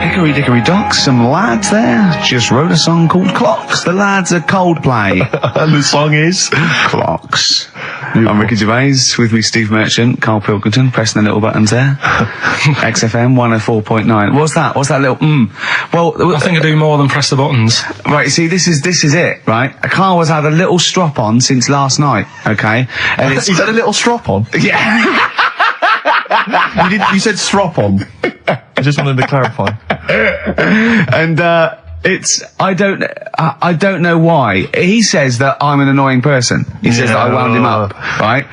Hickory Dickory Dock, some lads there just wrote a song called Clocks. The lads are Coldplay. And the song is? Clocks. I'm Ricky Gervais, with me Steve Merchant, Karl Pilkington, pressing the little buttons there. XFM 104.9. What's that little Well, I think I do more than press the buttons. Right, see, this is it, right? Karl has had a little strop on since last night, okay? And He's had a little strop on? Yeah. You said strop on. I just wanted to clarify. And, I don't know why. He says that I'm an annoying person. He says that I wound him up, right?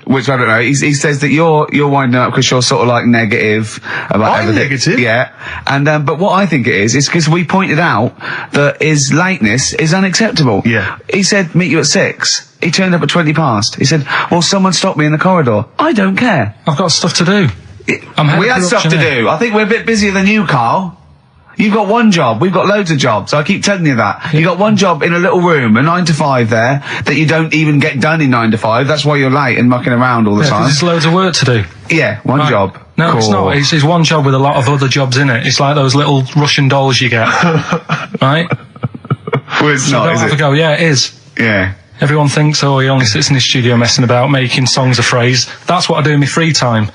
Which I don't know. He says that you're winding up because you're sort of like negative about everything. Negative? Yeah. And, but what I think it is because we pointed out that his lateness is unacceptable. Yeah. He said, meet you at 6. He turned up at 20 past. He said, well, someone stopped me in the corridor. I don't care. I've got stuff to do. We had stuff to do. I think we're a bit busier than you, Karl. You've got one job. We've got loads of jobs. I keep telling you that. You've got one job in a little room, a 9 to 5 there, that you don't even get done in 9 to 5. That's why you're late and mucking around all the time. There's loads of work to do. Yeah, one job. No, it's not. It's one job with a lot of other jobs in it. It's like those little Russian dolls you get. Right? Well, it's not, is it? Go. Yeah, it is. Yeah. Everyone thinks, he only sits in his studio messing about, making songs a phrase. That's what I do in my free time.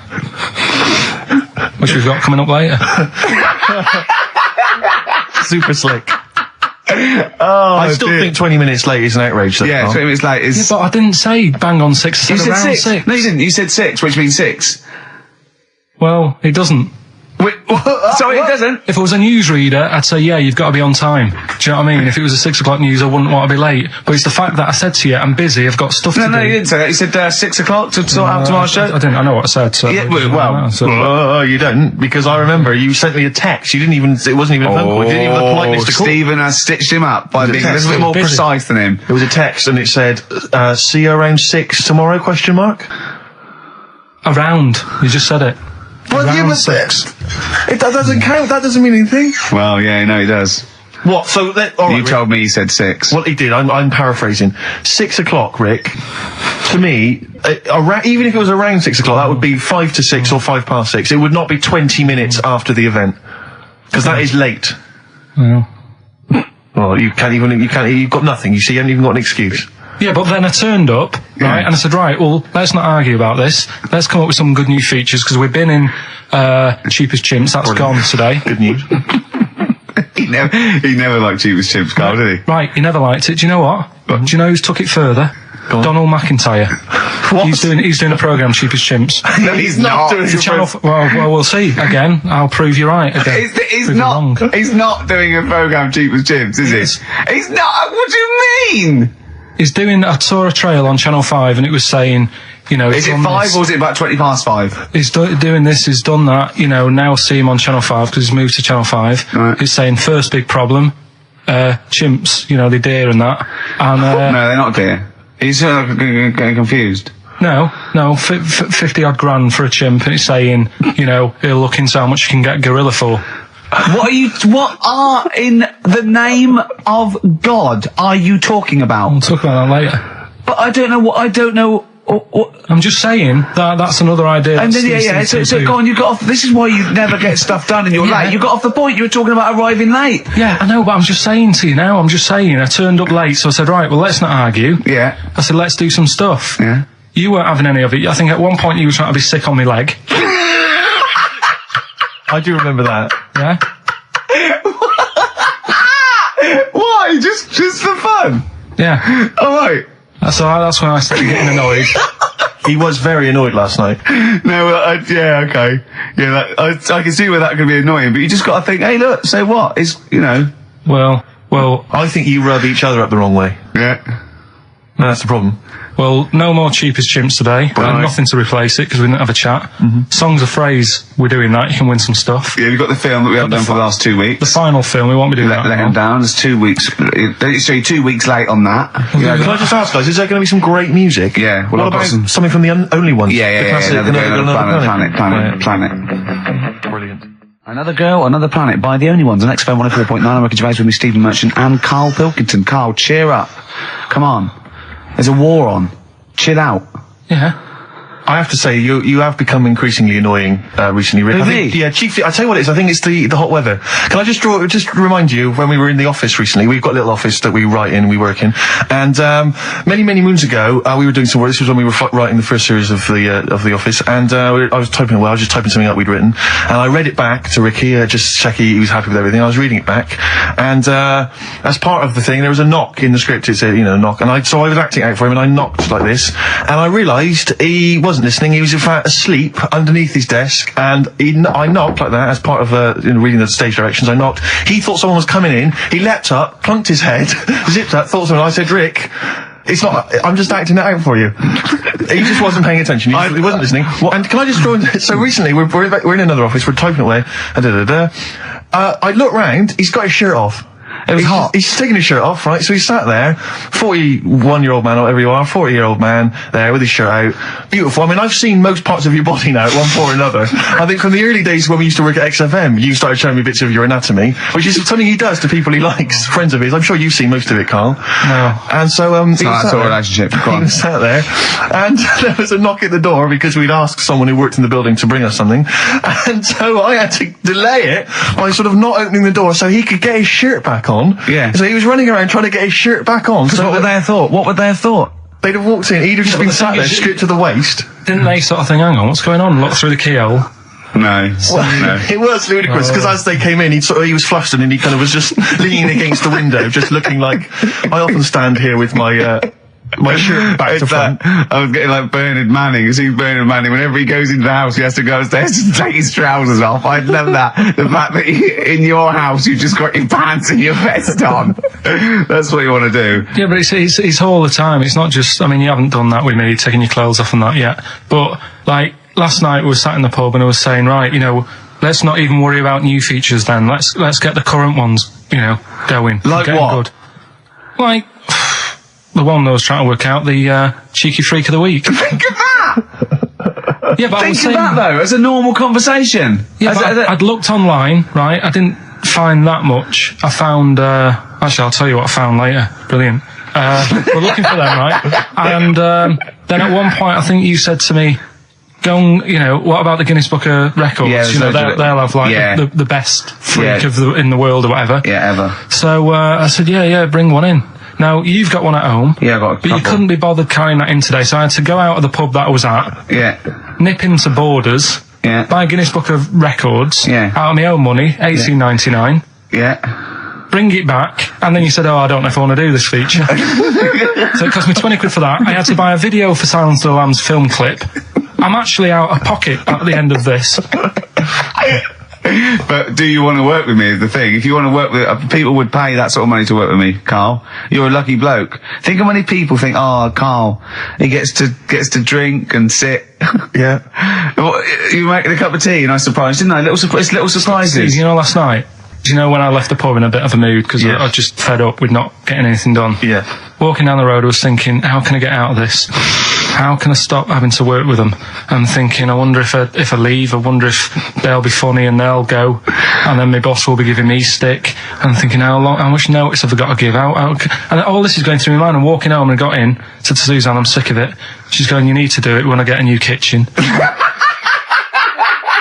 Which we've got coming up later. Super slick. I still think 20 minutes late is an outrage. Yeah, 20 minutes late is... Yeah, but I didn't say bang on 6. I said around 6. No, you didn't. You said 6, which means 6. Well, it doesn't. Wait, sorry, it doesn't? If it was a newsreader, I'd say, yeah, you've got to be on time. Do you know what I mean? If it was a 6 o'clock news, I wouldn't want to be late. But it's the fact that I said to you, I'm busy, I've got stuff to do. No, you didn't say that. You said 6 o'clock to sort out tomorrow's show. I didn't. I know what I said. So yeah, you don't, because I remember you sent me a text. It wasn't even a phone call. You didn't even have the politeness to call. Stephen has stitched him up by being a little bit more precise than him. It was a text and it said, see you around 6 tomorrow, question mark? Around. You just said it. Well, yeah, but 6. That doesn't count. That doesn't mean anything. Well, yeah, no, he does. What? So you told me he said 6. Well, he did. I'm paraphrasing. 6 o'clock, Rick. To me, even if it was around 6 o'clock, that would be 5 to 6 or 5 past 6. It would not be 20 minutes after the event, because that is late. Yeah. Well, you've got nothing. You see, you haven't even got an excuse. Yeah, but then I turned up, right, and I said, right, well, let's not argue about this. Let's come up with some good new features, because we've been in Cheap as Chimps. That's gone today. Good news. He never liked Cheap as Chimps, Karl, did he? Right, he never liked it. Do you know what? Do you know who's took it further? Donald McIntyre. What? He's doing a programme, Cheap as Chimps. No, he's not doing a channel. Well, we'll see. Again, I'll prove you right. Again. He's not doing a programme, Cheap as Chimps, is he? He's not. What do you mean? I saw a trail on Channel 5 and it was saying, is it 5 or is it about 20 past 5? He's doing this, he's done that, now see him on Channel 5 because he's moved to Channel 5. Right. He's saying first big problem, chimps, they deer and that. And, no, they're not deer. He's getting confused. No, 50 odd grand for a chimp, and it's saying, he'll look into how much you can get gorilla for. What are in the name of God are you talking about? We'll talk about that later. But I don't know what. I'm just saying that's another idea. And then, so go on, you got off. This is why you never get stuff done and you're late. You got off the point. You were talking about arriving late. Yeah, I know, but I'm just saying to you now, I turned up late, so I said, right, well, let's not argue. Yeah. I said, let's do some stuff. Yeah. You weren't having any of it. I think at one point you were trying to be sick on my leg. I do remember that. Yeah. Why? Just for fun? Yeah. All right. That's when I started getting annoyed. He was very annoyed last night. No, yeah, okay. Yeah, I can see where that could be annoying, but you just got to think, hey, look, say what? It's, Well, I think you rub each other up the wrong way. Yeah. No, that's the problem. Well, no more Cheap as Chimps today. Right. Nothing to replace it because we didn't have a chat. Mm-hmm. Songs of Phrase, we're doing that. You can win some stuff. Yeah, we've got the film that we haven't done for the last 2 weeks. The final film, we won't be doing that. Let him down. There's 2 weeks. So you're 2 weeks late on that. Can I just ask, guys, is there going to be some great music? Yeah. Well, what about something from the Only Ones? Yeah. Another Planet. Brilliant. Another Girl, Another Planet by The Only Ones on XFM 104.9. I'm Ricky Gervais with me, Stephen Merchant and Karl Pilkington. Karl, cheer up. Come on. There's a war on. Chill out. Yeah. I have to say, you have become increasingly annoying recently, Rick. Have you? Yeah, chiefly. I tell you what it is. I think it's the hot weather. Can I just remind you when we were in the office recently? We've got a little office that we write in, we work in, and many moons ago, we were doing some work. This was when we were writing the first series of the office, and I was typing away. I was just typing something up we'd written, and I read it back to Ricky, just check he was happy with everything. I was reading it back, and as part of the thing, there was a knock in the script. It said, knock, and so I was acting out for him, and I knocked like this, and I realised he wasn't listening. He was in fact asleep underneath his desk, and I knocked like that as part of reading the stage directions. I knocked. He thought someone was coming in. He leapt up, plunked his head, zipped up, thought someone. I said, Rick, it's not. I'm just acting it out for you. He just wasn't paying attention. He wasn't listening. And can I just draw in? So recently we're in another office. We're typing away. I look round. He's got his shirt off. It was hot. He's taking his shirt off, right? So he sat there, 41-year-old man, or whatever you are, 40-year-old man, there with his shirt out. Beautiful. I mean, I've seen most parts of your body now at one point or another. I think from the early days when we used to work at XFM, you started showing me bits of your anatomy, which is something he does to people he likes, friends of his. I'm sure you've seen most of it, Carl. No. And so, That's our relationship. He was sat there, and there was a knock at the door because we'd asked someone who worked in the building to bring us something, and so I had to delay it by sort of not opening the door so he could get his shirt back on. Yeah. So he was running around trying to get his shirt back on. So what would they have thought? What would they have thought? They'd have walked in, he'd have just been sat there, stripped to the waist. Didn't they sort of think, hang on, what's going on? Look through the keyhole. No. Well, it was ludicrous, because as they came in, he was flustered and he kind of was just leaning against the window, just looking like... I often stand here with my shirt back to front. I was getting like Bernard Manning. You see Bernard Manning, whenever he goes into the house, he has to go upstairs to take his trousers off. I love that. The fact that in your house, you've just got your pants and your vest on. That's what you want to do. Yeah, but it's all the time. It's not just, I mean, you haven't done that with me, taking your clothes off and that yet. But, like, last night we were sat in the pub and I was saying, right, let's not even worry about new features then. Let's get the current ones, going. Like what? Good. Like... the one that I was trying to work out, the cheeky freak of the week. Think of that! Yeah, but Think of that, though, as a normal conversation. Yeah, I'd looked online, right? I didn't find that much. I found... actually, I'll tell you what I found later. Brilliant. We're looking for them, right? And then at one point, I think you said to me, go and, what about the Guinness Book of Records? Yeah, they'll have, like, the best freak in the world or whatever. Yeah, ever. So I said, yeah, bring one in. Now, you've got one at home. Yeah, I've got a But you couple. couldn't be bothered carrying that in today, so I had to go out of the pub that I was at, Yeah. nip into Borders, Yeah. buy a Guinness Book of Records, Yeah. out of my own money, $18.99, Yeah. bring it back, and then you said, I don't know if I want to do this feature. So it cost me 20 quid for that. I had to buy a video for Silence of the Lambs film clip. I'm actually out of pocket at the end of this. But do you want to work with me is the thing. If you want to work with... people would pay that sort of money to work with me, Carl. You're a lucky bloke. Think how many people think, Carl, he gets to drink and sit. Yeah. Well, you making a cup of tea and I surprised, didn't I? Little surprises. Last night, when I left the pub in a bit of a mood, because I just fed up with not getting anything done. Yeah. Walking down the road, I was thinking, how can I get out of this? How can I stop having to work with them? I'm thinking, I wonder if I leave, I wonder if they'll be funny and they'll go, and then my boss will be giving me stick. And I'm thinking, how much notice have I got to give out? And all this is going through my mind. I'm walking home and I got in, said to Suzanne, I'm sick of it. She's going, you need to do it when I get a new kitchen.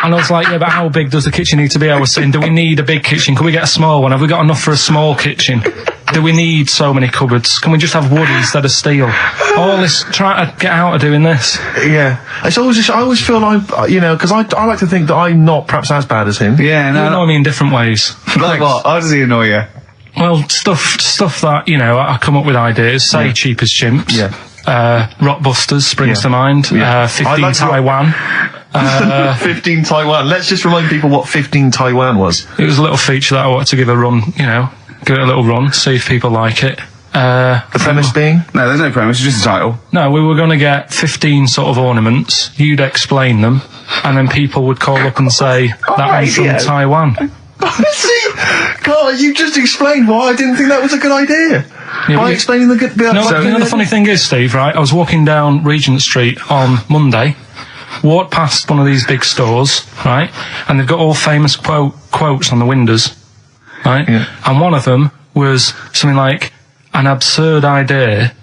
And I was like, yeah, but how big does the kitchen need to be? I was saying, do we need a big kitchen? Can we get a small one? Have we got enough for a small kitchen? Do we need so many cupboards? Can we just have wood instead of steel? All this, trying to get out of doing this. Yeah. It's always I always feel like, because I like to think that I'm not perhaps as bad as him. Yeah, You annoy me in different ways. Like what? How does he annoy you? Well, stuff that, I come up with ideas, say Cheap as Chimps. Yeah. Rockbusters springs to mind. Yeah. 15 like Taiwan. 15 Taiwan. Let's just remind people what 15 Taiwan was. It was a little feature that I wanted to give a run, give it a little run, see if people like it. The premise being? No, there's no premise, it's just a title. No, we were going to get 15 sort of ornaments, you'd explain them, and then people would call up and say, that one's from Taiwan. See, God, you just explained why I didn't think that was a good idea. Yeah, By explaining the good... the funny thing is, Steve, right, I was walking down Regent Street on Monday, walked past one of these big stores, right, and they've got all famous quotes on the windows, right, and one of them was something like, an absurd idea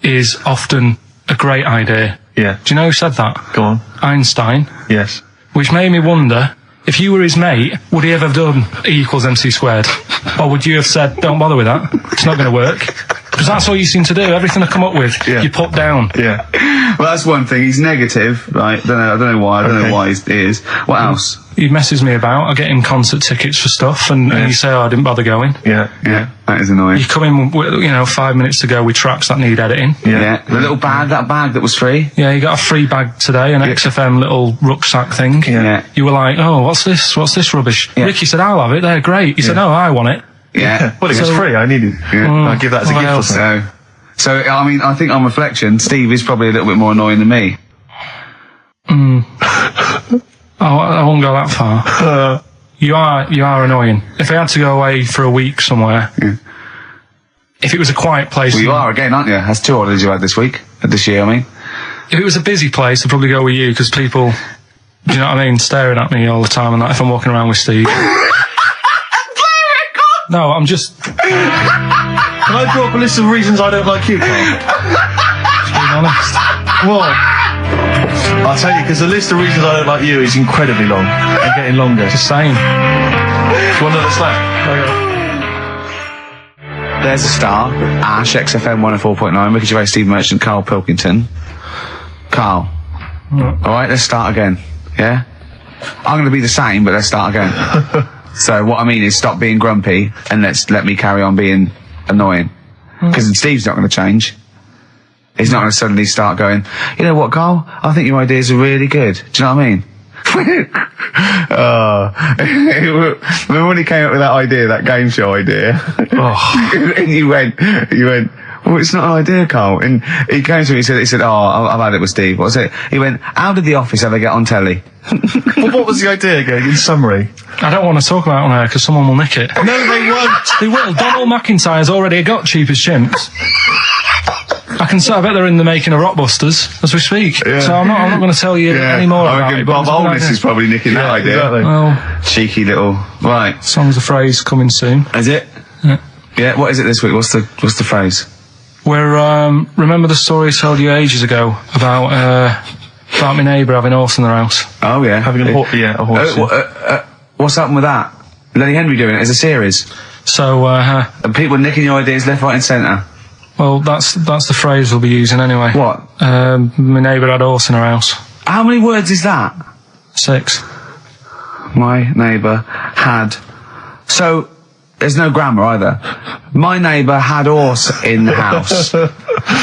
is often a great idea. Yeah. Do you know who said that? Go on. Einstein. Yes. Which made me wonder, if you were his mate, would he ever have done E equals MC squared? Or would you have said, don't bother with that, it's not going to work? Because that's all you seem to do. Everything I come up with, you put down. Yeah. Well, that's one thing. He's negative, right? I don't know why. I don't know why he is. What else? He messes me about. I get him concert tickets for stuff, and you say, I didn't bother going. Yeah. That is annoying. You come in, with, 5 minutes to go with tracks that need editing. Yeah. The little bag, that bag that was free. Yeah, you got a free bag today, an XFM little rucksack thing. Yeah. You were like, oh, what's this? What's this rubbish? Yeah. Ricky said, I'll have it. They're great. He said, no, I want it. Yeah. Well, it was free. I needed. I'll give that as a gift or something. So, I mean, I think on reflection, Steve is probably a little bit more annoying than me. I won't go that far. You are annoying. If I had to go away for a week somewhere, if it was a quiet place... Well, you are again, aren't you? That's 2 holidays you had this year, I mean. If it was a busy place, I'd probably go with you, because people, do you know what I mean, staring at me all the time and that, if I'm walking around with Steve. No, I'm just... Can I draw up a list of reasons I don't like you, Carl? Just being honest. What? I'll tell you, because the list of reasons I don't like you is incredibly long and getting longer. Just saying. Do you want another slap? There's a star. Ash, XFM 104.9, Ricky Gervais, Steve Merchant, Karl Pilkington. Carl. Alright, let's start again. Yeah? I'm going to be the same, but let's start again. So what I mean is stop being grumpy and let me carry on being annoying. Because Steve's not going to change. He's not going to suddenly start going, you know what, Carl? I think your ideas are really good. Do you know what I mean? Remember when he came up with that idea, that game show idea? And you went, well, it's not an idea, Carl. And he came to me, he said, oh, I've had it with Steve. What was it? He went, how did The Office ever get on telly? Well, what was the idea again, in summary? I don't want to talk about it on air because someone will nick it. No, they won't. They will. Donald McIntyre's already got Cheap as Chimps. I bet they're in the making of Rockbusters as we speak. Yeah. So I'm not going to tell you any more about it. Bob Oldness is probably nicking that idea. Exactly. Well, cheeky little... Right. Song's a phrase coming soon. Is it? Yeah, what is it this week? What's the phrase? We're, remember the story I told you ages ago about my neighbour having a horse in their house? Oh, yeah. Having a horse. What's happened with that? Lenny Henry doing it as a series? So, and people nicking your ideas left, right and centre? Well, that's the phrase we'll be using anyway. What? My neighbour had a horse in her house. How many words is that? 6. My neighbour had... So, there's no grammar either. My neighbour had horse in the house.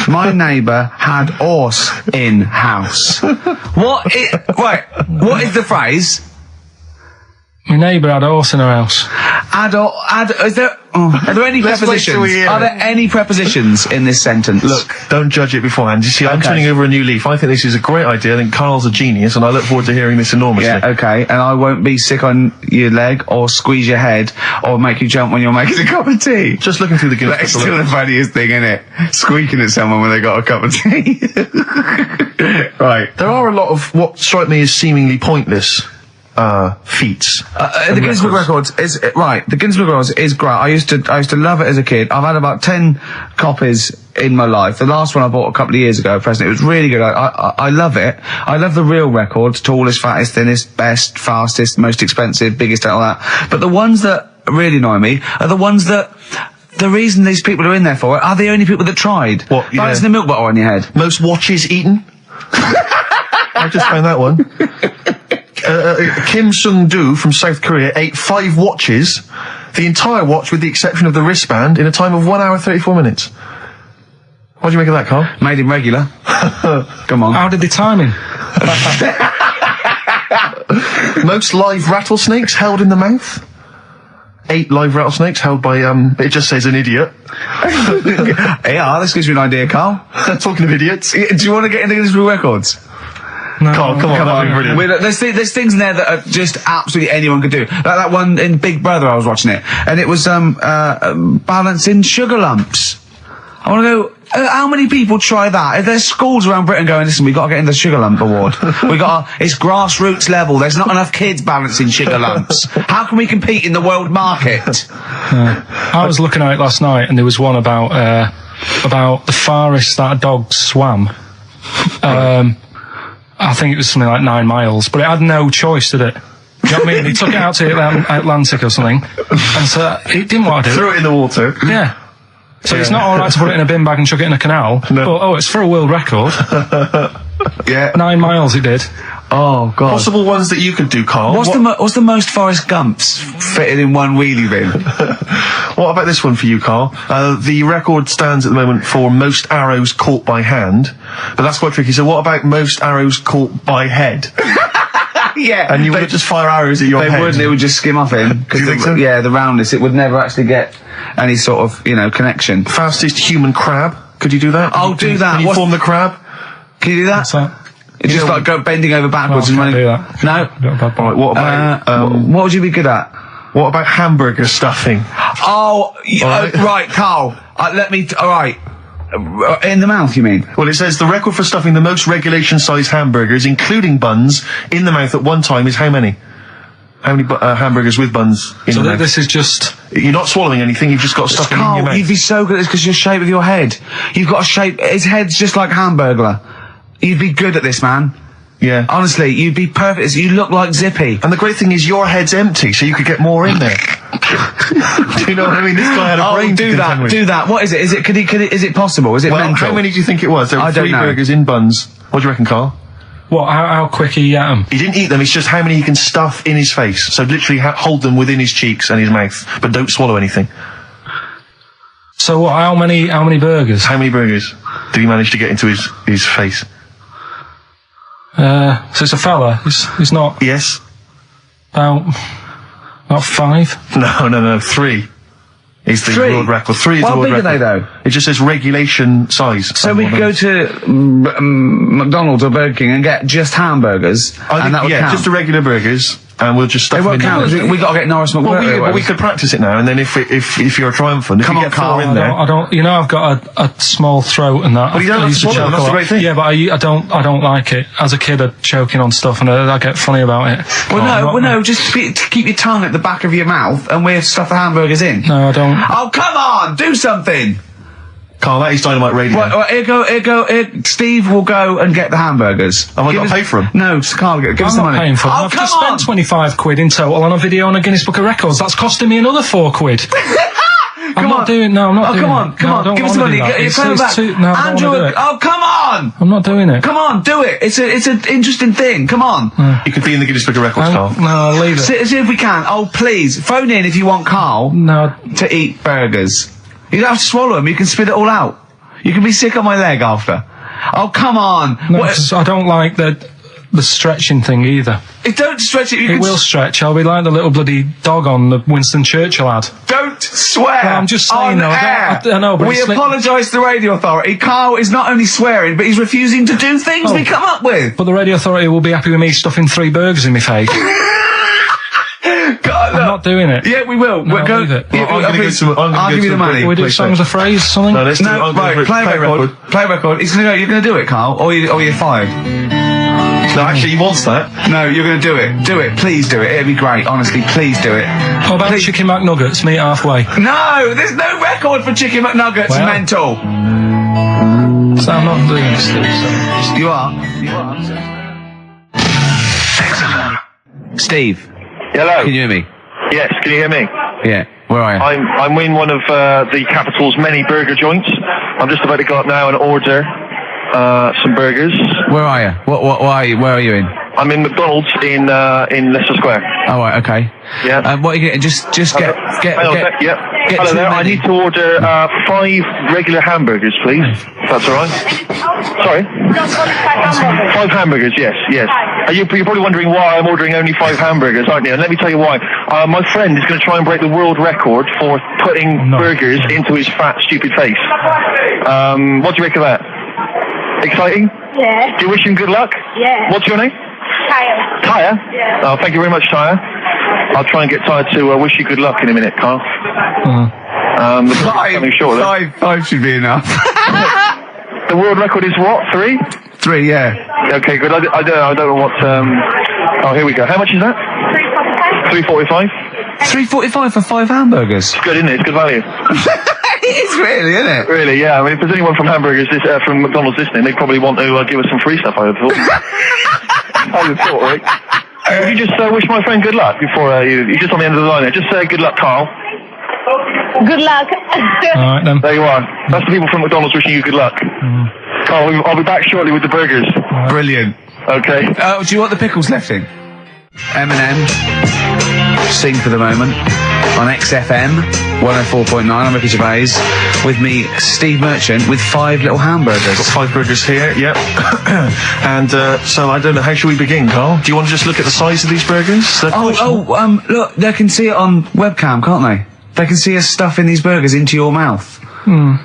My neighbour had horse in house. What is the phrase? My neighbour had a horse in her house. Are there any prepositions? Are there any prepositions in this sentence? Look, don't judge it beforehand. You see, I'm turning over a new leaf. I think this is a great idea. I think Carl's a genius, and I look forward to hearing this enormously. Yeah, okay. And I won't be sick on your leg, or squeeze your head, or make you jump when you're making a cup of tea. Just looking through the Guinness. That's still the funniest thing, isn't it? Squeaking at someone when they got a cup of tea. Right. There are a lot of what strike me as seemingly pointless feats. The Guinness Book Records is right. The Guinness Book Records is great. I used to love it as a kid. I've had about 10 copies in my life. The last one I bought a couple of years ago, present. It was really good. I love it. I love the real records: tallest, fattest, thinnest, best, fastest, most expensive, biggest, and all that. But the ones that really annoy me are the ones that. The reason these people are in there for it are the only people that tried. What? Yeah. Like, the milk bottle on your head. Most watches eaten. I just found that one. Kim Sung-do from South Korea ate 5 watches, the entire watch with the exception of the wristband, in a time of 1 hour 34 minutes. What do you make of that, Carl? Made him regular. Come on. How did they time him? Most live rattlesnakes held in the mouth. 8 live rattlesnakes held by, it just says an idiot. Yeah, this gives you an idea, Carl. Talking of idiots. Do you want to get into Guinness Book Records? No. Carl, come on, that'd be brilliant. There's things in there that are just absolutely anyone could do. Like that one in Big Brother, I was watching it, and it was balancing sugar lumps. I want to go, how many people try that? If there's schools around Britain going, listen, we've got to get in the Sugar Lump Award. It's grassroots level. There's not enough kids balancing sugar lumps. How can we compete in the world market? I was looking at it last night, and there was one about the farthest that a dog swam I think it was something like 9 miles, but it had no choice, did it? You know what I mean? He took it out to the Atlantic or something, and so it didn't want to do it. Threw it in the water. Yeah. So it's not alright to put it in a bin bag and chuck it in a canal, but it's for a world record. Yeah. 9 miles it did. Oh, God. Possible ones that you could do, Carl. What's the most Forrest Gumps fitted in one wheelie bin? What about this one for you, Carl? The record stands at the moment for most arrows caught by hand, but that's quite tricky. So what about most arrows caught by head? Yeah. And you would just fire arrows at your head? They wouldn't, it would just skim off him. Do you think so? Yeah, the roundness, it would never actually get any sort of, connection. Fastest human crab? Could you do that? I'll do that. Can you form the crab? Can you do that? What's that? It's just like go bending over backwards No, I and can't running. do that. No? Right, what about, what would you be good at? what about hamburger stuffing? Oh, right, Carl. Alright. In the mouth, you mean? Well, it says the record for stuffing the most regulation-sized hamburgers, including buns, in the mouth at one time is how many? How many hamburgers with buns in the mouth? This is just... You're not swallowing anything, you've just got stuffing in your Carl, mouth. you'd be so good at this because your shape of your head. You've got a shape, his head's just like Hamburglar. You'd be good at this, man. Yeah. Honestly, you'd be perfect. You look like Zippy. And the great thing is your head's empty, so you could get more in there. Do you know what I mean? This guy had a brain to contend with. Do that. What is it? Is it possible? Is it Well, mental? how many do you think it was? There were I don't 3 know. burgers in buns. What do you reckon, Carl? What, how quick he ate them? He didn't eat them, it's just how many he can stuff in his face. So literally hold them within his cheeks and his mouth, but don't swallow anything. So what, how many burgers? How many burgers did he manage to get into his face? So it's a fella. He's not Yes? about 5. No, 3. Is the 3? world record. 3 is How the world big are record. they, though? It just says regulation size. So we could go to McDonald's or Burger King and get just hamburgers, and that would count. just the regular burgers, and we'll just stuff It them won't in count. there. We got to get Norris McWhirter. Well, we could practice it now, and then if you're triumphant, if Come you on, get Carl, 4 in there. I don't. You know, I've got a small throat and that. Well, you don't I have used to swallow, choke that's a the lot. great thing. Yeah, but I don't like it. As a kid, I'd choking on stuff, and I get funny about it. Just keep your tongue at the back of your mouth, and we'll stuff the hamburgers in. No, I don't. Oh, come on, do something. Carl, that is Dynamite Radio. Well, here, Steve will go and get the hamburgers. Have I got to pay for them? No, Carl, give us I'm the not money. paying for them. Oh, I've come just on! spent 25 quid in total on a video on a Guinness Book of Records. That's costing me another 4 quid. I'm not doing it. Come on, give us the money. You're coming back. Andrew, come on! I'm not doing it. Come on, do it. It's an interesting thing. Come on. You could be in the Guinness Book of Records, Carl. No, leave it. See if we can. Oh, please, phone in if you want Carl No. to eat burgers. You don't have to swallow them. You can spit it all out. You can be sick on my leg after. Oh, come on. No, 'cause I don't like the stretching thing either. Don't stretch it. It will stretch. I'll be like the little bloody dog on the Winston Churchill ad. Don't swear. Well, I'm just saying, on though, air. I know, but we it's like- apologise to the radio authority. Carl is not only swearing, but he's refusing to do things we come up with. But the radio authority will be happy with me stuffing 3 burgers in my face. God, I'm not doing it. Yeah, we will. No, We'll go. leave it. Yeah, Well, I'll I'll give you the money. Can we do songs of phrase or something? No, let's do No, right, play a record. Play a record. He's gonna go. You're gonna do it, Carl, or you're fired. No, actually, he wants that. No, you're gonna do it. Do it. Please do it. It'd be great. Honestly, please do it. How about Please. chicken McNuggets? Meet halfway. No, there's no record for Chicken McNuggets. Well. Mental. So I'm not doing it still. So. You are. You are. Steve, Hello. can you hear me? Yes, can you hear me? Yeah. Where are you? I'm in one of the capital's many burger joints. I'm just about to go up now and order some burgers. Where are you? What are you? Where are you in? I'm in McDonald's in Leicester Square. Oh, right, okay. Yeah. What are you getting? Just get. Hang on a sec, yeah. get Hello to there. the I menu. need to order 5 regular hamburgers, please. If that's all right. Sorry. 5 hamburgers. Yes. You're probably wondering why I'm ordering only 5 hamburgers, aren't you? And let me tell you why. My friend is going to try and break the world record for putting burgers into his fat, stupid face. What do you make of that? Exciting? Yeah. Do you wish him good luck? Yeah. What's your name? Tyler. Tyre? Yeah. Oh, thank you very much, Tyre. I'll try and get Tyre to wish you good luck in a minute, Carl. The coming shortly. Five should be enough. The world record is what? 3? 3, yeah. Okay, good. I don't know what. Oh, here we go. How much is that? 3.45. $3.45 for 5 hamburgers. It's good, isn't it? It's good value. It is really, isn't it? Really, yeah. I mean, if there's anyone from hamburgers, from McDonald's listening, they probably want to give us some free stuff, I would have thought. I would have thought, right? Would you just wish my friend good luck before you're just on the end of the line there. Just say good luck, Carl. Good luck. All right then. There you are. That's the people from McDonald's wishing you good luck. Carl, I'll be back shortly with the burgers. Brilliant. Okay. Do you want the pickles left in? Eminem, Sing for the Moment, on XFM 104.9. I'm Ricky Gervais. With me, Steve Merchant, with 5 little hamburgers. Got 5 burgers here, yep. And so I don't know, how should we begin, Carl? Do you want to just look at the size of these burgers? Look, they can see it on webcam, can't they? They can see us stuffing these burgers into your mouth. And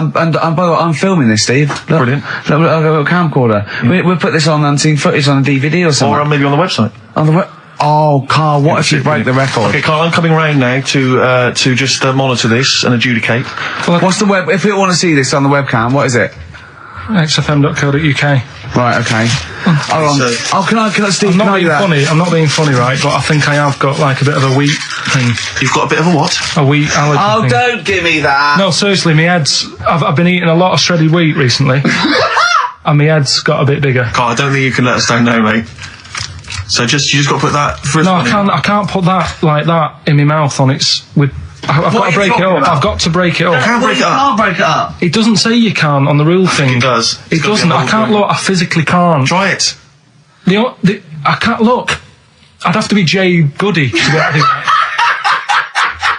by the way, I'm filming this, Steve. Look, Brilliant. Look, I've got a camcorder. We'll put this on unseen footage on a DVD or something. Or maybe on the website. On the Oh, Carl, what if you break the record? Okay, Carl, I'm coming round now to just monitor this and adjudicate. What's the web? If you want to see this on the webcam, what is it? xfm.co.uk. Right, okay. Hold on. Can I, Steve, I'm not can I do being that? funny. I'm not being funny, right? But I think I have got like a bit of a wheat thing. You've got a bit of a what? A wheat allergy thing. Don't give me that. No, seriously, my head's... I've been eating a lot of shredded wheat recently. And my head's got a bit bigger. Carl, I don't think you can let us down now, mate. So you just got to put that... No, I can't put that like that in my mouth on its... I've got to break it up. I've got to break it up. Can't break it up. Can't break it up. It doesn't say you can on the rule thing. It does. It doesn't. I can't look. I physically can't. Try it. I can't look. I'd have to be Jay Goody to be able to do that.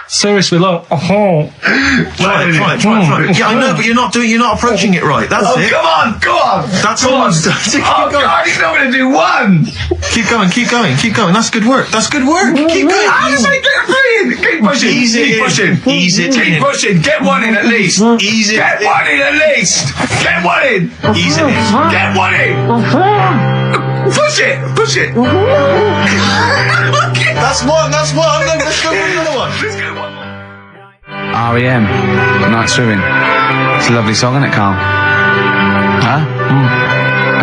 Seriously, look. Try it. Yeah, I know, but you're not approaching it right. That's it. Come on, go on. That's all. Oh, God, he's not going to do one. Keep going. That's good work. Keep going. How do I get 3 in? Keep pushing. Ease it Keep pushing. Ease it Keep in. pushing. Get 1 in at least. Ease it Get in. 1 in at least. Get 1 in. Ease it in. Get 1 in. Push it. That's one. Let's go for another one. Let's go one more. R.E.M. Night Swimming. It's a lovely song, isn't it, Carl? Huh?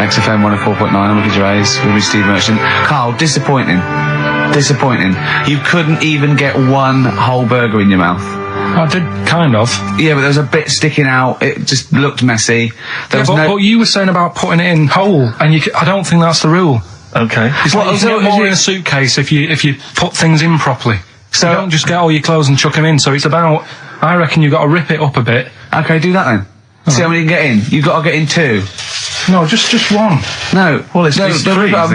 XFM 104.9. I'm Ricky Gervais with me, Steve Merchant. Carl, disappointing. You couldn't even get 1 whole burger in your mouth. I did kind of. Yeah, but there was a bit sticking out. It just looked messy. But you were saying about putting it in whole, and I don't think that's the rule. Okay. It's like you can get more in a suitcase if you put things in properly. So you don't just get all your clothes and chuck them in. So it's about, I reckon you've got to rip it up a bit. Okay, do that then. See how many you can get in. You've got to get in 2. No, just 1. No. Well, it's crazy.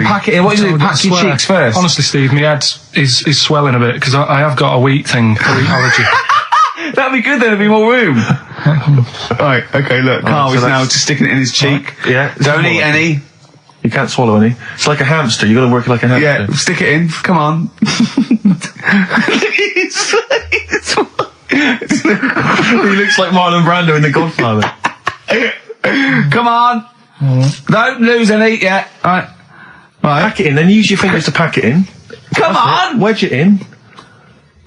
Pack it in. What do you do? Pack your cheeks first. Honestly, Steve, my head is swelling a bit because I have got a wheat thing, a wheat allergy. That'd be good, then there'd be more room. Right, okay, look, Carl is now just sticking it in his cheek. Yeah. Don't eat any. You can't swallow any. It's like a hamster. You've got to work it like a hamster. Yeah, stick it in. Come on. He looks like Marlon Brando in The Godfather. Come on. Don't lose any yet. Right. Pack it in, then use your fingers to pack it in. Come on. Wedge it in.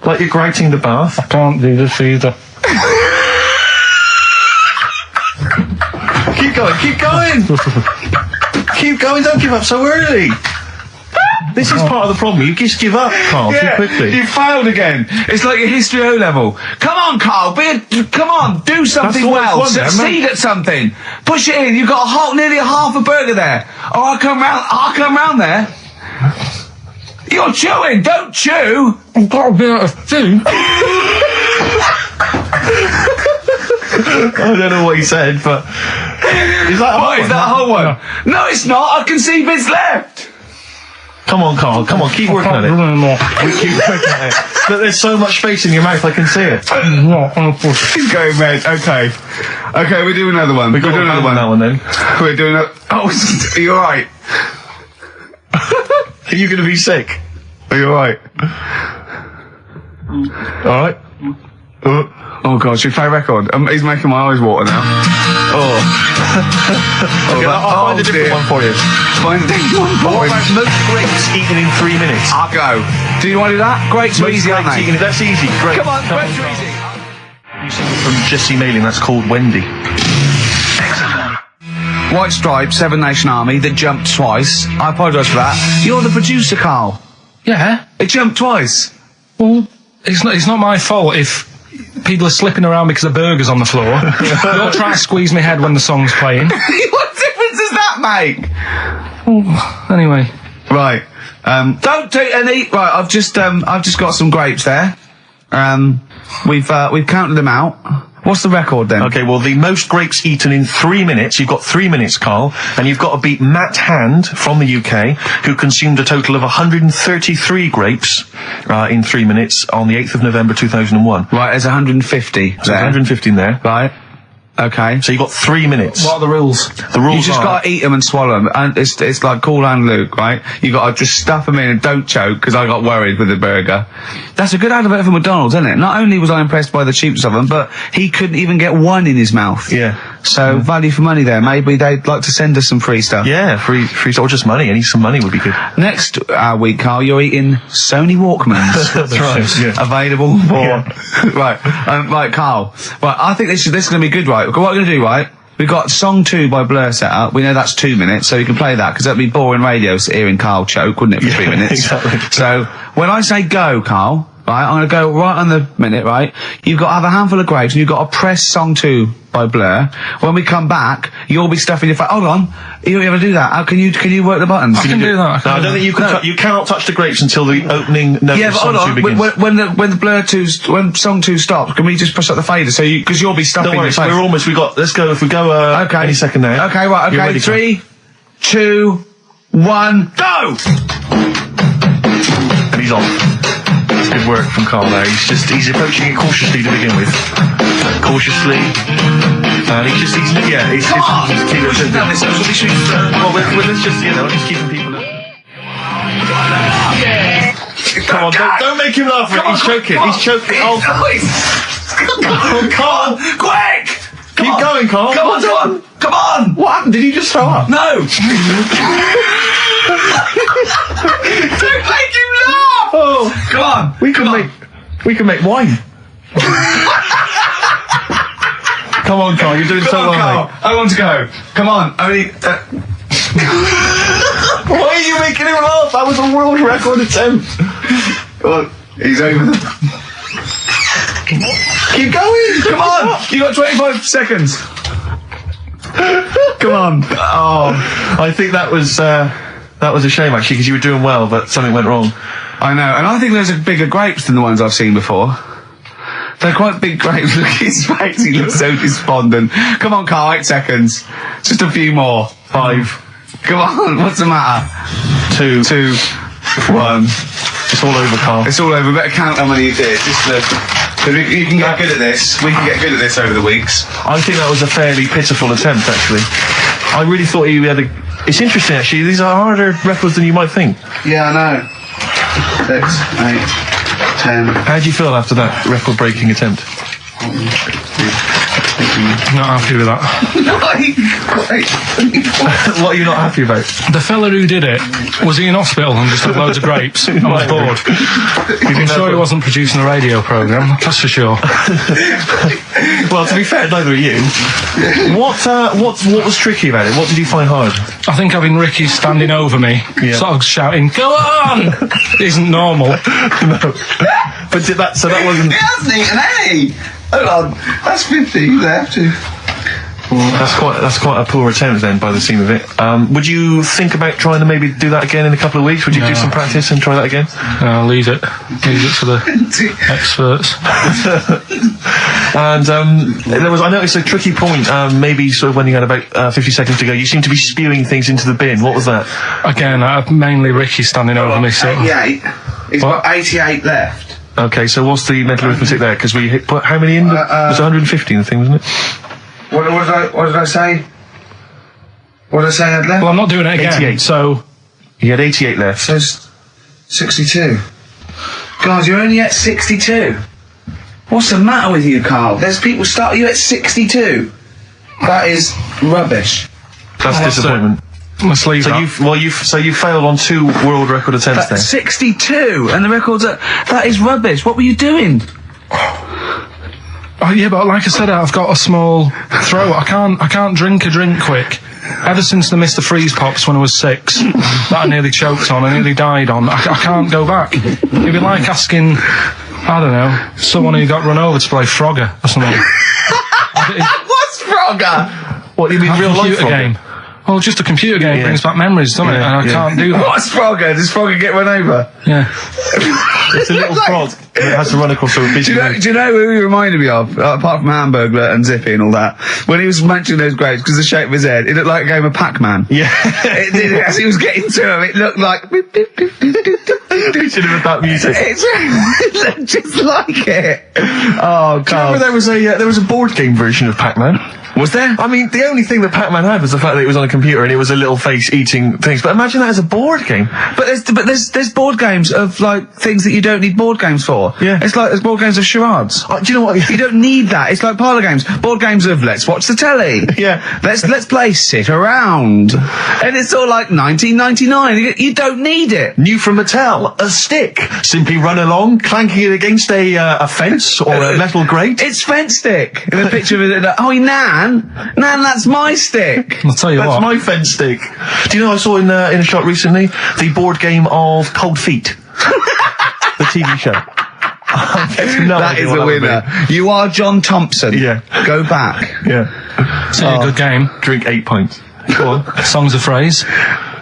Like you're grating the bath. I can't do this either. Keep going. Keep going, don't give up so early. This is part of the problem. You just give up, Carl, too quickly. You failed again. It's like your history O level. Come on, Carl. Come on. Do something well. Succeed at something. Push it in. You've got nearly half a burger there. Oh, I'll come round there. You're chewing. Don't chew. I've got a bit of food. I don't know what he said, but... Is that a whole one? No, it's not. I can see bits left. Come on, Carl. Come on, keep working at it. Keep working at it. Look, there's so much space in your mouth, I can see it. He's going red. Okay, we'll do another one. We'll do another one. That one then. We're doing a... Oh, are you alright? Are you going to be sick? Are you alright? Alright. Oh God, should we play a record? He's making my eyes water now. Okay, I'll find a different one for you. Find a different one for What him. about most grapes eaten in 3 minutes? I'll go. Do you want to do that? Grapes are easy, aren't they? That's easy. Great. Come on, grapes are easy. New single from Jesse Mailing, that's called Wendy. White Stripes, Seven Nation Army, that jumped twice. I apologise for that. You're the producer, Carl. Yeah. It jumped twice. Well, it's not my fault if people are slipping around because the burger's on the floor. You're trying to squeeze my head when the song's playing. What difference does that make? Anyway. Right. Don't take any. Right. I've just got some grapes there. We've counted them out. What's the record then? Okay, well, the most grapes eaten in 3 minutes. You've got 3 minutes, Carl, and you've got to beat Matt Hand from the UK, who consumed a total of 133 grapes in 3 minutes on the 8th of November 2001. Right, there's 150 So 150 in there. Right. Okay. So you've got 3 minutes. What are the rules? The rules You just are... gotta eat them and swallow them, and it's like Cool Hand Luke, right? You gotta just stuff them in and don't choke, because I got worried with the burger. That's a good advert for McDonald's, isn't it? Not only was I impressed by the cheapness of them, but he couldn't even get one in his mouth. Yeah. So value for money there. Maybe they'd like to send us some free stuff. Yeah, free, or just money. Any some money would be good. Next week, Carl, you're eating Sony Walkmans. That's right. Yeah. Available for right, Carl. Right, I think this is going to be good. Right, what we're going to do, right? We've got song 2 by Blur set up. We know that's 2 minutes, so you can play that because that'd be boring radio hearing Carl choke, wouldn't it, for 3 minutes? Exactly. So when I say go, Carl, right, I'm going to go right on the minute, right? You've got to have a handful of grapes and you've got to press song 2 by Blur. When we come back, you'll be stuffing your face. Hold on, you don't ever do that. How can you work the buttons? I can do that. No, I don't think you can. You cannot touch the grapes until the opening note Yeah, of but song hold 2 on. begins. When the Blur 2's when song 2 stops, can we just push up the fader so because you'll be stuffing Don't worry, your face. we're almost. Let's go. If we go. Okay. Any second now. Okay, right. You're Okay, ready, 3, 2, 1, go! And he's off. That's good work from Carl there. He's approaching it cautiously to begin with. Cautiously. And he's keeping Well, let's just, just keeping people Come on, don't make him laugh, Rick. He's choking. He's choking. Oh, Carl, quick! Keep going, Carl. Come on! What happened? Did he just throw up? No! Don't make him laugh! Oh, Come on! we can make wine. Come on, Carl. You're doing so well, Carl. mate. I want to go. Come on. Only. Why are you making him laugh? That was a world record attempt. Come on. He's over the. Keep going. Come on! You got 25 seconds. Come on. Oh, I think that was a shame actually because you were doing well, but something went wrong. I know, and I think those are bigger grapes than the ones I've seen before. They're quite big grapes. Look at his face, he looks so despondent. Come on, Carl, 8 seconds. Just a few more. 5. Come on, what's the matter? 2, 1. It's all over, Carl. It's all over. Better count how many you did. Just because you can get good at this. We can get good at this over the weeks. I think that was a fairly pitiful attempt, actually. I really thought he had a... It's interesting, actually. These are harder records than you might think. Yeah, I know. 6, 8, 10. How do you feel after that record-breaking attempt? Not happy with that. What are you not happy about? The fella who did it, was he in hospital and just had loads of grapes? I was bored. I'm sure he wasn't producing a radio programme, that's for sure. Well, to be fair, neither are you. What was tricky about it? What did you find hard? I think having Ricky standing over me, sort of shouting, "Go on!" isn't normal. No. But that wasn't... He hasn't eaten any! Hold on, that's 50 left. That's quite a poor attempt then, by the seam of it. Would you think about trying to maybe do that again in a couple of weeks? Would you do some practice and try that again? Leave it to the experts. And I noticed a tricky point. Maybe sort of when you had about 50 seconds to go, you seemed to be spewing things into the bin. What was that? Again, mainly Ricky standing over me. So 88. He's got 88 left. Okay, so what's the mental arithmetic there? Because we put how many in? It was 150 in the thing, wasn't it? What did I say? What did I say I had left? Well, I'm not doing it again. 88. So he had 88 left. Says 62. Guys, you're only at 62. What's the matter with you, Carl? There's people start you at 62. That is rubbish. That's disappointment. Let's leave that. So you failed on 2 world record attempts then. 62, and the record's that is rubbish. What were you doing? Oh yeah, but like I said, I've got a small throat. I can't drink a drink quick. Ever since the Mr. Freeze Pops when I was 6, that I nearly choked on, I nearly died on. I can't go back. It'd be like asking I don't know, someone who got run over to play Frogger or something. What's Frogger? What, you mean real life computer game? Well, just a computer game brings back memories, doesn't it? And I can't do that. What's Frogger? Does Frogger get run over? Yeah. It's a little frog that has to run across a busy road. Do you know who he reminded me of? Apart from Hamburglar and Zippy and all that. When he was mentioning those grapes, because the shape of his head, it looked like a game of Pac-Man. Yeah. It did, as he was getting to him, it looked like... You should have had that music. It looked just like it. Oh, Do you remember there was a board game version of Pac-Man? Was there? I mean, the only thing that Pac-Man had was the fact that it was on a computer and it was a little face eating things. But imagine that as a board game. But there's board games of like things that you don't need board games for. Yeah. It's like there's board games of charades. Do you know what? You don't need that. It's like parlour games. Board games of let's watch the telly. Yeah. Let's play sit around. And it's all like 1999. You don't need it. New from Mattel, a stick. Simply run along, clanking it against a fence or a metal grate. It's fence stick. In a picture of it, oh, Nan, that's my stick. I'll tell you That's what. my fence stick. Do you know I saw in a shop recently the board game of Cold Feet, the TV show. That is a winner. You are John Thompson. Yeah. Go back. Yeah. It's a good game. Drink 8 pints. Go on. Songs of phrase.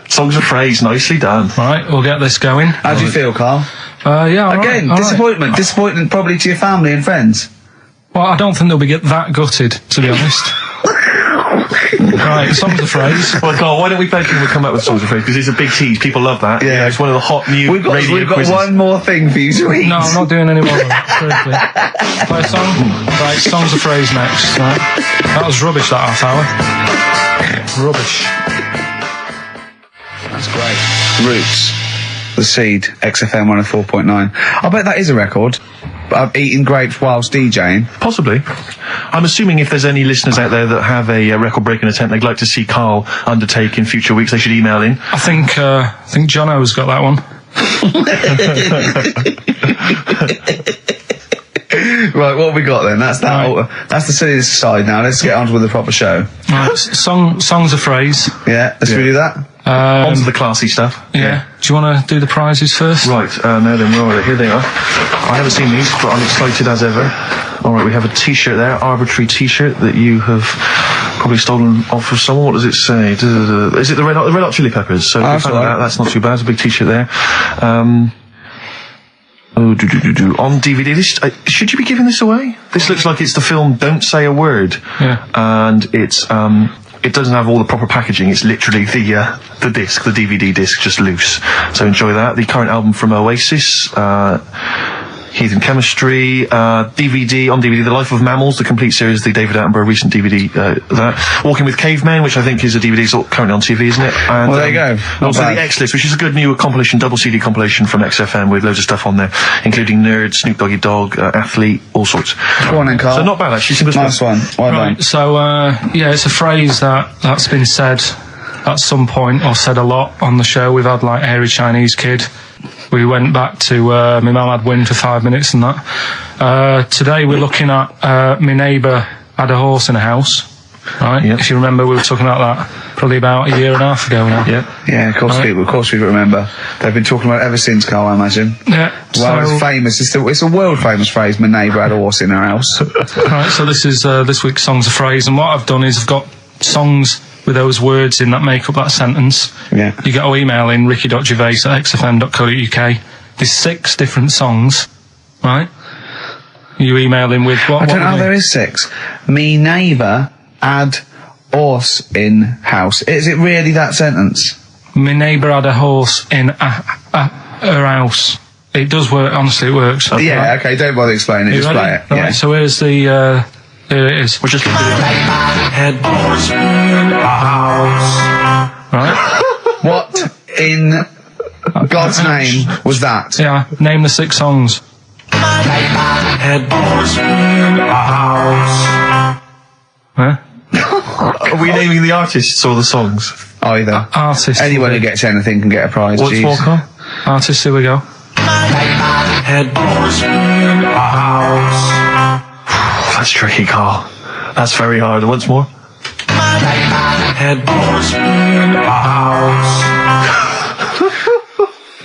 Songs of phrase, nicely done. Right, we'll get this going. How do you feel, Carl? Yeah, all Again, right, all right. disappointment. Disappointment probably to your family and friends. Well, I don't think they'll be that gutted, to be honest. Right, songs of phrase. Well, Carl, why don't we both come up with songs of phrase? Because it's a big tease. People love that. Yeah. It's one of the hot new We've got quizzes. one more thing for you to eat. No, I'm not doing any more of that. Seriously. Play a song? Right, songs of phrase next. Right. That was rubbish, that half hour. Rubbish. That's great. Roots. The Seed, XFM 104.9. I bet that is a record. Eating grapes whilst DJing. Possibly. I'm assuming if there's any listeners out there that have a record-breaking attempt they'd like to see Carl undertake in future weeks, they should email in. I think Jono's got that one. Right, what have we got then? That's that. Right. That's the silliness aside now. Let's get on with the proper show. Right, songs of phrase. Yeah, let's do that. On to the classy stuff. Yeah. Do you want to do the prizes first? Right, now then, where are they? Here they are. I haven't seen these, but I'm excited as ever. Alright, we have a t-shirt there, arbitrary t-shirt that you have probably stolen off of someone. What does it say? Is it the Red Hot Chili Peppers? So that's we found right. that. That's not too bad. It's a big t-shirt there. On DVD. This, should you be giving this away? This looks like it's the film Don't Say a Word. Yeah. And it's, it doesn't have all the proper packaging. It's literally the disc, the DVD disc, just loose. So enjoy that. The current album from Oasis, Heathen Chemistry, DVD, on DVD, The Life of Mammals, the complete series, the David Attenborough recent DVD, that. Walking with Cavemen, which I think is a DVD, it's currently on TV, isn't it? And, Well, there you go. and Not also bad. the X-List, which is a good new compilation, double CD compilation from XFM with loads of stuff on there, including Nerd, Snoop Doggy Dogg, Athlete, all sorts. Go on then, Carl. So not bad, actually. Simple Nice one. Well done. Right, so, yeah, it's a phrase that's been said at some point, or said a lot on the show. We've had, like, Hairy Chinese Kid. We went back to, my mum had wind for 5 minutes and that. Today we're looking at, my neighbour had a horse in a house. Right? Yep. If you remember, we were talking about that probably about a year and a half ago now. Yeah. Yeah, of course people. Of course we remember. They've been talking about it ever since, Carl, I imagine. Yeah. Well, it's famous. It's a world famous phrase. My neighbour had a horse in her house. Right, so this is this week's Songs of Phrase, and what I've done is I've got songs with those words in that make up that sentence. Yeah. You get to email in ricky.gervais@xfm.co.uk. There's 6 different songs, right? You email in with what? I don't know. would There it is 6. Me neighbour had horse in house. Is it really that sentence? be? My neighbour had a horse in her house. It does work. Honestly, it works. Yeah. Okay. Don't bother explaining it. You Just ready? play it. Right, Yeah. so here's the. Here it is. We're just going to do head horse in a house. Right? What in God's name was that? Yeah. Name the 6 songs. Head horse in a house. Huh? Are we naming the artists or the songs? Either. Artists. Anyone who gets anything can get a prize. What's Jeez. more, Carl? Artists. Here we go. Head horse in a house. That's tricky, Carl. That's very hard. Once more. Head horse in a house.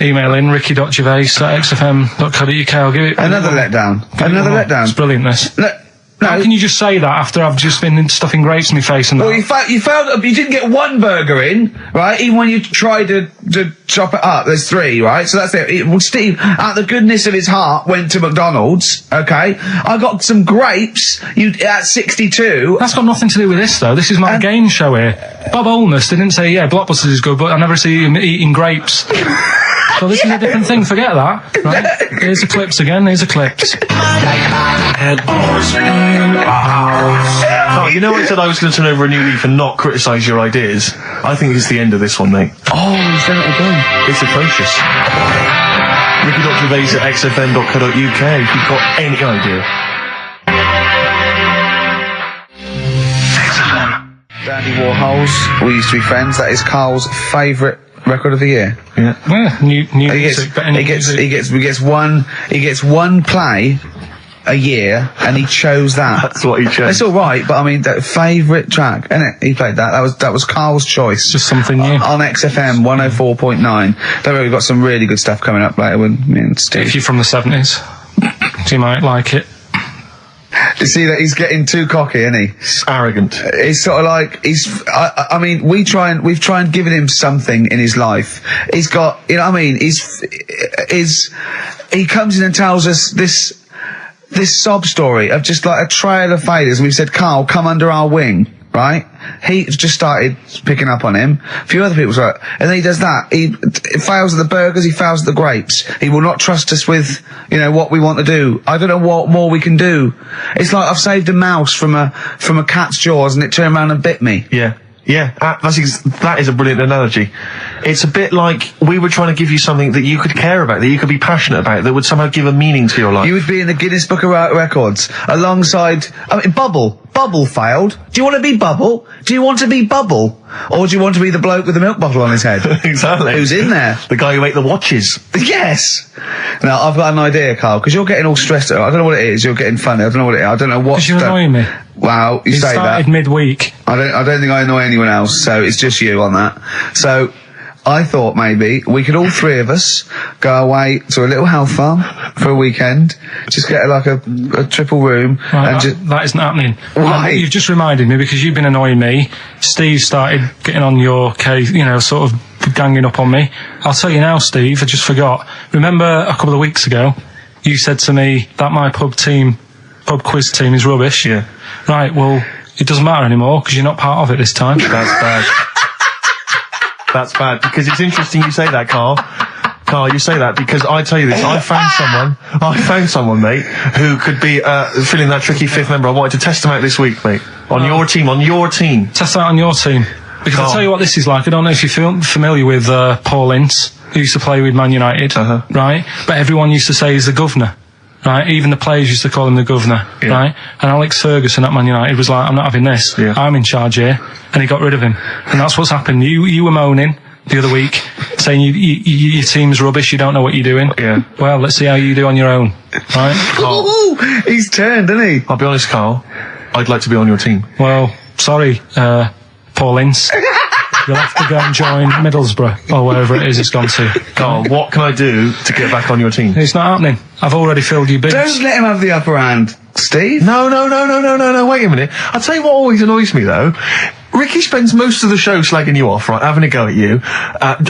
email in, ricky.gervais@xfm.co.uk. I'll give it Another letdown. Another letdown. It's brilliant, this. No. How can you just say that after I've just been stuffing grapes in my face and that? Well, you failed. You didn't get one burger in, right? Even when you tried to chop it up, there's 3, right? So that's it. Well, Steve, out of the goodness of his heart, went to McDonald's. Okay, I got some grapes. At 62. That's got nothing to do with this, though. This is my game show here. Bob Holness didn't say, yeah, Blockbusters is good, but I never see him eating grapes. So this is a different thing. Forget that. Right? Here's the clips again. Here's the clips. Oh, you know I said I was going to turn over a new leaf and not criticise your ideas? I think it's the end of this one, mate. Oh, he's done it again. It's atrocious. Ricky.gervais@xfm.co.uk if you've got any idea. Dandy Warhols. We used to be friends. That is Carl's favourite record of the year. Yeah. New music. He gets one play a year, and he chose that. That's what he chose. It's all right, but I mean, that favourite track, isn't it? He played that. That was Carl's choice. Just something new on XFM 104.9. Don't worry, we've got some really good stuff coming up later with me and Steve. If you're from the 70s, you might like it. You see that he's getting too cocky, isn't he? It's arrogant. He's sort of like I mean, we've tried giving him something in his life. He's got, you know what I mean? He comes in and tells us this sob story of just like a trail of failures. And we've said, Carl, come under our wing, right? He just started picking up on him. A few other people's like, and then he does that. He fails at the burgers, he fails at the grapes. He will not trust us with, you know, what we want to do. I don't know what more we can do. It's like I've saved a mouse from a cat's jaws and it turned around and bit me. Yeah. Yeah, that is a brilliant analogy. It's a bit like we were trying to give you something that you could care about, that you could be passionate about, that would somehow give a meaning to your life. You would be in the Guinness Book of Records alongside, I mean, Bubble. Bubble failed. Do you want to be Bubble? Do you want to be Bubble? Or do you want to be the bloke with the milk bottle on his head? Exactly. Who's in there? The guy who ate the watches. Yes! Now, I've got an idea, Carl, because you're getting all stressed out. I don't know what it is. You're getting funny. I don't know what it is. I don't know what... Because you're annoying me. Wow, you say that. Started midweek. I don't think I annoy anyone else, so it's just you on that. So, I thought maybe we could all 3 of us go away to a little health farm for a weekend, just get like a triple room, right, and that isn't happening. Why? You've just reminded me, because you've been annoying me. Steve started getting on your case, you know, sort of ganging up on me. I'll tell you now, Steve, I just forgot. Remember a couple of weeks ago, you said to me that my pub quiz team is rubbish. Yeah. Right, well, it doesn't matter anymore because you're not part of it this time. That's bad. That's bad, because it's interesting you say that, Carl. Carl, you say that because I tell you this, I found someone, mate, who could be filling that tricky 5th member. I wanted to test him out this week, mate. On your team. Test out on your team. Because I'll tell you what this is like. I don't know if you're familiar with Paul Ince, who used to play with Man United, right? But everyone used to say he's the governor. Right, even the players used to call him the governor, right? And Alex Ferguson at Man United was like, I'm not having this. Yeah. I'm in charge here. And he got rid of him. And that's what's happened. You were moaning the other week, saying your team's rubbish, you don't know what you're doing. Yeah. Well, let's see how you do on your own, right? Ooh, he's turned, isn't he? I'll be honest, Carl, I'd like to be on your team. Well, sorry, Paul Ince. You'll have to go and join Middlesbrough, or wherever it is it's gone to. Carl, what can I do to get back on your team? It's not happening. I've already filled your bids. Don't let him have the upper hand, Steve. No, wait a minute. I'll tell you what always annoys me, though. Ricky spends most of the show slagging you off, right, having a go at you,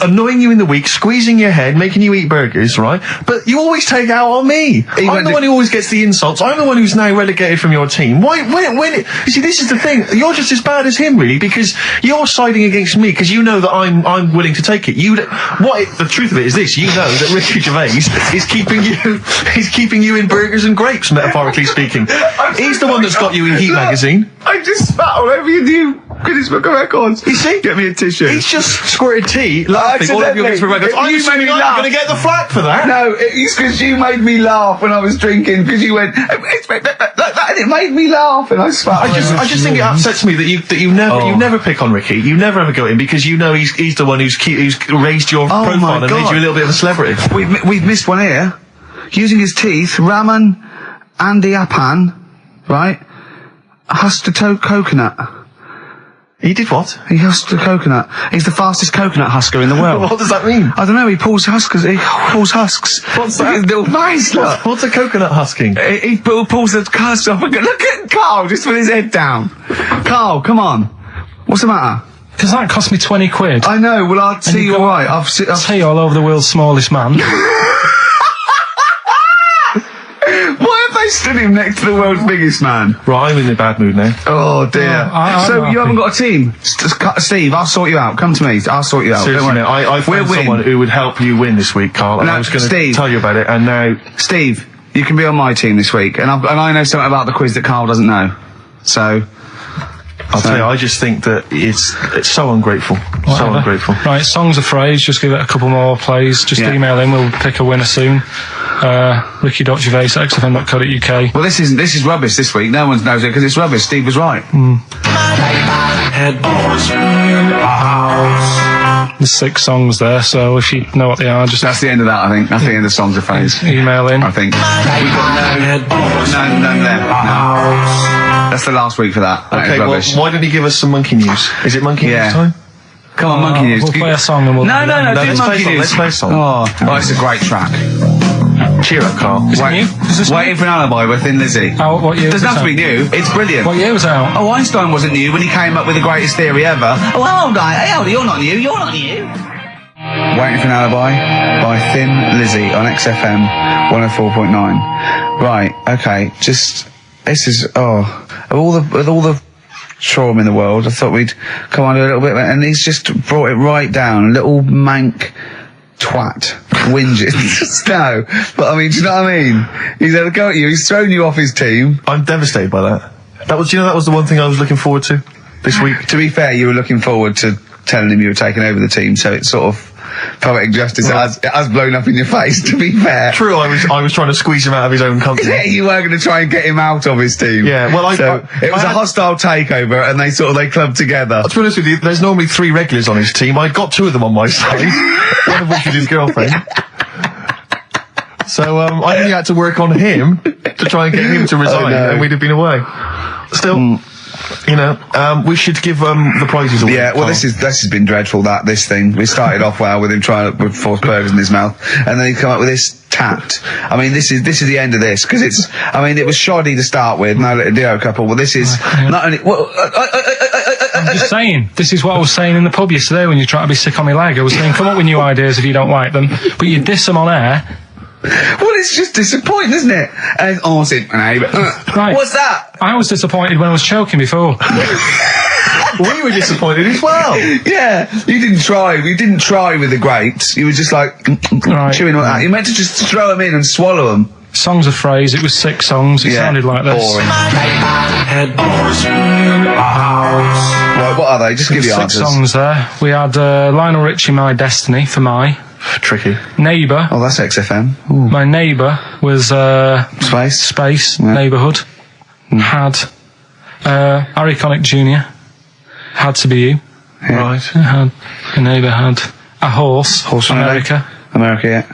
annoying you in the week, squeezing your head, making you eat burgers, right? But you always take out on me. I'm the one who always gets the insults. I'm the one who's now relegated from your team. Why, you see, this is the thing. You're just as bad as him, really, because you're siding against me, because you know that I'm willing to take it. The truth of it is this, you know that Ricky Gervais is keeping you in burgers and grapes, metaphorically speaking. He's the one that's got you in Heat magazine. I just spat all over your new Guinness Book of Records. You see? Get me a tissue. He's just squirted tea, laughing all over your Guinness Book of Records. I'm assuming I'm going to get the flack for that. No, it's because you made me laugh when I was drinking, because you went, and it made me laugh, and I spat. I just think it upsets me that you never pick on Ricky. You never ever go at him, because you know he's the one who's raised your profile and made you a little bit of a celebrity. We've missed one here. Using his teeth, Raman Andiapan, right? Hustato coconut. He did what? He husked a coconut. He's the fastest coconut husker in the world. What does that mean? I don't know, he pulls husks. What's that? His little face, look. What's a coconut husking? He pulls the husk off and look at Carl, just with his head down. Carl, come on. What's the matter? Because that cost me 20 quid. I know, well, I'll see you alright. I've Tea all over the world's smallest man. Why have they stood him next to the world's biggest man? Right, I'm in a bad mood now. Oh dear. So you haven't got a team? Steve, I'll sort you out. Come to me. I'll sort you out. Seriously, Don't worry. mate, I found someone who would help you win this week, Carl, and No, I was going to Steve. tell you about it, and now... Steve, you can be on my team this week, and I know something about the quiz that Carl doesn't know. So... I'll tell you, I just think that it's so ungrateful. Whatever. So ungrateful. Right, songs of phrase, just give it a couple more plays. Just email in, we'll pick a winner soon. ricky.gervais@xfm.co.uk. Well, this is rubbish this week. No one knows it because it's rubbish. Steve was right. There's 6 songs there, so if you know what they are, just That's the end of that, I think. That's the end of songs of phrase. email in. I think. We've got none there. No. That's the last week for that. That is Okay, well, rubbish. why don't you give us some monkey news? Is it monkey news time? Come on, monkey news. We'll play a song and we'll... No, No, do let's play a monkey song, news. let's play a song. Oh, it's a great track. Cheer up, Carl. Is it new? Is this Waiting for an Alibi with Thin Lizzy. Oh, what year was Doesn't it have to be out? new. It's brilliant. What year was it out? Oh, Einstein wasn't new when he came up with the greatest theory ever. Oh, hold on. Hey, hold on. You're not new. You're not new. Waiting for an Alibi by Thin Lizzy on XFM 104.9. Right, okay, this is, with all the trauma in the world, I thought we'd come on a little bit, and he's just brought it right down. Little mank twat. Whinges. No, but I mean, do you know what I mean? He's had a go at you, he's thrown you off his team. I'm devastated by that. That was the one thing I was looking forward to this week. To be fair, you were looking forward to telling him you were taking over the team, so it's sort of poetic justice. It has blown up in your face, to be fair. True, I was trying to squeeze him out of his own company. Yeah, you were going to try and get him out of his team. Yeah, well, it was a hostile takeover, and they clubbed together. To be honest with you, there's normally 3 regulars on his team. I got 2 of them on my side, one of which is his girlfriend. So I only had to work on him to try and get him to resign, and we'd have been away. Still, you know, we should give the prizes away. Yeah, well, this has been dreadful. This thing. We started off well with him trying to force burgers in his mouth, and then he come up with this tapped. I mean, this is the end of this, because it's. I mean, it was shoddy to start with. No little duo couple. Well, this is not only. Well, I'm just saying, this is what I was saying in the pub yesterday when you try to be sick on my leg. I was saying, come up with new ideas if you don't like them, but you diss them on air. Well, it's just disappointing, isn't it? And Right. What's that? I was disappointed when I was choking before. We were disappointed as well. Yeah, you didn't try. You didn't try with the grapes. You were just like chewing on that. You meant to just throw them in and swallow them. Songs of phrase. It was 6 songs. It sounded like this. Boring. Right, what are they? Just give you 6 answers. songs there. We had Lionel Richie, My Destiny, for my. Tricky. Neighbour. Oh, that's XFM. Ooh. My neighbour was Space. Neighbourhood. Had Harry Connick Jr. Had to be you. Yeah. Right. Had a neighbour had a horse. From America. America, yeah.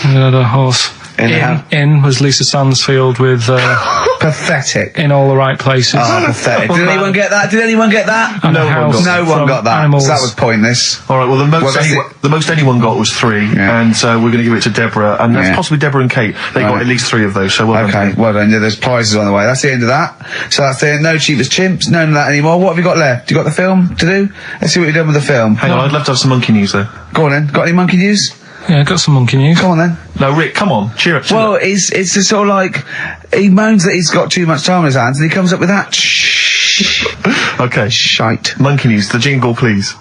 We had a horse. In was Lisa Stansfield with Pathetic. In All the Right Places. Oh, pathetic. Did anyone get that? And No a one house got that. Animals. So that was pointless. All right. Well, the most anyone got was 3, and we're going to give it to Deborah, and that's possibly Deborah and Kate. They got at least 3 of those. So well done. Okay, well done. Yeah, there's prizes on the way. That's the end of that. So that's the no cheapest chimps. None of that anymore. What have you got left? You got the film to do? Let's see what you've done with the film. Hang on, I'd love to have some monkey news though. Go on then. Got any monkey news? Yeah, got some monkey news. Come on then. No, Rick, come on, cheer up. Well, it's just sort of like he moans that he's got too much time on his hands, and he comes up with that. Okay, Shite. monkey news. The jingle, please.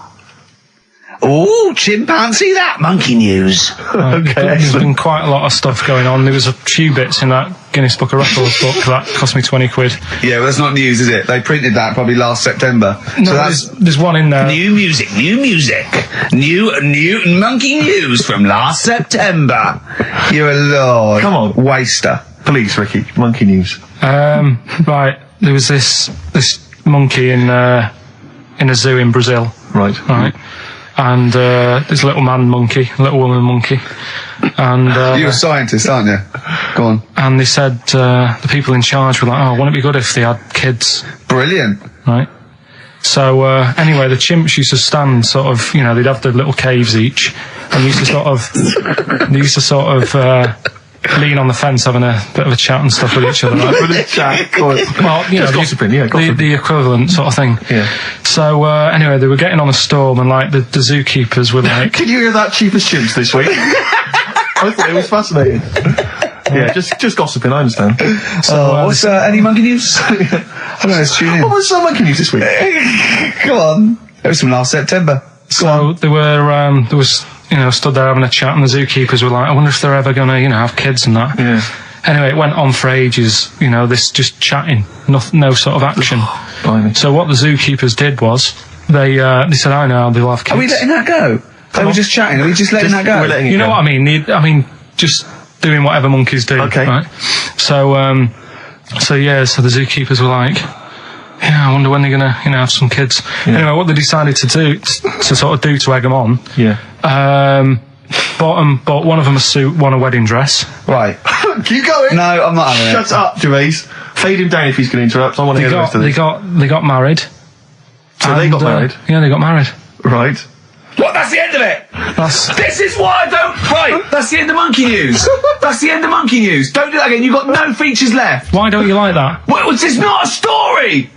Oh, chimpanzee, that monkey news. Okay, There's been quite a lot of stuff going on. There was a few bits in that Guinness Book of Records book that cost me 20 quid. Yeah, well, that's not news, is it? They printed that probably last September. No, So that's there's one in there. new music, new monkey news from last September. You're a lord. Come on. Waster. Please, Ricky, monkey news. Right, there was this monkey in a zoo in Brazil. Right. And there's a little man monkey, a little woman monkey, and You're a scientist, aren't you? Go on. and they said the people in charge were like, oh, wouldn't it be good if they had kids, Brilliant. right? So anyway, the chimps used to stand sort of, you know, they'd have their little caves each, and used to sort of lean on the fence having a bit of a chat and stuff with each other. Right? Well, you know, gossiping, the equivalent sort of thing. Yeah. So anyway, they were getting on a storm, and like the zookeepers were like, Can you hear that, cheapest chimps this week? I thought it was fascinating. Yeah, just gossiping, I understand. So, what's any monkey news? I don't know, tune in. What was some monkey news this week? Come on. It was from last September. so they were, there was, you know, stood there having a chat, and the zookeepers were like, I wonder if they're ever gonna, you know, have kids and that. Yeah. Anyway, it went on for ages, you know, this just chatting, no sort of action. Blimey. So what the zookeepers did was, they said, I know, they'll have kids. Are we letting that go? They were just chatting. Are we just letting that go? We're letting it You know go. what I mean? I mean, just doing whatever monkeys do. Okay. Right? So the zookeepers were like, yeah, I wonder when they're gonna, you know, have some kids. Yeah. Anyway, what they decided to do, to sort of do to egg them on, Yeah. bought one of them a suit, one a wedding dress. Right. Keep going. No, I'm not having it. Shut up, Gervais. Fade him down if he's going to interrupt. I want to hear the rest of this. They got married. So they got married? Yeah, they got married. Right. What? That's the end of it. This is why I don't. Right. That's the end of monkey news. That's the end of monkey news. Don't do that again. You've got no features left. Why don't you like that? Well, it's not a story.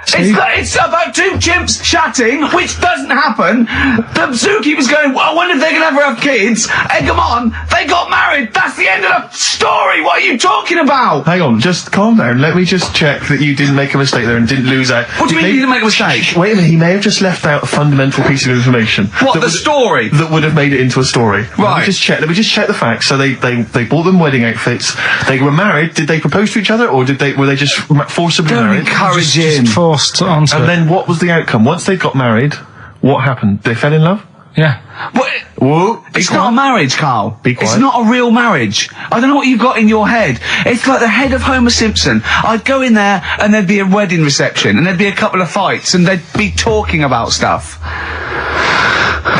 It's about two chimps chatting, which doesn't happen. The zookeeper's going, well, I wonder if they can ever have kids. Egg them on. They got married. That's the end of the story. What are you talking about? Hang on, just calm down. Let me just check that you didn't make a mistake there and didn't lose out. What do you mean you didn't make a mistake? Wait a minute, he may have just left out a fundamental piece of information. What, that the would- story? That would have made it into a story. Right. Let me just check the facts. So they bought them wedding outfits. They were married. Did they propose to each other, or were they just forcibly Don't married? encourage him. Just forced onto And it. then what was the outcome? Once they got married, what happened? They fell in love? Yeah. What? Whoa. It's not a marriage, Carl. Be quiet. It's not a real marriage. I don't know what you've got in your head. It's like the head of Homer Simpson. I'd go in there and there'd be a wedding reception and there'd be a couple of fights and they'd be talking about stuff.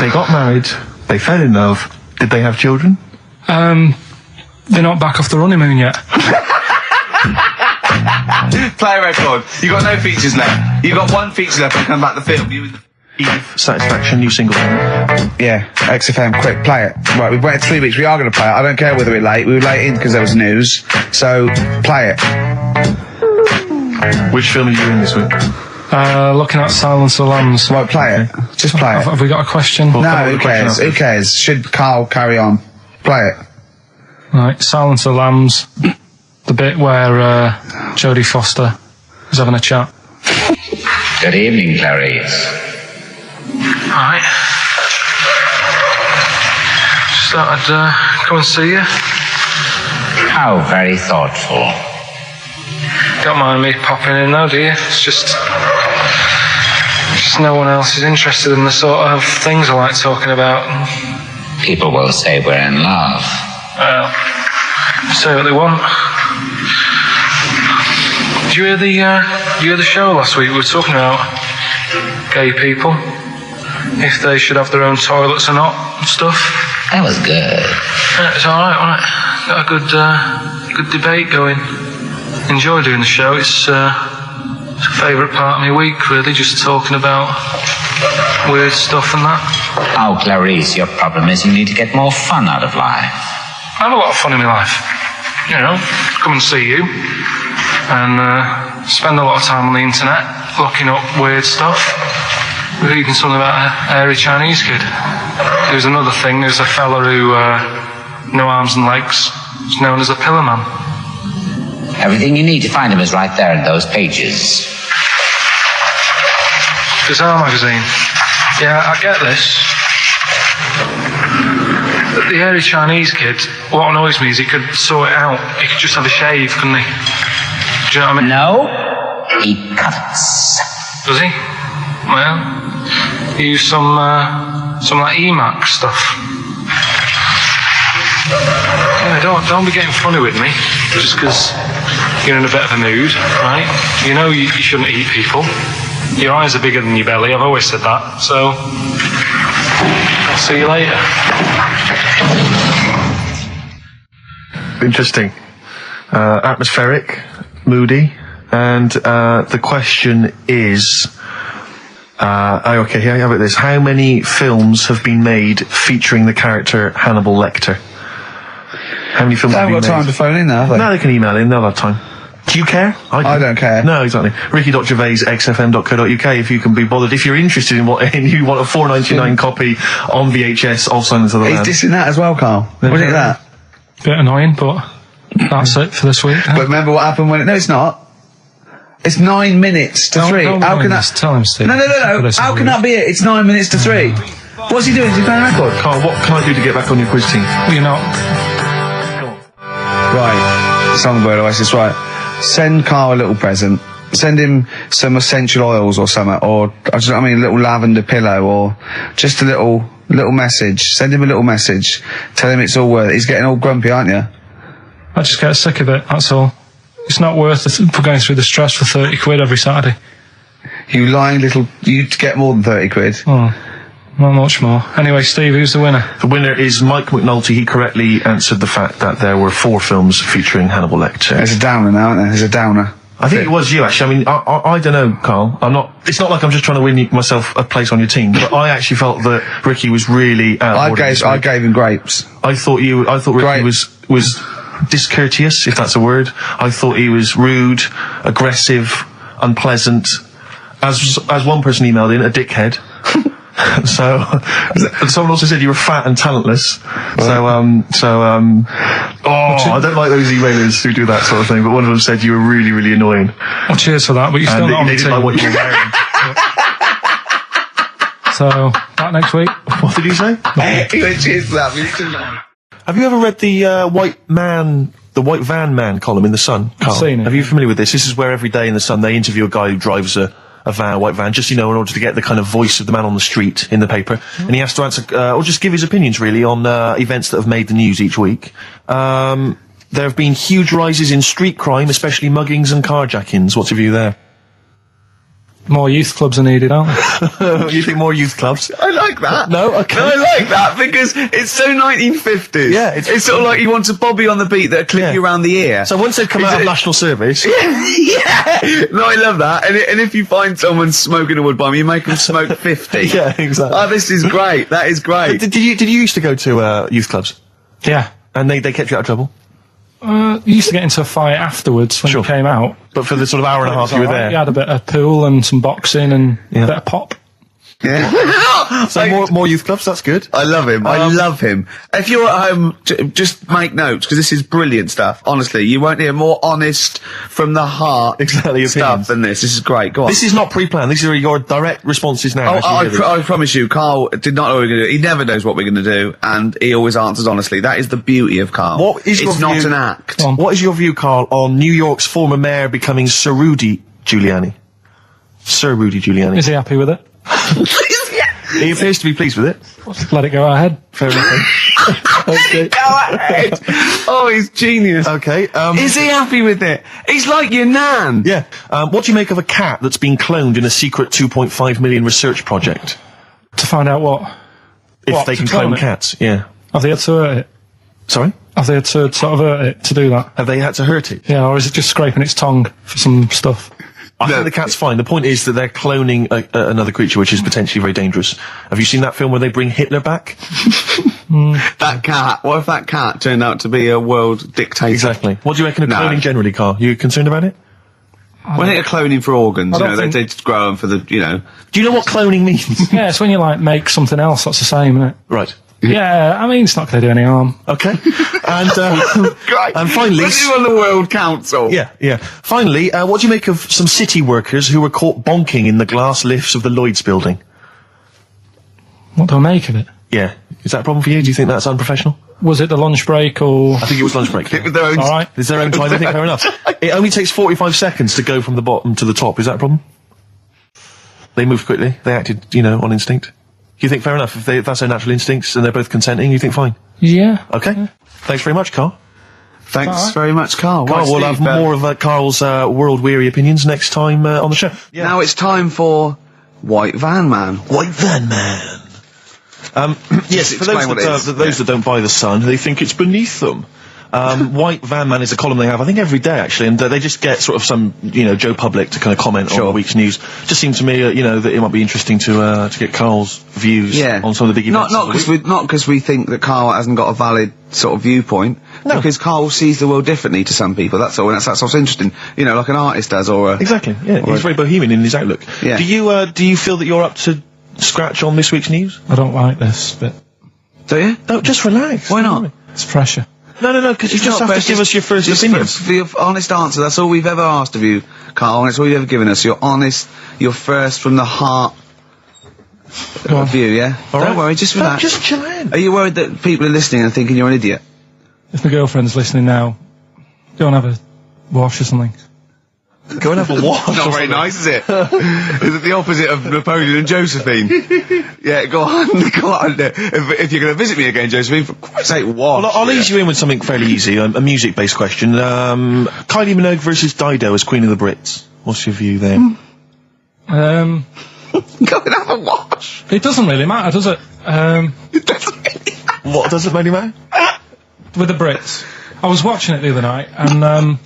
They got married. They fell in love. Did they have children? They're not back off the honeymoon yet. Play a record. You got no features left. You got one feature left and come back to the film. Eve Satisfaction, new single. Yeah, XFM, quick, play it. Right, we've waited 3 weeks. We are going to play it. I don't care whether we're late. We were late in because there was news. So, play it. Which film are you in this week? Looking at Silence of the Lambs. Right, play it. Just play it. Have we got a question? Well, come No, on, who the question cares? after. Who cares? Should Carl carry on? Play it. Right, Silence of the Lambs. The bit where Jodie Foster is having a chat. Good evening, Clarice. Right. Just thought I'd come and see you. How very thoughtful. Don't mind me popping in though, do you? It's just no one else is interested in the sort of things I like talking about. People will say we're in love. Well, say what they want. Did you hear the show last week? We were talking about gay people, if they should have their own toilets or not and stuff. That was good. Yeah, it's all right, wasn't it? Got a good debate going. Enjoy doing the show. It's a favourite part of my week, really, just talking about weird stuff and that. Oh, Clarice, your problem is you need to get more fun out of life. I have a lot of fun in my life. You know, come and see you and spend a lot of time on the internet looking up weird stuff. Reading something about a hairy Chinese kid. There's another thing, there's a fella who, no arms and legs, is known as a pillar man. Everything you need to find him is right there in those pages. Bizarre magazine. Yeah, I get this. But the hairy Chinese kid, what annoys me is he could sort it out. He could just have a shave, couldn't he? Do you know what I mean? No, he cuts. Does he? Well, he used some like EMAC stuff. Yeah, don't be getting funny with me just because you're in a bit of a mood, right? You know you shouldn't eat people. Your eyes are bigger than your belly. I've always said that. So I'll see you later. Interesting. Atmospheric, moody, and the question is, Okay, here, how about this? How many films have been made featuring the character Hannibal Lecter? How many films They have haven't been got made? time to phone in now, have they? No, they can email in, they'll have time. Do you care? I don't care. No, exactly. Ricky.gervais, xfm.co.uk, if you can be bothered. If you're interested in you want a $4.99 copy on VHS of Silence of the He's Lambs. dissing that as well, Carl. What do you think of that? Bit annoying, but that's it for this week. But remember what happened when... No, it's not. It's 9 minutes to 3. How can that... Tell him, Steve. No. How can that be it? It's 9 minutes to 3. What's he doing? Is he playing a record? Carl, what can I do to get back on your quiz team? Well, you're not. Right. Songbird Oasis, right. Send Carl a little present. Send him some essential oils or something, or, a little lavender pillow, or just a little message. Send him a little message. Tell him it's all worth it. He's getting all grumpy, aren't you? I just get sick of it, that's all. It's not worth it for going through the stress for 30 quid every Saturday. You lying little... You'd get more than 30 quid. Oh, not much more. Anyway, Steve, who's the winner? The winner is Mike McNulty. He correctly answered the fact that there were 4 films featuring Hannibal Lecter. There's a downer now, isn't there? There's a downer. I think it was you, actually. I mean, I don't know, Carl. It's not like I'm just trying to win myself a place on your team, but I actually felt that Ricky was really I gave him grapes. I thought Ricky was discourteous, if that's a word. I thought he was rude, aggressive, unpleasant. As one person emailed in, a dickhead. So, someone also said you were fat and talentless. I don't like those emailers who do that sort of thing, but one of them said you were really, really annoying. Well, cheers for that, but you're still not on the they didn't team. like what you were wearing. So, back next week. What did you say? Cheers for that. Have you ever read the White Van Man column in The Sun, Carl? I've seen it. Are you familiar with this? This is where every day in The Sun they interview a guy who drives a white van, just, in order to get the kind of voice of the man on the street in the paper. And he has to answer, or just give his opinions, really, on events that have made the news each week. There have been huge rises in street crime, especially muggings and carjackings. What's your view there? More youth clubs are needed, aren't there? You think more youth clubs? I like that. No? Okay. No, I like that because it's so 1950s. Yeah, it's sort of like you want a bobby on the beat that'll clip you around the ear. So once they've come out of national service... Yeah! No, I love that. And if you find someone smoking a wood bomb, you make them smoke 50. Yeah, exactly. Oh, this is great. That is great. Did you used to go to youth clubs? Yeah. And they kept you out of trouble? You used to get into a fight afterwards when you came out. But for the sort of hour and a half you were there? You had a bit of pool and some boxing and a bit of pop. Yeah. So more youth clubs, that's good. I love him. I love him. If you're at home, just make notes, because this is brilliant stuff. Honestly, you won't hear more honest, from the heart stuff than this. This is great. Go on. This is not pre-planned. These are your direct responses now. I promise you, Carl did not know what we're going to do. He never knows what we're going to do, and he always answers honestly. That is the beauty of Carl. It's not an act. What is your view, Carl, on New York's former mayor becoming Sir Rudy Giuliani? Sir Rudy Giuliani. Is he happy with it? He appears to be pleased with it. Let it go ahead. Fair enough. Okay. Go ahead. Oh, he's genius. Okay. Is he happy with it? He's like your nan. Yeah. What do you make of a cat that's been cloned in a secret 2.5 million research project? To find out what? If they can clone cats, yeah. Have they had to hurt it? Sorry? Have they had to sort of hurt it to do that? Have they had to hurt it? Yeah, or is it just scraping its tongue for some stuff? I think the cat's fine. The point is that they're cloning another creature, which is potentially very dangerous. Have you seen that film where they bring Hitler back? That cat. What if that cat turned out to be a world dictator? Exactly. What do you reckon of cloning generally, Carl? You concerned about it? When they're cloning for organs, they just grow them for the, Do you know what cloning means? Yeah, it's when you, make something else that's the same, isn't it? Right. Yeah, I mean, it's not going to do any harm. Okay. And finally... This is on the World Council. Yeah. Finally, what do you make of some city workers who were caught bonking in the glass lifts of the Lloyd's building? What do I make of it? Yeah. Is that a problem for you? Do you think that's unprofessional? Was it the lunch break or... I think it was lunch break. It was their own... All right. It's their own time, I think, fair enough. It only takes 45 seconds to go from the bottom to the top. Is that a problem? They moved quickly. They acted, on instinct. You think fair enough? If that's their natural instincts and they're both consenting, you think fine? Yeah. Okay. Yeah. Thanks very much, Carl. Thanks very much, Carl. Carl, we'll have more of Carl's world-weary opinions next time on the show. Yeah. Now it's time for White Van Man. White Van Man. Yes, for those that don't buy The Sun, they think it's beneath them. White Van Man is a column they have, I think, every day, actually, and they just get sort of some, Joe Public to kind of comment on the week's news. Just seemed to me, that it might be interesting to get Karl's views on some of the big events. Not because we think that Karl hasn't got a valid sort of viewpoint. No. Because Karl sees the world differently to some people, that's all, and that's what's interesting. Like an artist does, or a... Exactly, yeah. He's very bohemian in his outlook. Yeah. Do you feel that you're up to scratch on this week's news? I don't like this bit. Do you? No, just relax. Why not? It's pressure. No, because you just have to give us your first opinions. For your honest answer, that's all we've ever asked of you, Karl, and it's all you've ever given us. Your honest, your first from the heart view, yeah? All Don't right. worry, just relax. Just chill out. Are you worried that people are listening and thinking you're an idiot? If my girlfriend's listening now, go and have a wash or something. Go and have a wash. Not very nice, is it? Is it the opposite of Napoleon and Josephine? Yeah, go on. If you're going to visit me again, Josephine, for Christ's sake, wash. Well, I'll ease you in with something fairly easy, a music-based question. Kylie Minogue versus Dido as Queen of the Brits. What's your view there? Go and have a wash. It doesn't really matter, does it? It doesn't really matter. What doesn't really matter? With the Brits. I was watching it the other night, and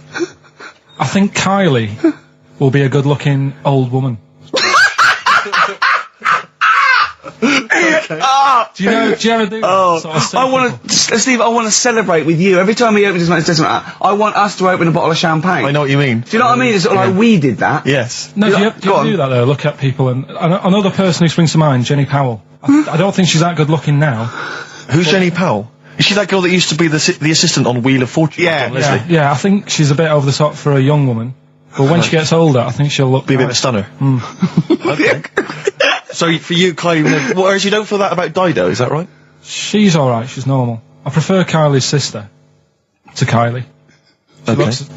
I think Kylie will be a good-looking old woman. Do you ever do that? Sort of I want to, Steve, I want to celebrate with you. Every time he opens his mouth, says something like that, I want us to open a bottle of champagne. I know what you mean. Do you know what I mean? It's sort of like we did that. Yes. No, do you ever do that, though? Look at people, and another person who springs to mind, Jenny Powell. I don't think she's that good-looking now. Who's Jenny Powell? Is she that girl that used to be the assistant on Wheel of Fortune? Yeah. I think she's a bit over the top for a young woman. But when she gets older, I think she'll look... Be a bit of a stunner. Okay. So, for you, Kylie, whereas you don't feel that about Dido, is that right? She's alright, she's normal. I prefer Kylie's sister to Kylie. She looks,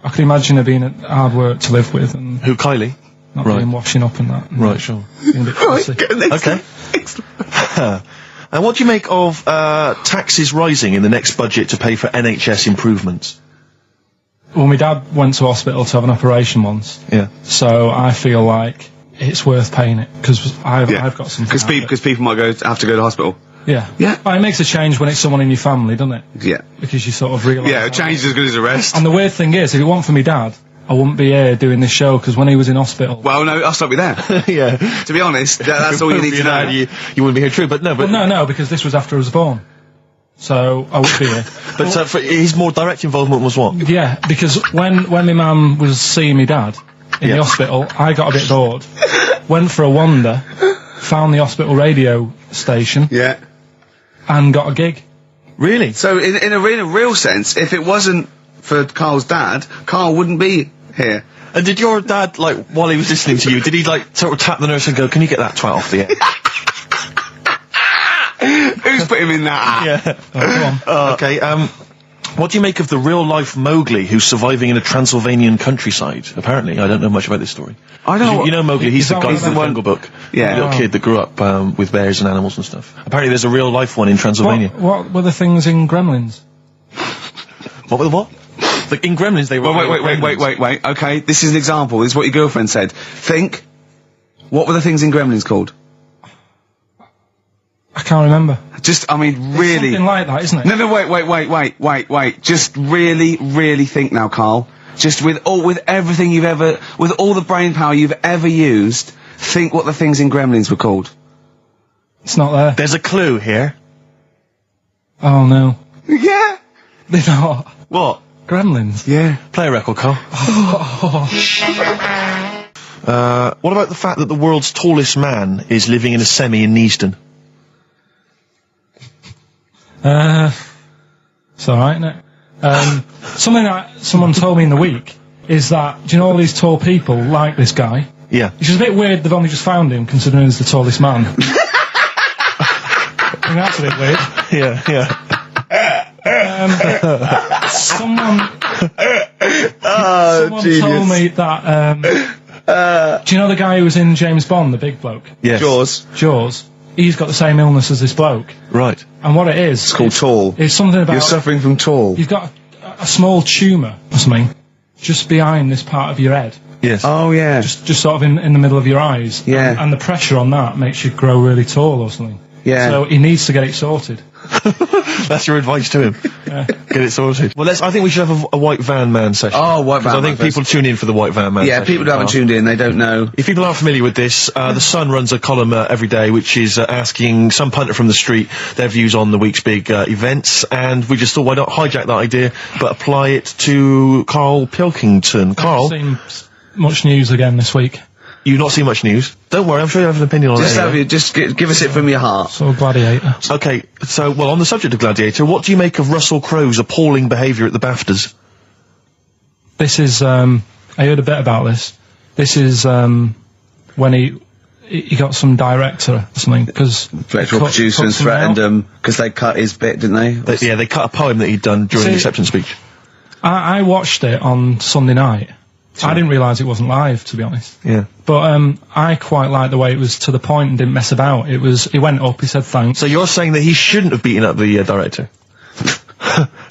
I can imagine her being hard work to live with, and... Who, Kylie? Not being washing up and that. Right, sure. Being a bit fussy. Okay. And what do you make of taxes rising in the next budget to pay for NHS improvements? Well, my dad went to hospital to have an operation once. Yeah. So I feel like it's worth paying it, because I've got something. Because people might have to go to hospital. Yeah. Yeah. Well, it makes a change when it's someone in your family, doesn't it? Yeah. Because you sort of realise... Yeah, a change is as good as a rest. And the weird thing is, if it weren't for me dad, I wouldn't be here doing this show, because when he was in hospital... Well, no, I'll stop you there. Yeah. To be honest, that's all you need to know. You wouldn't be here, true, but no, but... Well, no, because this was after I was born. So, I would be here. But his more direct involvement was what? Yeah, because when my mum was seeing me dad in the hospital, I got a bit bored, went for a wander, found the hospital radio station... Yeah. And got a gig. Really? So, in a real sense, if it wasn't for Karl's dad, Karl wouldn't be here. And did your dad, while he was listening to you, did he, sort of tap the nurse and go, can you get that twat off the air? Who's put him in that? Yeah. Oh, come on. Okay, what do you make of the real-life Mowgli who's surviving in a Transylvanian countryside? Apparently, I don't know much about this story. I don't know. You know Mowgli, he's the guy from the Jungle Book. Yeah. The little kid that grew up with bears and animals and stuff. Apparently there's a real-life one in Transylvania. What were the things in Gremlins? What were the what? In Gremlins they were... Wait. Okay, this is an example. This is what your girlfriend said. Think. What were the things in Gremlins called? I can't remember. Really... Something like that, isn't it? No, wait. Just really think now, Karl. Just with everything with all the brain power you've ever used, think what the things in Gremlins were called. It's not there. There's a clue here. Oh, no. Yeah. They're not. What? Gremlins. Yeah. Play a record, Karl. What about the fact that the world's tallest man is living in a semi in Neasden? It's alright, isn't it? Something that someone told me in the week is that, do you know all these tall people like this guy? Yeah. It's just a bit weird they've only just found him, considering he's the tallest man. I think that's a bit weird. Yeah. Someone told me that, do you know the guy who was in James Bond, the big bloke? Yes. Jaws. He's got the same illness as this bloke. Right. And what it is... It's called tall. It's something about... You're suffering from tall. You've got a small tumour or something just behind this part of your head. Yes. Oh, yeah. Just sort of in the middle of your eyes. Yeah. And the pressure on that makes you grow really tall or something. Yeah. So he needs to get it sorted. That's your advice to him. Get it sorted. Well, I think we should have a white van man session. Oh, white van I think man people tune in for the white van man Yeah, session. people who haven't tuned in, they don't know. If people aren't familiar with this, The Sun runs a column every day which is asking some punter from the street their views on the week's big events, and we just thought, why not hijack that idea but apply it to Karl Pilkington. Karl, Seen much news again this week. you've not seen much news. Don't worry, I'm sure you have an opinion on it. Just give us it from your heart. So Gladiator. Okay, so, well, on the subject of Gladiator, what do you make of Russell Crowe's appalling behaviour at the BAFTAs? This is, I heard a bit about this. This is, when he got some director or something, because... Director or producer and threatened him, because they cut his bit, didn't they? They cut a poem that he'd done during the acceptance speech. I watched it on Sunday night. I didn't realise it wasn't live, to be honest. Yeah. But I quite liked the way it was to the point and didn't mess about. He went up, he said thanks. So you're saying that he shouldn't have beaten up the director?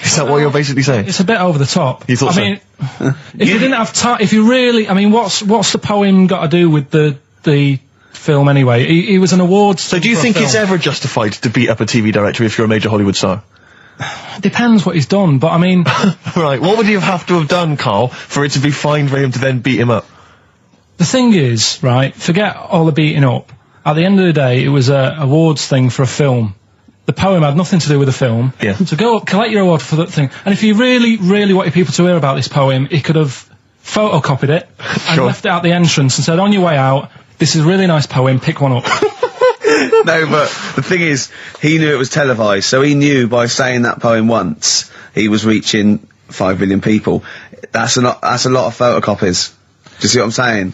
Is that what you're basically saying? It's a bit over the top. You thought so? I mean, if you didn't have time, if you really, I mean, what's the poem got to do with the film anyway? He was an awards. So do you think it's ever justified to beat up a TV director if you're a major Hollywood star? Depends what he's done, but I mean... Right, what would you have to have done, Karl, for it to be fine for him to then beat him up? The thing is, right, forget all the beating up. At the end of the day, it was a awards thing for a film. The poem had nothing to do with the film. Yeah. So go up, collect your award for that thing. And if he really, really wanted people to hear about this poem, he could have photocopied it and left it at the entrance and said, on your way out, this is a really nice poem, pick one up. No, but the thing is, he knew it was televised, so he knew by saying that poem once, he was reaching 5 billion people. That's a lot of photocopies. Do you see what I'm saying?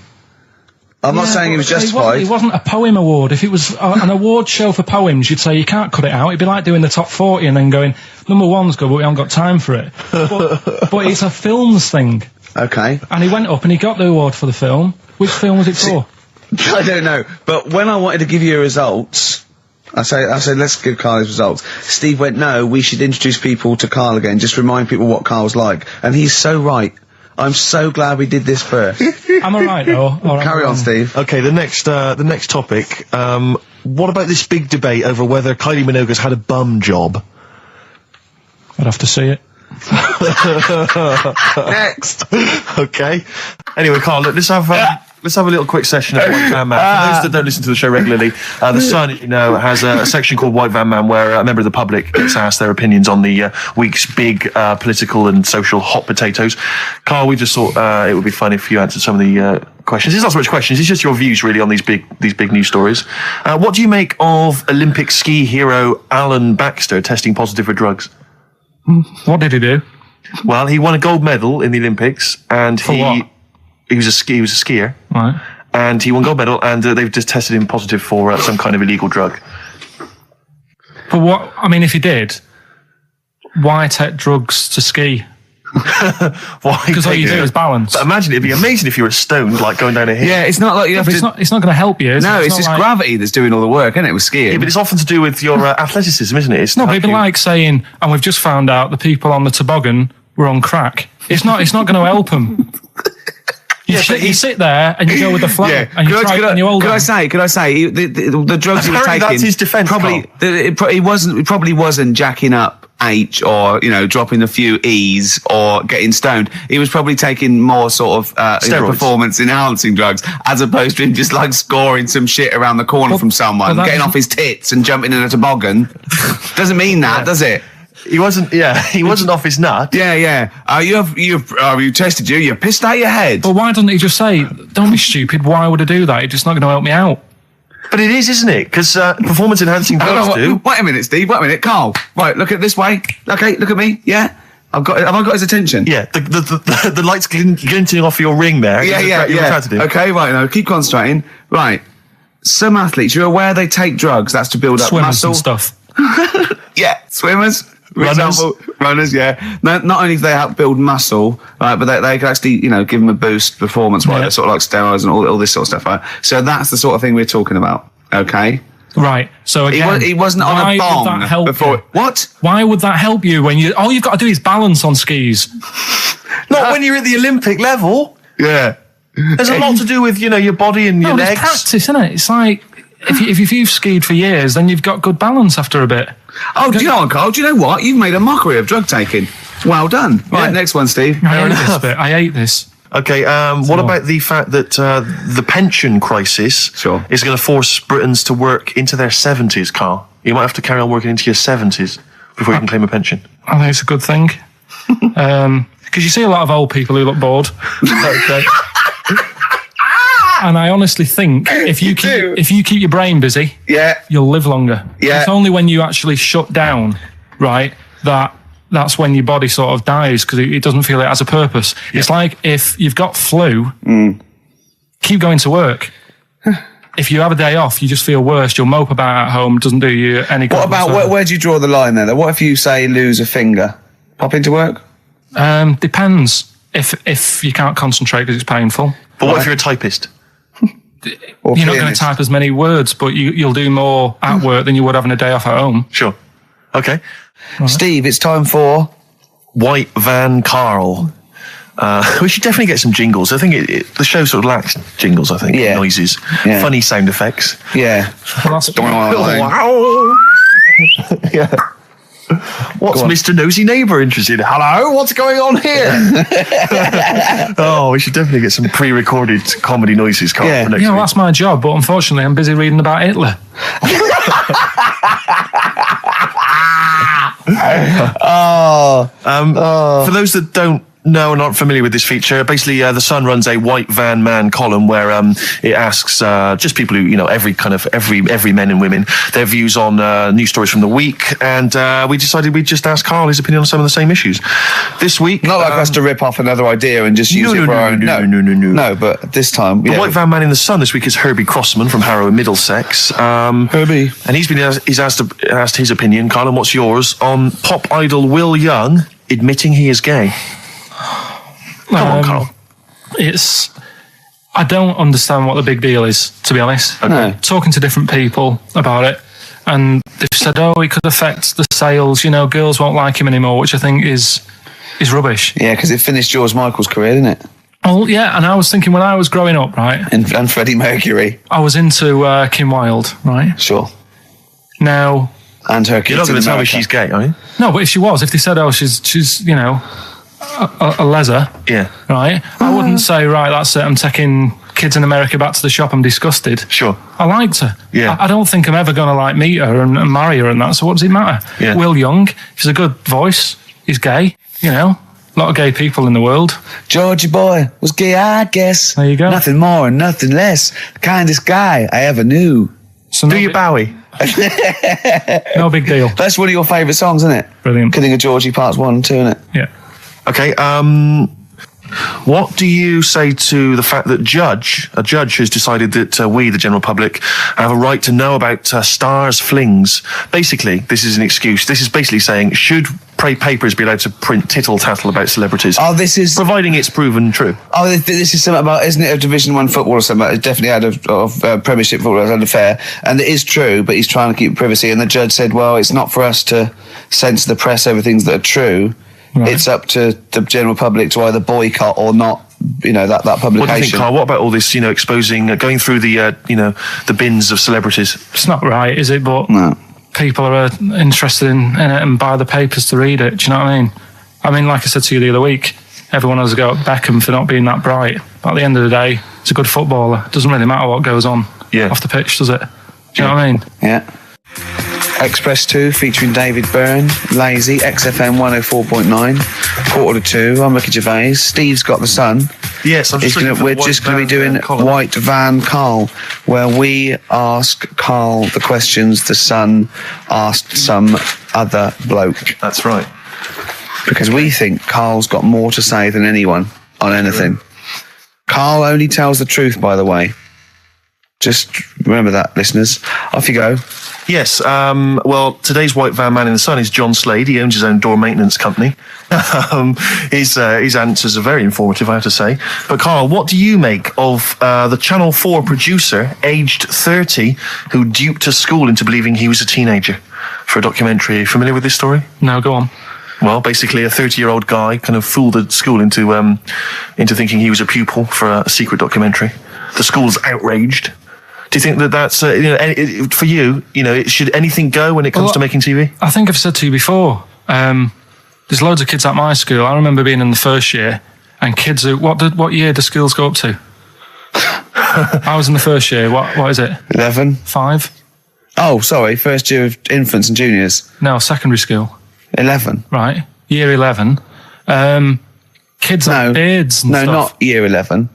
I'm not saying he was justified. It wasn't a poem award. If it was an award show for poems, you'd say you can't cut it out. It'd be like doing the top 40 and then going, number one's good, but we haven't got time for it. But it's a films thing. Okay. And he went up and he got the award for the film. Which film was it for? I don't know, but when I wanted to give you results, I said, let's give Karl his results. Steve went, no, we should introduce people to Karl again, just remind people what Karl's like. And he's so right. I'm so glad we did this first. Am I right, though? Carry on, Steve. Okay, the next topic, what about this big debate over whether Kylie Minogue's had a bum job? I'd have to see it. Next. Okay. Anyway, Karl, look, let's have a little quick session of White Van Man. For those that don't listen to the show regularly, The Sun, as you know, has a section called White Van Man where a member of the public gets asked their opinions on the week's big political and social hot potatoes. Karl, we just thought it would be fun if you answered some of the questions. It's not so much questions, it's just your views really on these big news stories. What do you make of Olympic ski hero Alan Baxter testing positive for drugs? What did he do? Well, he won a gold medal in the Olympics, and what? he was a skier, Right. and he won gold medal, and they've just tested him positive for some kind of illegal drug. But what, I mean, if he did, why take drugs to ski? Why? Because all you do is balance. But imagine, it'd be amazing if you were stoned, like going down a hill. Yeah, it's not like you have But to... it's not going to help you, is it? No, it's not just like, gravity that's doing all the work, isn't it, with skiing? Yeah, but it's often to do with your athleticism, isn't it? It's No, but it'd be like saying, and we've just found out the people on the toboggan were on crack. It's not going to help them. You sit there and you go with the flow, and you try and you hold Could I say, the drugs he was Apparently taking... that's his defence, He probably wasn't jacking up H or, dropping a few E's or getting stoned. He was probably taking more sort of performance enhancing drugs, as opposed to him just like scoring some shit around the corner from someone, getting off his tits and jumping in a toboggan. Doesn't mean that, does it? He wasn't off his nut. Yeah. You tested you? You pissed out your head. But why doesn't he just say, don't be stupid, why would I do that? It's just not going to help me out. But it is, isn't it? Because performance enhancing drugs do. Wait a minute, Steve. Wait a minute, Karl. Right, look at this way. Okay, look at me. Yeah, have I got his attention? Yeah, the lights glinting off your ring there. Yeah. Okay, right now keep concentrating. Right, some athletes, you're aware they take drugs. That's to build up Swimmers muscle and stuff. Yeah, swimmers. For example, runners, yeah. Not only do they help build muscle, right, but they can actually, give them a boost performance-wise. They're sort of like steroids and all this sort of stuff, right? So that's the sort of thing we're talking about, okay? Right. So again, he wasn't on a bong would that help before. You? What? Why would that help you when all you've got to do is balance on skis? Not when you're at the Olympic level. Yeah. There's a lot to do with, your body and your legs. It's practice, isn't it? It's like, if you've skied for years, then you've got good balance after a bit. Oh, do you know what, Carl? Do you know what? You've made a mockery of drug taking. Well done. Right, next one, Steve. I hate this bit. I hate this. Okay, what about the fact that the pension crisis is going to force Britons to work into their 70s, Carl? You might have to carry on working into your 70s before you can claim a pension. I think it's a good thing. Because you see a lot of old people who look bored. Okay. And I honestly think if you keep your brain busy, you'll live longer. Yeah. It's only when you actually shut down, right, that's when your body sort of dies because it doesn't feel it has a purpose. Yeah. It's like if you've got flu, keep going to work. If you have a day off, you just feel worse. You'll mope about at home. Doesn't do you any good. What about where do you draw the line there? What if you say lose a finger? Pop into work? Depends. If you can't concentrate because it's painful. But what if you're a typist? You're not going to type as many words, but you'll do more at work than you would having a day off at home. Sure. Okay. Right. Steve, it's time for White Van Carl. We should definitely get some jingles. I think the show sort of lacks jingles, I think. Yeah. Noises. Yeah. Funny sound effects. Yeah. Wow. Yeah. What's Mr. Nosy Neighbour interested in? Hello, what's going on here? Oh, we should definitely get some pre-recorded comedy noises, Carl, for next week. That's my job, but unfortunately I'm busy reading about Hitler. For those that don't know and aren't familiar with this feature, basically The Sun runs a White Van Man column where it asks just people who, every men and women, their views on news stories from the week, and we decided we'd just ask Carl his opinion on some of the same issues. This week... Not like us to rip off another idea and just use it for our own... No, but this time... The White Van Man in The Sun this week is Herbie Crossman from Harrow in Middlesex. Herbie. And he's asked his opinion, Carl, and what's yours, on pop idol Will Young admitting he is gay. Come on, Carl. I don't understand what the big deal is, to be honest. Okay. Talking to different people about it, and they've said, it could affect the sales, girls won't like him anymore, which I think is rubbish. Yeah, because it finished George Michael's career, didn't it? Oh, yeah, and I was thinking when I was growing up, right? And Freddie Mercury. I was into Kim Wilde, right? Sure. Now... And her kids. You're not going to tell me she's gay, are you? No, but if she was, if they said, she's a leather, right? I wouldn't say, right, that's it, I'm taking kids in America back to the shop, I'm disgusted. Sure. I liked her. Yeah. I don't think I'm ever going to meet her and marry her and that, so what does it matter? Yeah. Will Young, he's a good voice, he's gay, a lot of gay people in the world. Georgie boy was gay, I guess. There you go. Nothing more and nothing less. The kindest guy I ever knew. So Do you Bowie? No big deal. That's one of your favourite songs, isn't it? Brilliant. Kidding of Georgie parts 1 and 2, isn't it? Yeah. Okay, what do you say to the fact that a judge has decided that we, the general public, have a right to know about stars' flings? Basically, this is an excuse. This is basically saying, should papers be allowed to print tittle-tattle about celebrities? Oh, this is... Providing it's proven true. Oh, this is something about, isn't it, of Division 1 football or something? It's definitely out of Premiership football, it's unfair. And it is true, but he's trying to keep privacy. And the judge said, well, it's not for us to censor the press over things that are true. Right. It's up to the general public to either boycott or not, that publication. What do you think, Carl? What about all this, exposing, going through the bins of celebrities? It's not right, is it? But no. People are interested in it and buy the papers to read it. Do you know what I mean? I mean, like I said to you the other week, everyone has a go at Beckham for not being that bright. But at the end of the day, he's a good footballer. It doesn't really matter what goes on off the pitch, does it? Do you know what I mean? Yeah. Express 2 featuring David Byrne, Lazy, XFM 104.9, 1:45. I'm Ricky Gervais. Steve's got The Sun. Yes, we're just going to be doing White Van Carl, where we ask Carl the questions the Sun asked some other bloke. That's right. Because we think Carl's got more to say than anyone on anything. Carl only tells the truth, by the way. Just remember that, listeners. Off you go. Yes, well, today's White Van Man in the Sun is John Slade. He owns his own door maintenance company. His answers are very informative, I have to say. But Carl, what do you make of the Channel 4 producer, aged 30, who duped a school into believing he was a teenager for a documentary? Are you familiar with this story? No, go on. Well, basically, a 30-year-old guy kind of fooled the school into thinking he was a pupil for a secret documentary. The school's outraged. Do you think that that's for you? Should anything go when it comes to making TV? I think I've said to you before. There's loads of kids at my school. I remember being in the first year, and kids who what year do schools go up to? I was in the first year. What is it? 11. 5? Oh, sorry. First year of infants and juniors. No, secondary school. 11. Right. Year 11. Kids have beards and stuff. No, not year 11.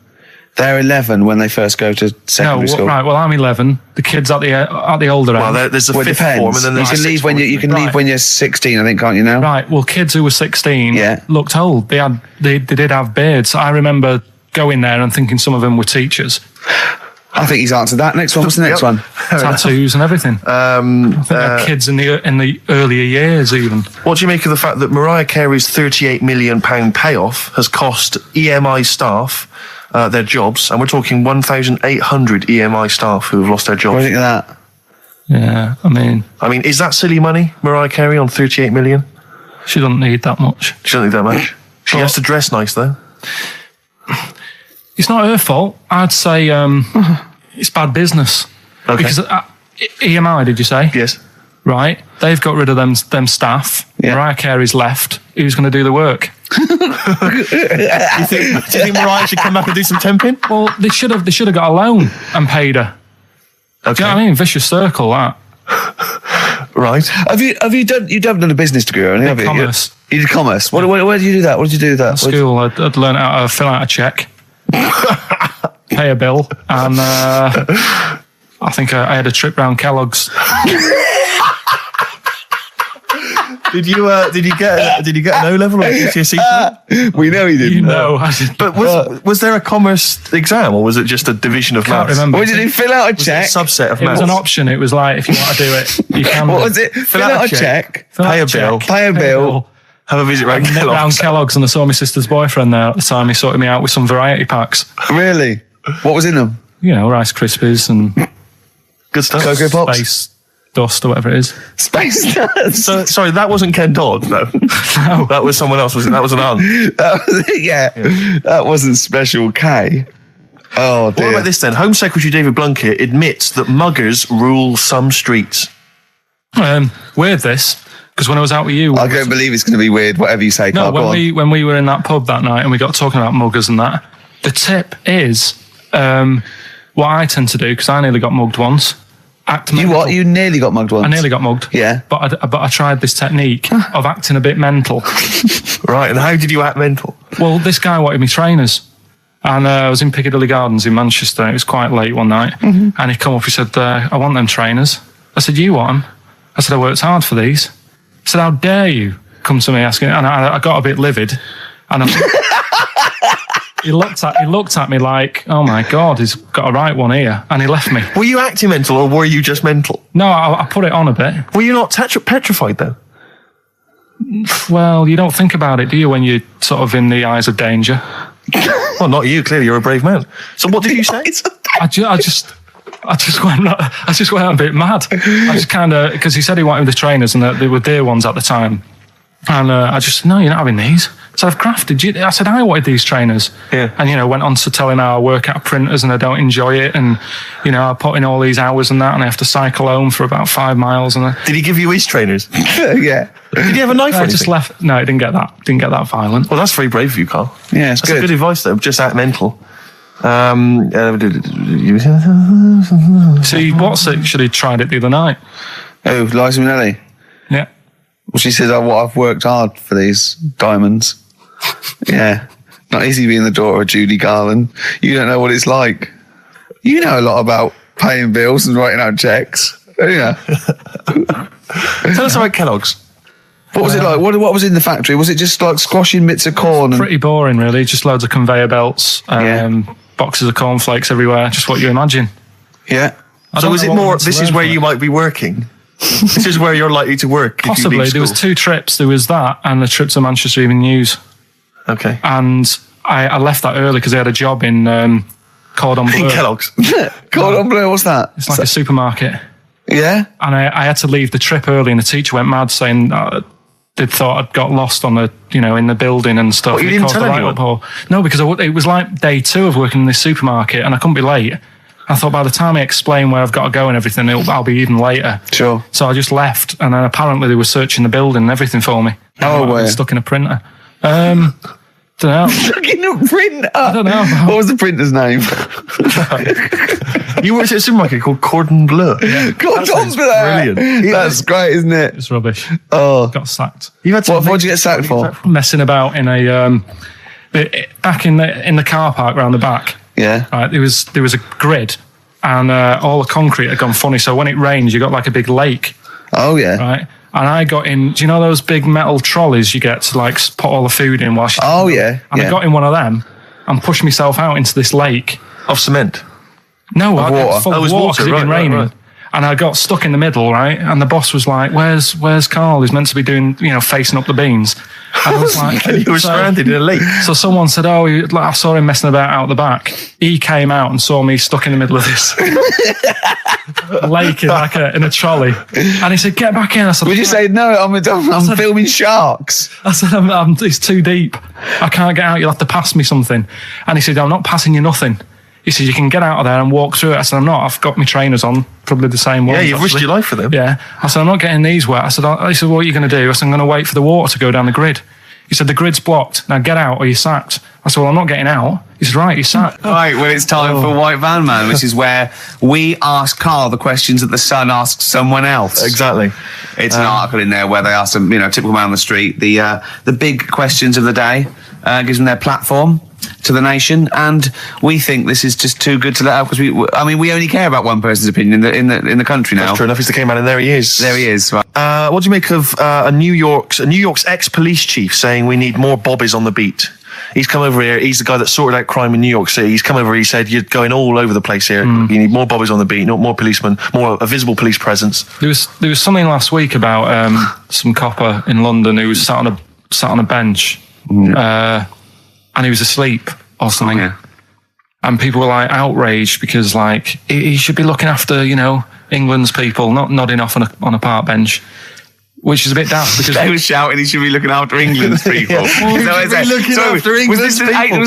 They're 11 when they first go to secondary school. Right. Well, I'm 11. The kids at the older end. Well, there's a fifth form, and then there's you can leave when you're 16. I think, can't you now? Right. Well, kids who were 16 looked old. They did have beards. I remember going there and thinking some of them were teachers. I think he's answered that. Next one. What's the next one? Tattoos and everything. I think they're kids in the earlier years even. What do you make of the fact that Mariah Carey's £38 million payoff has cost EMI staff their jobs, and we're talking 1,800 EMI staff who have lost their jobs? What do you think of that? Yeah, I mean, is that silly money, Mariah Carey, on 38 million? She doesn't need that much. She doesn't need that much. She has to dress nice, though. It's not her fault. I'd say it's bad business. Okay. Because EMI, did you say? Yes. Right. They've got rid of them staff. Yeah. Mariah Carey's left. Who's going to do the work? Do you think Mariah should come back and do some temping? Well, they should have got a loan and paid her. Okay. Do you know what I mean? Vicious circle, that. Right. Have you done a business degree or anything? Commerce. You did commerce. Where did you do that? What did you do with that? At school, I'd learned how to fill out a cheque, pay a bill, and I think I had a trip round Kellogg's. Did you get an O level or a GCSE? We know he didn't. You know, I did. But was there a commerce exam, or was it just a division of Can't maths? remember. What did he fill out a check? A subset of It maths. was an option. It was like, if you want to do it, you can. What was it? Fill out a check. Pay a bill. Pay a bill. Have a visit round Round Kellogg's. Kellogg's, and I saw my sister's boyfriend there at the time. He sorted me out with some variety packs. Really? What was in them? You know, Rice Krispies and Good stuff. Cocoa Pops. Space Dust or whatever it is. Space Nuts. So, sorry, that wasn't Ken Dodd, though. No. That was someone else. That was an aunt. That wasn't Special K. Oh dear. What about this then? Home Secretary David Blunkett admits that muggers rule some streets. Weird this, because when I was out with you, I don't believe it's going to be weird. Whatever you say, no, Carl, when we were in that pub that night and we got talking about muggers and that, the tip is what I tend to do, because I nearly got mugged once. You nearly got mugged once. I nearly got mugged. Yeah. But I tried this technique of acting a bit mental. Right, and how did you act mental? Well, this guy wanted me trainers. And I was in Piccadilly Gardens in Manchester. It was quite late one night. Mm-hmm. And he come up, he said, I want them trainers. I said, you want them? I said, I worked hard for these. He said, how dare you come to me asking? And I got a bit livid. And he looked at me like, oh my God, he's got a right one here. And he left me. Were you acting mental, or were you just mental? No, I put it on a bit. Were you not petrified, though? Well, you don't think about it, do you, when you're sort of in the eyes of danger? Well, not you. Clearly, you're a brave man. So, what did you say? I just went a bit mad. I just kind of, because he said he wanted the trainers and they were dear ones at the time. And I just said, no, you're not having these. So I've crafted you. I said, I wanted these trainers. Yeah. And, went on to tell him how I work at printers and I don't enjoy it. And, I put in all these hours and that, and I have to cycle home for about 5 miles. And Did he give you his trainers? Yeah. Did he have a knife or I anything? just left. No, it didn't get that. Didn't get that violent. Well, that's very brave of you, Carl. Yeah, it's That's good. good advice, though. Just act mental. See, what's it? Should have tried it the other night. Oh, Liza Minnelli. Yeah. Well, she says, I've worked hard for these diamonds. Yeah. Not easy being the daughter of Judy Garland. You don't know what it's like. You know a lot about paying bills and writing out checks. Yeah. Tell us about Kellogg's. What was it like? What was in the factory? Was it just like squashing bits of corn? And Pretty boring, really. Just loads of conveyor belts, boxes of cornflakes everywhere. Just what you imagine. yeah. So is it more, this is where you might be working? This is where you're likely to work if you Possibly. leave There was school. 2 trips. There was that and the trip to Manchester Evening News. Okay. And I left that early because I had a job in Cordon Bleu. In Kellogg's. Cordon Bleu, what's that? It's like a supermarket. Yeah. And I had to leave the trip early, and the teacher went mad saying they thought I'd got lost on the, in the building and stuff. What, you It didn't caused tell a anyone? uproar. No, because it was like day 2 of working in this supermarket, and I couldn't be late. I thought by the time I explain where I've got to go and everything, I'll be even later. Sure. So I just left, and then apparently they were searching the building and everything for me. Oh, I was stuck in a printer. Don't know. Stuck in a printer? I don't know. What was the printer's name? You worked at a supermarket called Cordon Bleu. Cordon Bleu. Brilliant. That's great, isn't it? It's rubbish. Oh. Got sacked. What'd you get sacked for? Messing about in a back in the car park round the back. Yeah. Right, there was a grid, and all the concrete had gone funny. So when it rains, you got like a big lake. Oh, yeah. Right. And I got in. Do you know those big metal trolleys you get to like put all the food in whilst? Oh, yeah. And I got in one of them and pushed myself out into this lake. Of cement. No, Of I water. got full Oh, it of was water water, 'cause it'd been right, raining. right. And I got stuck in the middle, right? And the boss was like, "Where's Carl? He's meant to be doing, facing up the beans." And I was like, And you were stranded in a lake. So someone said, "Oh, I saw him messing about out the back." He came out and saw me stuck in the middle of this lake in a trolley, and he said, "Get back in." I said, Would you say, no, I'm filming sharks? I said, "It's too deep. I can't get out. You'll have to pass me something." And he said, "I'm not passing you nothing." He said, "You can get out of there and walk through it." I said, "I'm not. I've got my trainers on, probably the same ones." Yeah, you've risked actually. your life for them. Yeah. I said, "I'm not getting these wet." He said, "What are you going to do?" I said, "I'm going to wait for the water to go down the grid." He said, "The grid's blocked. Now get out or you're sacked." I said, "Well, I'm not getting out." He said, "Right, you're sacked." Right, well, it's time for White Van Man, which is where we ask Carl the questions that the Sun asks someone else. Exactly. It's an article in there where they ask them, typical man on the street, the big questions of the day, gives them their platform to the nation, and we think this is just too good to let out because we only care about one person's opinion in the country now. That's true enough. He's the K-man, and there he is. There he is. Right. What do you make of a New York's ex-police chief saying we need more bobbies on the beat? He's come over here. He's the guy that sorted out crime in New York City. He's come over. He said, "You're going all over the place here. You need more bobbies on the beat, not more policemen, a visible police presence." There was something last week about some copper in London who was sat on a bench, and he was asleep or something. Yeah. And people were like outraged because like he should be looking after England's people, not nodding off on a park bench. Which is a bit daft because They were shouting he should be looking after England's people. Was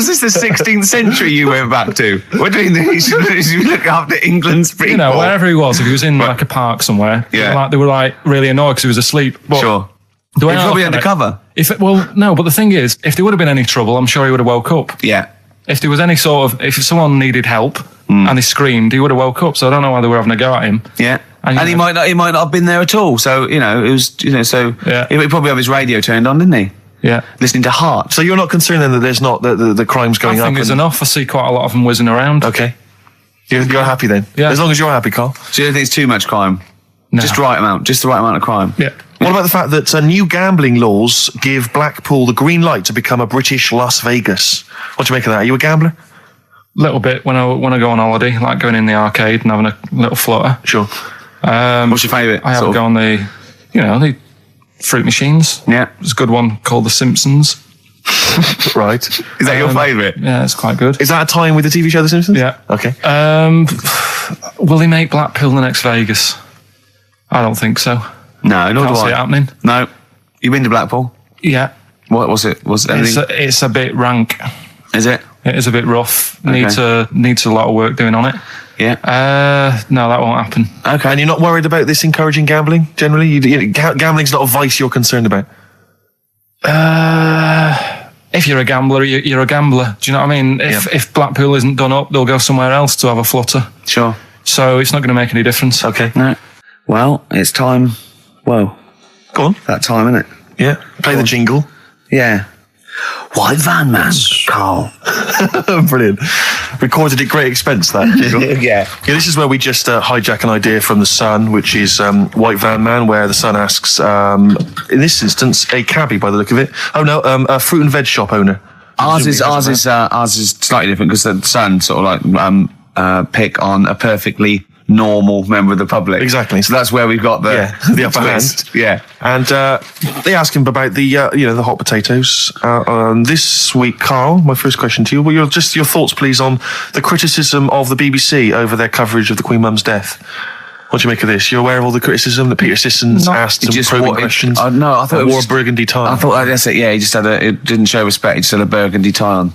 this the 16th century you went back to? What do you mean he should be looking after England's people? wherever he was, if he was in like a park somewhere, Yeah. they were like really annoyed because he was asleep. But Sure. the way He's I probably look at it, undercover. No, but the thing is, if there would have been any trouble, I'm sure he would have woke up. Yeah. If there was any if someone needed help and he screamed, he would have woke up. So I don't know why they were having a go at him. Yeah. And, And he might not have been there at all. So, it was, so Yeah. he would probably have his radio turned on, didn't he? Yeah. Listening to Heart. So you're not concerned then that there's not the crime's I going up? think there's enough. I see quite a lot of them whizzing around. Okay. You're happy then? Yeah. As long as you're happy, Carl. So you don't think it's too much crime? No. Just the right amount of crime? Yeah. What about the fact that new gambling laws give Blackpool the green light to become a British Las Vegas? What do you make of that? Are you a gambler? Little bit when I go on holiday, like going in the arcade and having a little flutter. Sure. What's your favourite? I have a go on the fruit machines. Yeah. There's a good one called The Simpsons. Right. Is that your favourite? Yeah, it's quite good. Is that a tie-in with the TV show The Simpsons? Yeah. Okay. Will he make Blackpool the next Vegas? I don't think so. No, nor Can't do see it I. happening. No. You been to Blackpool? Yeah. What was it? Was it anything? It's a bit rank. Is it? It is a bit rough. Okay. Needs a lot of work doing on it. Yeah. No, that won't happen. Okay. And you're not worried about this encouraging gambling, generally? Gambling's not a vice you're concerned about? If you're a gambler, you're a gambler. Do you know what I mean? If Blackpool isn't done up, they'll go somewhere else to have a flutter. Sure. So it's not going to make any difference. Okay. No. Well, it's time. Well, Go on. that time, isn't it? Yeah. Play the jingle. Yeah. White Van Man, Carl. Brilliant. Recorded at great expense, that jingle. Yeah. Yeah, this is where we just hijack an idea from The Sun, which is White Van Man, where The Sun asks, in this instance, a cabbie by the look of it. Oh no, a fruit and veg shop owner. Ours is slightly different because the Sun sort of like pick on a perfectly normal member of the public. Exactly. So that's where we've got the upper twist. hand. Yeah. And they ask him about the the hot potatoes. This week, Carl, my first question to you, well, your thoughts, please, on the criticism of the BBC over their coverage of the Queen Mum's death. What do you make of this? You're aware of all the criticism that Peter Sissons asked some probing questions? No, I thought it wore was a burgundy tie. I thought that's it. Yeah, he just had it didn't show respect. He just had a burgundy tie on.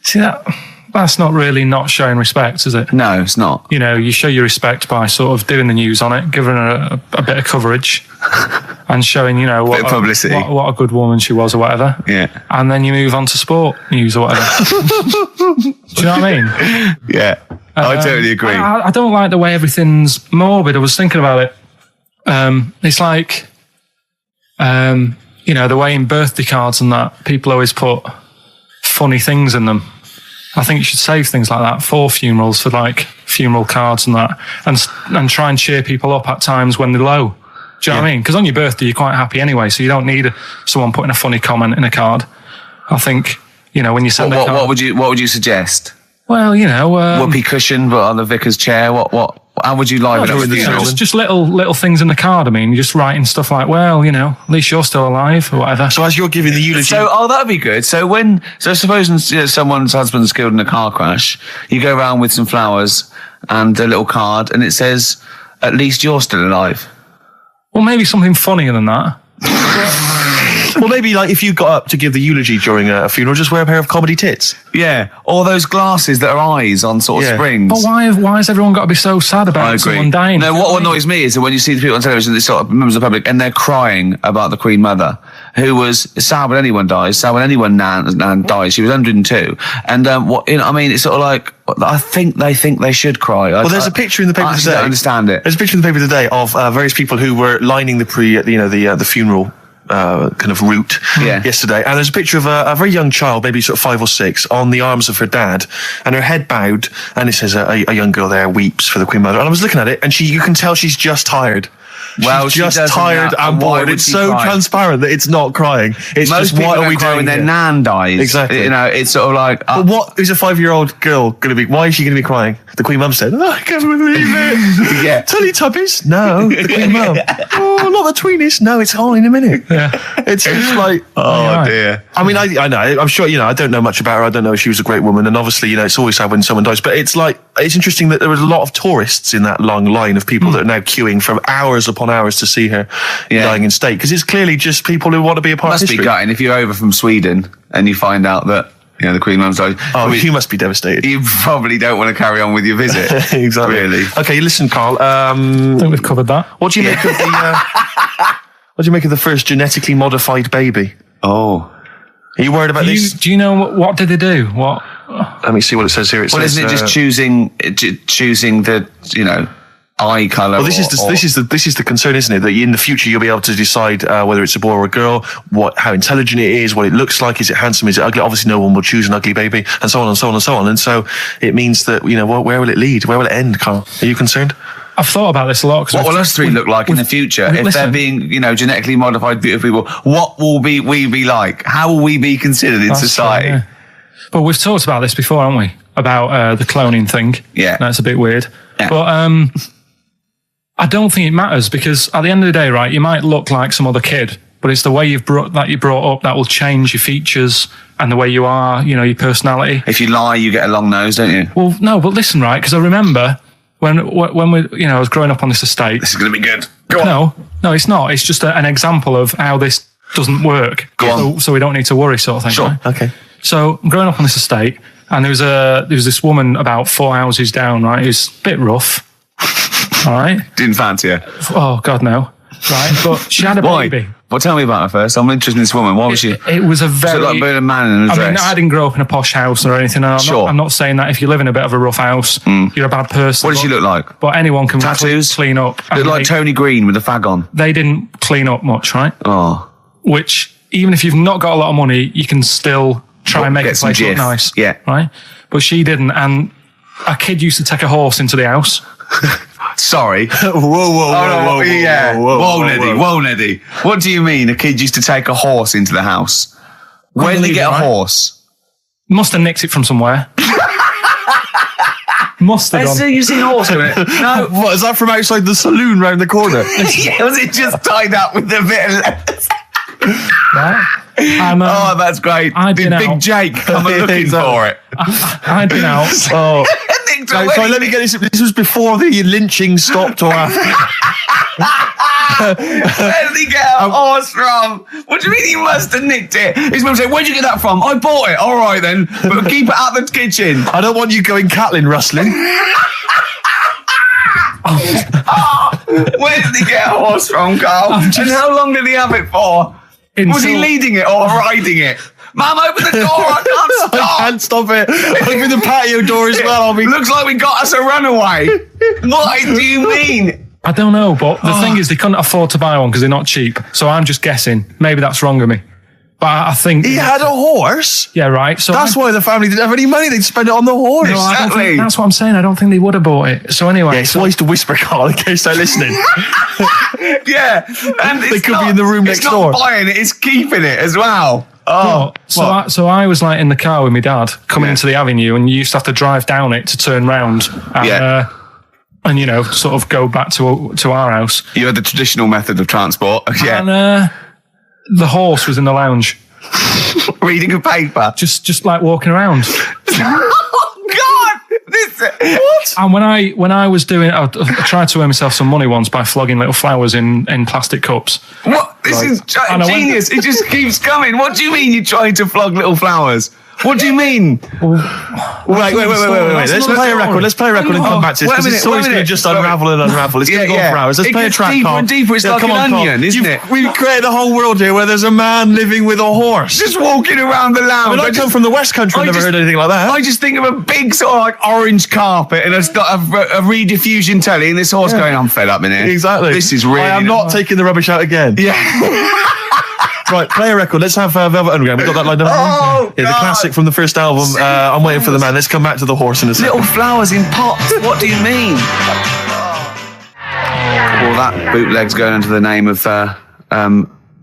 See that? that's not really not showing respect, is it? No, it's not. You know, you show your respect by sort of doing the news on it, giving her a bit of coverage, and showing, you know, Bit of publicity. what a good woman she was or whatever. Yeah. And then you move on to sport news or whatever. Do you know what I mean? Yeah. I totally agree. I don't like the way everything's morbid. I was thinking about it. It's like, you know, the way in birthday cards and that, people always put funny things in them. I think you should save things like that for funerals, for like funeral cards and that, and try and cheer people up at times when they're low. Do you know what I mean? Because on your birthday, you're quite happy anyway, so you don't need someone putting a funny comment in a card. I think, you know, when you send a card... What would you suggest? Well, you know... whoopee cushion, but on the vicar's chair. How would you liven up the funeral? Just little things in the card. I mean, you're just writing stuff like, well, you know, at least you're still alive or whatever. So as you're giving the eulogy... So, that'd be good. So supposing someone's husband's killed in a car crash, you go around with some flowers and a little card, and it says, at least you're still alive. Well, maybe something funnier than that. Well, maybe like if you got up to give the eulogy during a funeral, just wear a pair of comedy tits. Yeah, or those glasses that are eyes on sort of Yeah. springs. But why has everyone got to be so sad I about agree. someone dying? No, what annoys me is that when you see the people on television, these sort of members of the public, and they're crying about the Queen Mother, who was sad when anyone dies, sad when anyone nan dies. She was 102, and I mean, it's sort of like I think they should cry. Well, there's a picture in the paper I today. don't understand it. There's a picture in the paper today of various people who were lining the funeral kind of route yesterday, and there's a picture of a very young child, maybe sort of 5 or 6, on the arms of her dad, and her head bowed, and it says a young girl there weeps for the Queen Mother. And I was looking at it, and you can tell she's just tired. Well, she's just tired and bored. It's so transparent that it's not crying. It's Most just, people what are we cry doing when their here? nan dies? Exactly. You know, it's sort of like. But what is a 5-year-old girl going to be? Why is she going to be crying? The Queen Mum said, I can't believe it. Yeah. Teletubbies? No. The Queen Mum. Oh, not the Tweenies? No, it's all in a minute. Yeah. It's just like, Oh dear. I mean, I know. I'm sure, you know, I don't know much about her. I don't know if she was a great woman. And obviously, you know, it's always sad when someone dies. But it's like, it's interesting that there was a lot of tourists in that long line of people that are now queuing for hours upon hours to see her dying in state. Because it's clearly just people who want to be a part of Must be history. gutting if you're over from Sweden and you find out that, you know, the Queen Mum's died. Oh, you must be devastated. You probably don't want to carry on with your visit. Exactly. Really. Okay, listen, Carl. I think we've covered that. What do you make of the? What do you make of the first genetically modified baby? Oh. Are you worried about this? Do you know what did they do? What? Let me see what it says here. It Well, says, isn't it just choosing the, you know, eye colour? Well, this is the concern, isn't it? That in the future you'll be able to decide whether it's a boy or a girl, how intelligent it is, what it looks like, is it handsome, is it ugly? Obviously, no one will choose an ugly baby, and so on and so on and so on. And so it means that, you know, where will it lead? Where will it end, Carl? Are you concerned? I've thought about this a lot. What will us three look like in the future if they're being, you know, genetically modified beautiful people? What will we be like? How will we be considered in society? True, yeah. But we've talked about this before, haven't we? About the cloning thing. Yeah. That's a bit weird. Yeah. But I don't think it matters, because at the end of the day, right, you might look like some other kid, but it's the way you're brought up that will change your features and the way you are, you know, your personality. If you lie, you get a long nose, don't you? Well, no, but listen, right, because I remember when we, you know, I was growing up on this estate. This is going to be good. Go on. No, it's not. It's just an example of how this doesn't work. Go on. So we don't need to worry, sort of thing. Sure. Right? Okay. So I'm growing up on this estate, and there was this woman about 4 houses down, right, who's a bit rough. All right. Didn't fancy her. Oh God, no. Right, but she had a Why? baby. Well, tell me about her first. I'm interested in this woman. Why was she? It was a very. So like being a man in a I dress. mean, I didn't grow up in a posh house or anything. And I'm not saying that if you live in a bit of a rough house, you're a bad person. What does she look like? But anyone can Tattoos? clean up. Look And like Tony Green with a fag on. they didn't clean up much, right? Oh. Which, even if you've not got a lot of money, you can still try and make Get the some place look jiff. nice. Yeah. Right? But she didn't. And a kid used to take a horse into the house. Sorry. Whoa, Yeah. Whoa, Neddy. What do you mean a kid used to take a horse into the house? Where did he get a Unbelievable, right? horse? Must have nicked it from somewhere. Must have done. You've seen a horse doing it? No. What, is that from outside the saloon round the corner? Yeah, was it just tied up with a bit of leather? Right? And, Oh, that's great. I'd Did been Big out. Jake come and looking for it? I'd been out. Oh. Nicked No, away. sorry, let me get this. This was before the lynching stopped or after? Where did he get a horse from? What do you mean he must have nicked it? His mum said, where'd you get that from? I bought it. All right then, but keep it out the kitchen. I don't want you going Catlin rustling. Where did he get a horse from, Carl? And how long did he have it for? Was he leading it or riding it? Mum, open the door, I can't stop. I can't stop it. Open the patio door as well. Looks like we got us a runaway. What do you mean? I don't know, but the thing is, they couldn't afford to buy one because they're not cheap. So I'm just guessing. Maybe that's wrong of me. But I think... He had a horse? Yeah, right. So that's why the family didn't have any money. They'd spend it on the horse. No, I don't think, that's what I'm saying. I don't think they would have bought it. So anyway... Yeah, it's wise to whisper, Carl, in case they're listening. Yeah. And they could be in the room next door. It's not buying it, it's keeping it as well. Oh, so I was like in the car with my dad coming into the avenue, and you used to have to drive down it to turn round. And, and you know, sort of go back to our house. You had the traditional method of transport. Yeah. And the horse was in the lounge. Reading a paper. Just like walking around. Oh God! What? And when I was doing, I tried to earn myself some money once by flogging little flowers in plastic cups. What? This is genius. It just keeps coming. What do you mean you're trying to flog little flowers? What do you mean? Wait. Let's play a record. Let's play a record and come back to this, because this story's going to just unravel and unravel. It's going to go on for hours. Let's play a track, deeper Carl. and deeper. It's like an onion, isn't it? We've created a whole world here where there's a man living with a horse. Just walking around the lounge. I come from the West Country. I've never heard anything like that. I just think of a big sort of like orange carpet, and it's got a rediffusion telly, and this horse going, I'm fed up in here. Exactly. This is really... I am not taking the rubbish out again. Yeah. Right, play a record. Let's have Velvet Underground. We've got that lined up. Oh, yeah, the classic from the first album. I'm waiting for the man. Let's come back to the horse in a second. Little flowers in pots. What do you mean? Well, that bootleg's going under the name of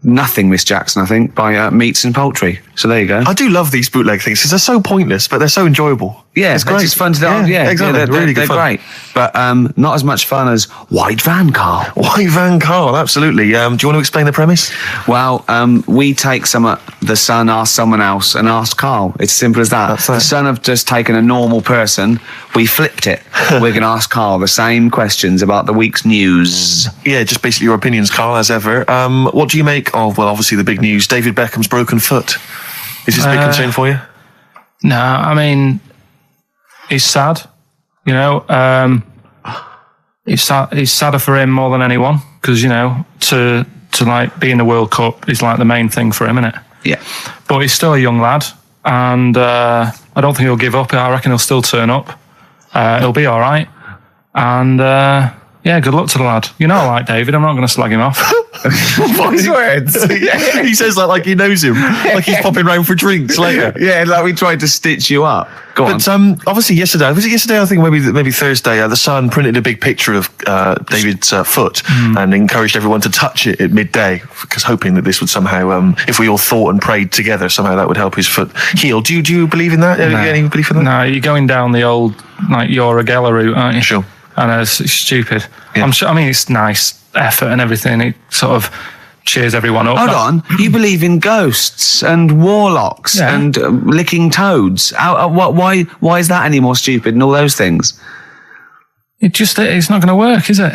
Nothing, Miss Jackson, I think, by Meats and Poultry. So there you go. I do love these bootleg things because they're so pointless, but they're so enjoyable. Yeah, it's great. It's fun to do. Yeah, exactly. They're great. But not as much fun as White Van Carl. White Van Carl, absolutely. Do you want to explain the premise? Well, we take the Sun, ask someone else, and ask Carl. It's simple as that. That's The Sun have just taken a normal person. We flipped it. We're going to ask Carl the same questions about the week's news. Yeah, just basically your opinions, Carl, as ever. What do you make of, well, obviously the big news, David Beckham's broken foot? Is this a big concern for you? No, I mean, he's sad. You know, he's sadder for him more than anyone, because, you know, to like be in the World Cup is like the main thing for him, isn't it? Yeah. But he's still a young lad, and I don't think he'll give up. I reckon he'll still turn up. He'll be all right. And yeah, good luck to the lad. You know, I like David. I'm not going to slag him off. Wise words. Yeah. He says that like he knows him, like he's popping round for drinks later. Yeah, like we tried to stitch you up. Go on. But obviously yesterday, was it yesterday? I think maybe Thursday. The Sun printed a big picture of David's foot and encouraged everyone to touch it at midday, because hoping that this would somehow, if we all thought and prayed together, somehow that would help his foot heal. Do you believe in that? No. Any belief in that? No, you're going down the old like your Regella route, aren't you? Sure. I know, it's stupid. Yeah. I'm sure. I mean, it's nice effort and everything. It sort of cheers everyone up. Hold on, you believe in ghosts and warlocks and licking toads? Why is that any more stupid than all those things? It's not going to work, is it?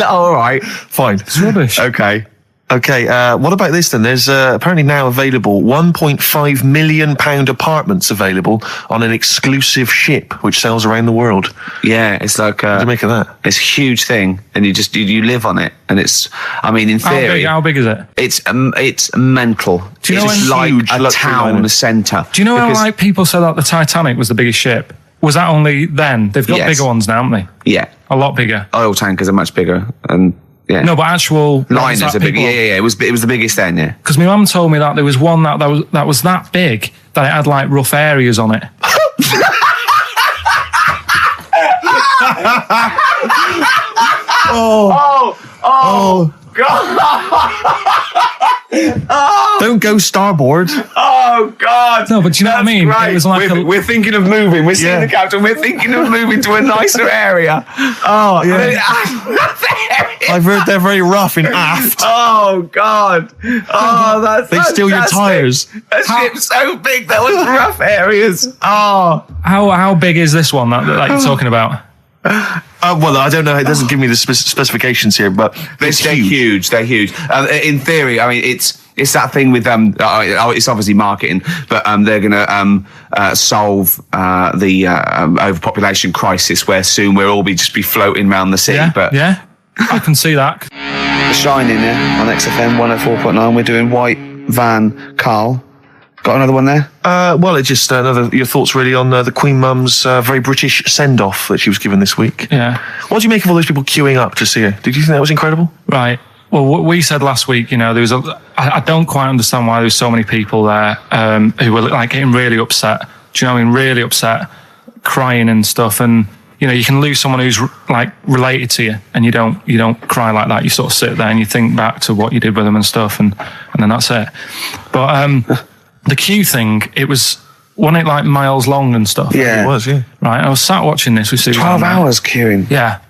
All right, fine. It's rubbish. Okay. What about this then? There's apparently now available £1.5 million apartments available on an exclusive ship which sails around the world. Yeah, it's like what do you make of that? It's a huge thing, and you live on it, and it's. I mean, in theory, how big is it? It's mental. Do you know it's like a town centre. Do you know how like people said that the Titanic was the biggest ship? Was that only then? They've got bigger ones now, haven't they? Yeah, a lot bigger. Oil tankers are much bigger, and. Yeah. No, but actual liners are big. Yeah. It was the biggest then. Yeah. Because my mum told me that there was one that was that big that it had like rough areas on it. Oh God! Don't go starboard. Oh God! No, but you know what I mean? Right. It was like we're thinking of moving. We're seeing the captain. We're thinking of moving to a nicer area. Oh yeah. I've heard they're very rough in aft. Oh God! Oh, that's they steal your tires. A ship's so big that was rough areas. Oh, how big is this one that you're talking about? Well, I don't know. It doesn't give me the specifications here, but They're huge. They're huge. In theory, I mean, it's that thing with it's obviously marketing, but they're going to solve the overpopulation crisis, where soon we'll all just be floating around the sea. Yeah, I can see that. The Shining on XFM 104.9. We're doing White Van Carl. Got another one there? Well, it's just your thoughts really on the Queen Mum's very British send-off that she was given this week. Yeah. What do you make of all those people queuing up to see her? Did you think that was incredible? Right. Well, what we said last week, there was I don't quite understand why there was so many people there who were like getting really upset. Do you know what I mean? Really upset, crying and stuff. And you can lose someone who's like related to you, and you don't cry like that. You sort of sit there and you think back to what you did with them and stuff, and then that's it. But the queue thing, wasn't it like miles long and stuff? Yeah. It was, yeah. Right. I was sat watching this with Sue. 12 hours queuing. Yeah.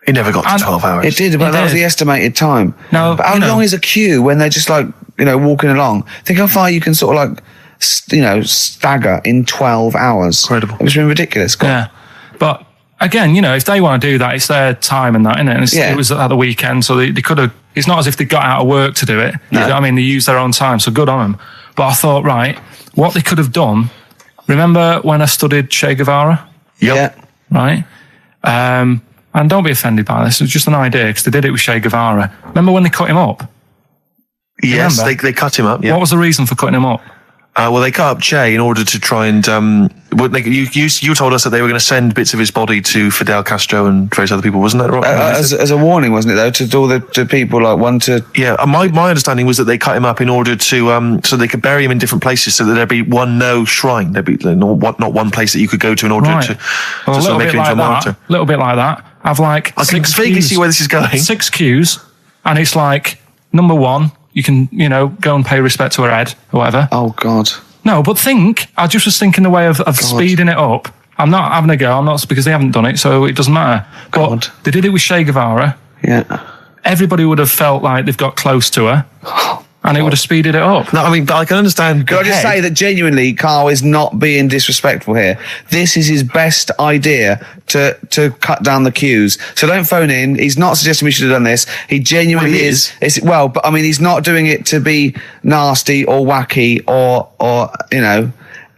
It never got to 12 hours. It did, but that was the estimated time. No, but how long is a queue when they're just like, walking along? Think how far you can sort of like, stagger in 12 hours. Incredible. It's been ridiculous. Yeah. But again, if they want to do that, it's their time and that, isn't it? And it was at the weekend, so they could have, it's not as if they got out of work to do it. No. You know what I mean? They used their own time, so good on them. But I thought, right, what they could have done, remember when I studied Che Guevara? Yep. Yeah. Right? And don't be offended by this, it was just an idea, because they did it with Che Guevara. Remember when they cut him up? Yes, they cut him up, yeah. What was the reason for cutting him up? Well, they cut up Che in order to try and... you told us that they were going to send bits of his body to Fidel Castro and various other people, wasn't that right? As a warning, wasn't it, though, to all the people, like, one to... Yeah, my understanding was that they cut him up in order to... so they could bury him in different places, so that there'd be one shrine. There'd be not one place that you could go to in order to sort of make it into a martyr. A little bit like that. I've like... I can vaguely see where this is going. 6 queues, and it's like, number 1... You can, go and pay respect to her head or whatever. Oh, God. No, but I just was thinking the way of speeding it up. I'm not having a go. I'm not, because they haven't done it, so it doesn't matter. God. But they did it with Che Guevara. Yeah. Everybody would have felt like they've got close to her. And it would have speeded it up. No, I mean, I can understand. Can I just say that genuinely, Carl is not being disrespectful here. This is his best idea to cut down the queues. So don't phone in. He's not suggesting we should have done this. He genuinely is. But I mean, he's not doing it to be nasty or wacky or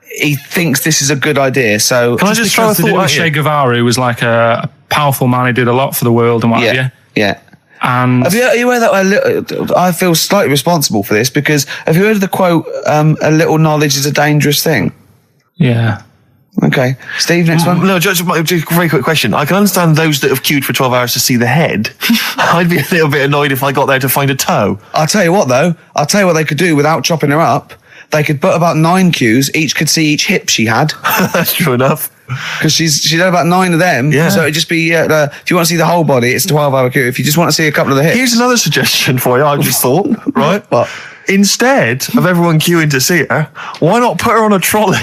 he thinks this is a good idea. So can I just throw a thought at Che Guevara, who was like a powerful man who did a lot for the world and what have you. Yeah. And have you heard that? I feel slightly responsible for this, because have you heard of the quote, a little knowledge is a dangerous thing? Yeah. Okay. Steve, next one? No, just a very quick question. I can understand those that have queued for 12 hours to see the head. I'd be a little bit annoyed if I got there to find a toe. I'll tell you what, though. I'll tell you what they could do without chopping her up. They could put about 9 queues. Each could see each hip she had. That's true enough. Because she's had about 9 of them. Yeah. So it'd just be, if you want to see the whole body, it's a 12-hour queue. If you just want to see a couple of the hips. Here's another suggestion for you, I just thought, right? What? Instead of everyone queuing to see her, why not put her on a trolley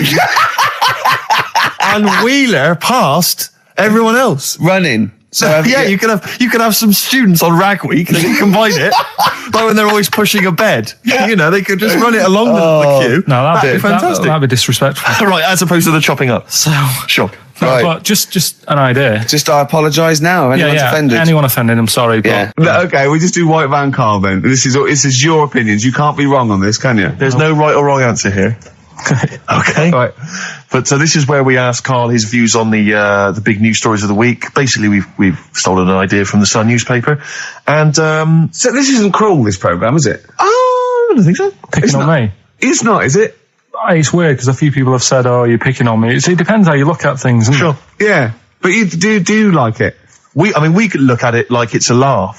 and wheel her past everyone else? Running. So you could have some students on Rag Week. They can combine it, like when they're always pushing a bed. They could just run it along the queue. No, that'd be fantastic. That'd be disrespectful. Right, as opposed to the chopping up. So sure. No, Right. but just an idea. Just I apologise now if anyone's offended. Anyone offended, I'm sorry. But Yeah. Okay, we just do White Van Carl then. This is your opinions. You can't be wrong on this, can you? There's no right or wrong answer here. Okay. Right. But so this is where we ask Carl his views on the big news stories of the week. Basically, we've stolen an idea from the Sun newspaper, and So this isn't cruel, this programme, is it? I don't think so. picking on me. It's not, is it? It's weird because a few people have said, "Oh, you're picking on me." It depends how you look at things. Isn't Sure. It? Yeah. But you do like it. We could look at it like it's a laugh,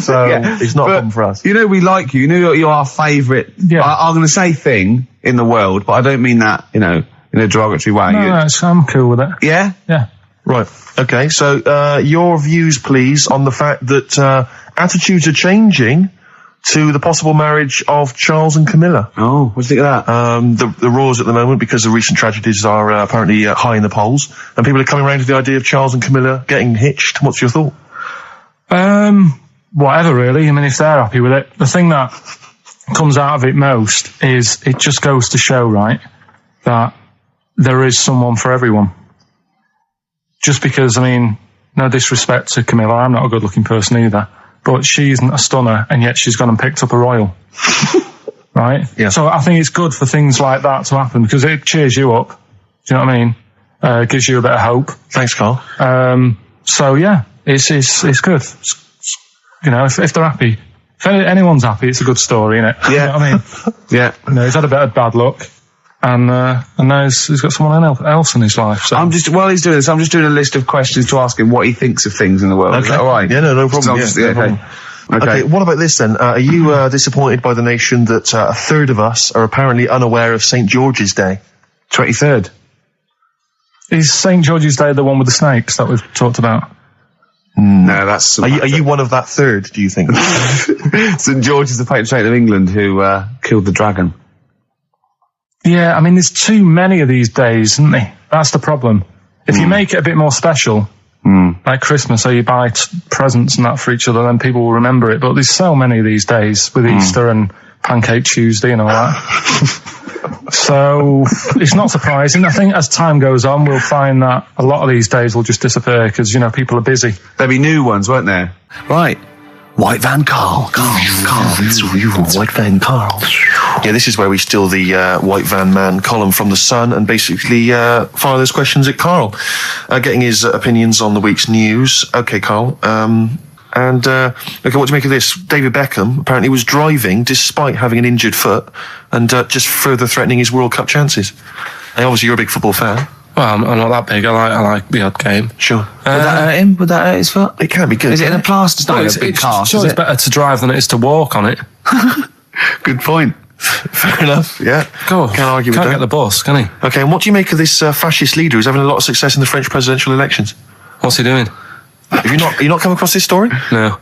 so it's not a problem for us. You know we like you. You know you're our favourite. Yeah. I'm going to say thing in the world, but I don't mean that, in a derogatory way. No, I'm cool with it. Yeah? Yeah. Right. Okay. So your views, please, on the fact that attitudes are changing to the possible marriage of Charles and Camilla. Oh, what do you think of that? The roars at the moment, because the recent tragedies are apparently high in the polls, and people are coming around to the idea of Charles and Camilla getting hitched. What's your thought? Whatever, really. I mean, if they're happy with it. The thing that comes out of it most is it just goes to show, right, that there is someone for everyone. Just because, I mean, no disrespect to Camilla, I'm not a good-looking person either, but she isn't a stunner, and yet she's gone and picked up a royal. Right? Yeah. So I think it's good for things like that to happen, because it cheers you up. Do you know what I mean? Gives you a bit of hope. Thanks, Carl. So yeah, it's good. You know, if they're happy, if anyone's happy, it's a good story, isn't it? Yeah. You know what I mean? Yeah. You know, he's had a bit of bad luck, and now he's got someone else in his life. So. While he's doing this, I'm just doing a list of questions to ask him what he thinks of things in the world. Okay. Is that all right? Yeah, no problem. No problem. Okay, what about this then? Are you disappointed by the nation that a third of us are apparently unaware of St. George's Day? 23rd. Is St. George's Day the one with the snakes that we've talked about? No, that's... Are you one of that third, do you think? St. George is the patron saint of England who killed the dragon. Yeah, I mean, there's too many of these days, isn't there? That's the problem. If you make it a bit more special, like Christmas, so you buy presents and that for each other, then people will remember it. But there's so many of these days with Easter and Pancake Tuesday and all that. So it's not surprising. I think as time goes on, we'll find that a lot of these days will just disappear because, you know, people are busy. There'll be new ones, won't there? Right. White Van Karl. White Van Karl. Yeah, this is where we steal the White Van Man column from The Sun and basically fire those questions at Karl, getting his opinions on the week's news. Okay, Karl. Okay, what do you make of this? David Beckham apparently was driving despite having an injured foot and just further threatening his World Cup chances. And obviously, you're a big football fan. Well, I'm not that big. I like the odd game. Sure. Would that hurt him? Would that hurt his foot? It can be good. Is it in a plaster? It's not in a big cast, Sure, is it's it? better to drive than it is to walk on it. Good point. Fair enough, yeah. Go. Can't argue with Can't that. get the bus, can he? Okay, and what do you make of this fascist leader who's having a lot of success in the French presidential elections? What's he doing? Have you not come across this story? No.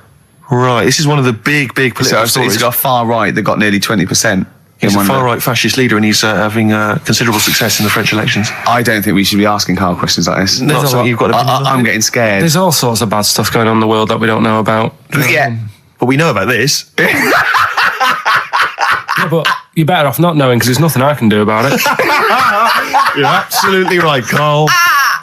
Right, this is one of the big political So stories. he's got far right that got nearly 20%. He's a far-right fascist leader and he's having considerable success in the French elections. I don't think we should be asking Karl questions like this. Not something you've got to I'm getting scared. There's all sorts of bad stuff going on in the world that we don't know about. Yeah. But we know about this. Yeah, but you're better off not knowing because there's nothing I can do about it. You're absolutely right, Karl.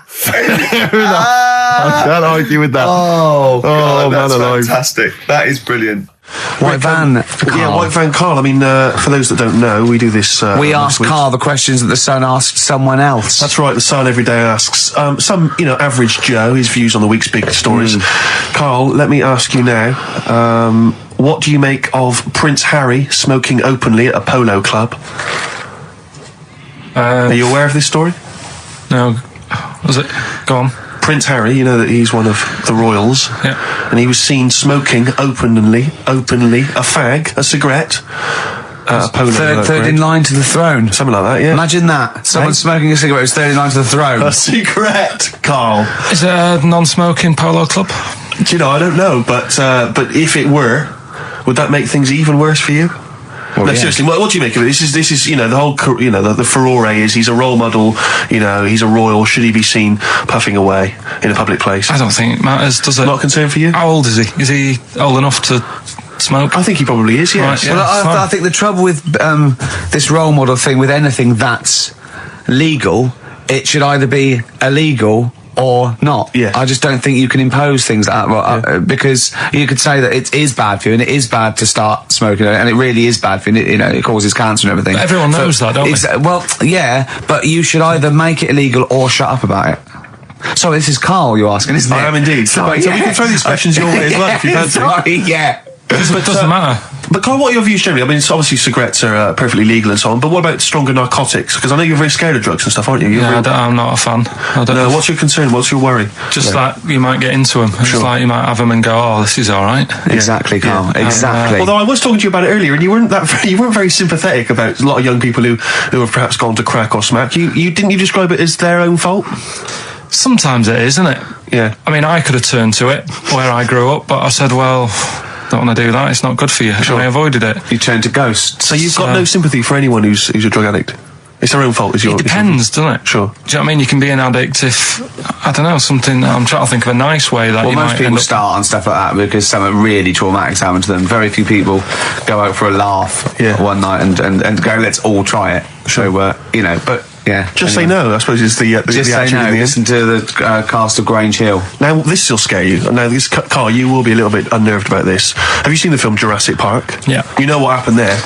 Fair enough. I can't argue with that. Oh, God, man that's alive. fantastic. That is brilliant. White Van Karl. Yeah, White Van Karl. I mean, for those that don't know, we do this. We ask Karl the questions that the Sun asked someone else. That's right. The Sun every day asks some, average Joe his views on the week's big stories. Karl, let me ask you now. What do you make of Prince Harry smoking openly at a polo club? Are you aware of this story? No. Was it? Go on. Prince Harry, you know that he's one of the royals. Yeah. And he was seen smoking openly, a fag, a cigarette. A polo third in line to the throne. Something like that, yeah. Imagine that. Someone smoking a cigarette who's third in line to the throne. A cigarette, Karl. Is it a non-smoking polo club? Do you know, I don't know, but if it were, would that make things even worse for you? Well, No, yeah. seriously, what do you make of it? This is, the whole, the furore is he's a role model, he's a royal. Should he be seen puffing away in a public place? I don't think it matters, does it? Not a concern for you? How old is he? Is he old enough to smoke? I think he probably is, yes. Right, yeah. Well, I think the trouble with this role model thing, with anything that's legal, it should either be illegal or not. Yeah. I just don't think you can impose things like that, because you could say that it is bad for you, and it is bad to start smoking, and it really is bad for you, it causes cancer and everything. But everyone knows that, don't they? Well, yeah, but you should either make it illegal or shut up about it. So this is Karl you're asking, isn't it? I am indeed. Sorry, So we can throw these questions your way as well if you fancy. Sorry, yeah. It doesn't matter. But Karl, what are your views generally? I mean, it's obviously cigarettes are perfectly legal and so on, but what about stronger narcotics? Because I know you're very scared of drugs and stuff, aren't you? I'm not a fan. I don't No, know. what's your concern? What's your worry? Just like you might get into them. It's like you might have them and go, oh, this is all right. Exactly, Karl. Exactly. Although I was talking to you about it earlier, and you weren't very sympathetic about a lot of young people who have perhaps gone to crack or smack. You describe it as their own fault? Sometimes it is, isn't it? Yeah. I mean, I could have turned to it where I grew up, but I said, well, don't want to do that. It's not good for you. Sure. And I avoided it. You turn to ghosts. So you've got no sympathy for anyone who's a drug addict? It's their own fault, is your... It depends, doesn't it? Sure. Do you know what I mean? You can be an addict if, I don't know, something, I'm trying to think of a nice way that Well, you most might people end up... start on stuff like that because something really traumatic's happened to them. Very few people go out for a laugh one night and go, let's all try it. So, but Yeah. Just say no, I suppose, is the Just say attitude no. in the end. Listen to the cast of Grange Hill. Now, this will scare you. Now, Carl, you will be a little bit unnerved about this. Have you seen the film Jurassic Park? Yeah. You know what happened there?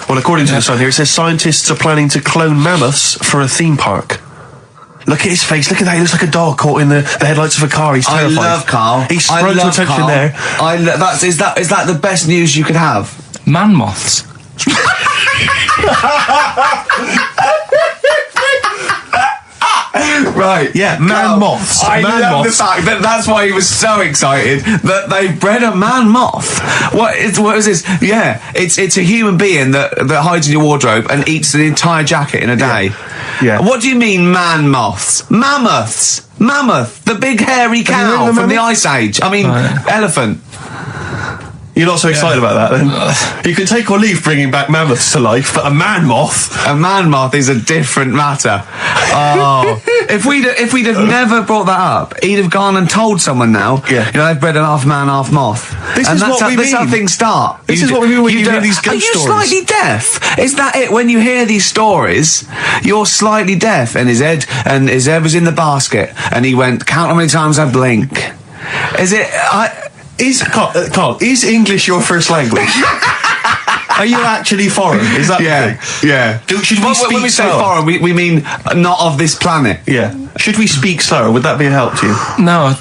Well, according to the sign here, it says scientists are planning to clone mammoths for a theme park. Look at his face. Look at that. He looks like a dog caught in the headlights of a car. He's terrified. I love Carl. He sprung to attention Carl. there. Is that the best news you could have? Man moths. Right. Yeah, Carl, moths. I Man love moths. the fact that that's why he was so excited that they bred a man moth. What is this? Yeah, it's a human being that hides in your wardrobe and eats the entire jacket in a day. Yeah. What do you mean, man moths? Mammoths. Mammoth, the big hairy you heard cow of the from the mammoth? Ice Age. I mean, elephant. You're not so excited about that, then? You can take or leave bringing back mammoths to life, but a man moth... A man moth is a different matter. Oh, if we'd have never brought that up, he'd have gone and told someone now. Yeah. You know, they've bred an half man, half moth. This is what we That's how mean. things start. This is what we mean when you hear don't- these ghost Are you stories. slightly deaf? Is that it? When you hear these stories, you're slightly deaf. And his head was in the basket, and he went, "Count how many times I blink." Is it? Carl, is English your first language? Are you actually foreign? Is that the thing? Yeah. Should we speak when we say slower? foreign, we mean not of this planet. Yeah. Should we speak slower? Would that be a help to you? No,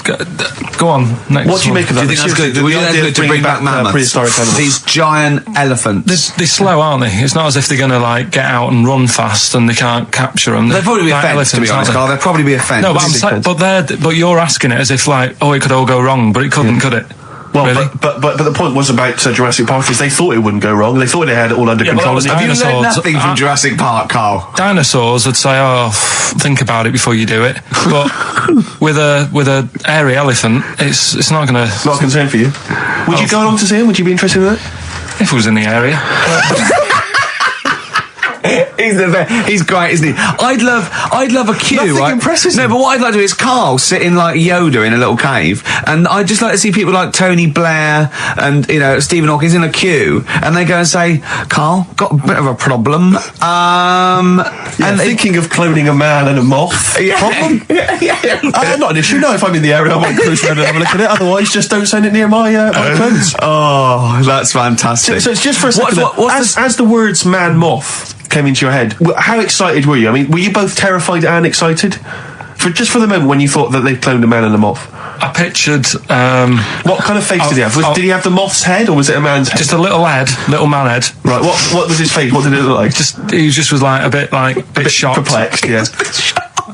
go on. Next What do you one. make of that? Do you think that's good? The Do you think idea that's good of to bring back mammoths? prehistoric animals. These giant elephants. They're slow, aren't they? It's not as if they're going to like get out and run fast and they can't capture them. They'd probably be a fence, to be honest, Carl. They'd probably be a fence. No, but you're asking it as if like, oh, it could all go wrong, but it couldn't, could it? Well, Really? but the point was about Jurassic Park is they thought it wouldn't go wrong. They thought they had it all under Yeah, but control. that was And Have you learned Dinosaurs. nothing from Jurassic Park, Carl? Dinosaurs would say, "Oh, think about it before you do it." But with a hairy elephant, it's not going to. not a concern for you. Would you go along to see him? Would you be interested in that? If it was in the area, He's great, isn't he? I'd love a queue, Nothing right? impresses No, him. but what I'd like to do is Carl sitting like Yoda in a little cave, and I'd just like to see people like Tony Blair and, you know, Stephen Hawking's in a queue, and they go and say, "Carl, got a bit of a problem." And thinking of cloning a man and a moth. Problem? Not an issue. No, if I'm in the area, I might cruise around and have a look at it. Otherwise, just don't send it near my clothes. Oh, that's fantastic. So it's just for a second. What's as the words "man moth" came into your head, how excited were you? I mean, were you both terrified and excited? For the moment when you thought that they'd cloned a man and a moth. I pictured What kind of face did he have? Did he have the moth's head, or was it a man's head? just a little man head. Right. What was his face? What did it look like? He just was like a bit shocked. Perplexed. Yeah.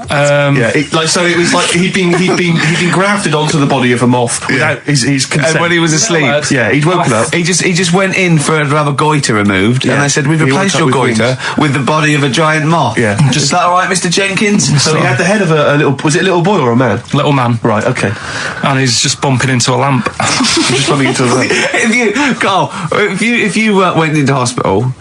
Yeah. It was like he'd been grafted onto the body of a moth without his consent. And when he was asleep, lad. Yeah, he'd woken up. he just went in to have a goiter removed, Yeah. and they said, "We've He replaced woke your up with goiter with the body of a giant moth." Yeah. Is that all right, Mr. Jenkins? So he had the head of a little. Was it a little boy or a man? Little man, Right. Okay. and he's just bumping into a lamp. Just bumping into a. If you went into hospital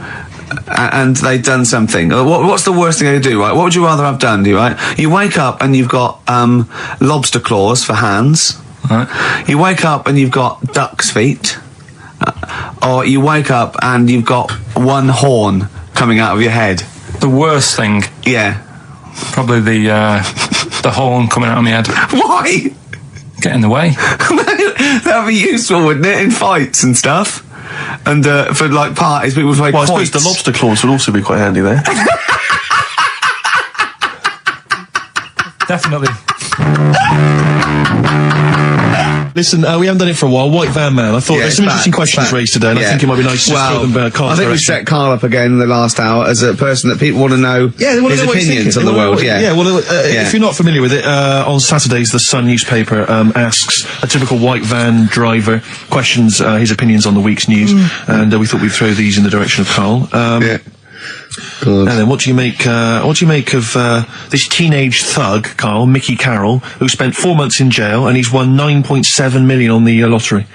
and they'd done something, what's the worst thing they could do, right? What would you rather have done, right? You wake up and you've got lobster claws for hands. Right. You wake up and you've got duck's feet. Or you wake up and you've got one horn coming out of your head. The worst thing, Yeah. probably the horn coming out of my head. Why? Get in the way. That'd be useful, wouldn't it, in fights and stuff? And for like parties, people would play Well, I suppose quoits. the lobster claws would also be quite handy there. Definitely. Listen, we haven't done it for a while. White Van Man. I thought Yeah, there's it's some back, interesting questions it's back. raised today, and I Yeah. think it might be nice to just throw them Carl's I think we direction. set Carl up again in the last hour as a person that people want to know Yeah, they want his to know what he's opinions thinking. on the They wanna world. know what- Yeah. Well, if you're not familiar with it, on Saturdays, the Sun newspaper asks a typical white van driver questions his opinions on the week's news, and we thought we'd throw these in the direction of Carl. Yeah. And then, what do you make of this teenage thug, Carl, Mickey Carroll, who spent 4 months in jail and he's won 9.7 million on the lottery?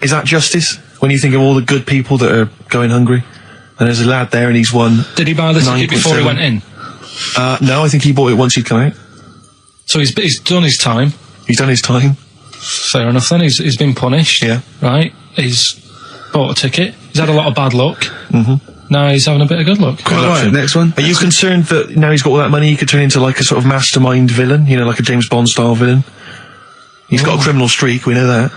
Is that justice? When you think of all the good people that are going hungry, and there's a lad there and he's won. Did he buy the ticket before he 9.7? went in? No, I think he bought it once he'd come out. So he's done his time. He's done his time. Fair enough then. He's been punished. Yeah. Right. He's bought a ticket. He's had a lot of bad luck. Mm-hmm. Now he's having a bit of good luck. Right, next one. Are you concerned that now he's got all that money, he could turn into like a sort of mastermind villain? You know, like a James Bond style villain? He's got a criminal streak, we know that.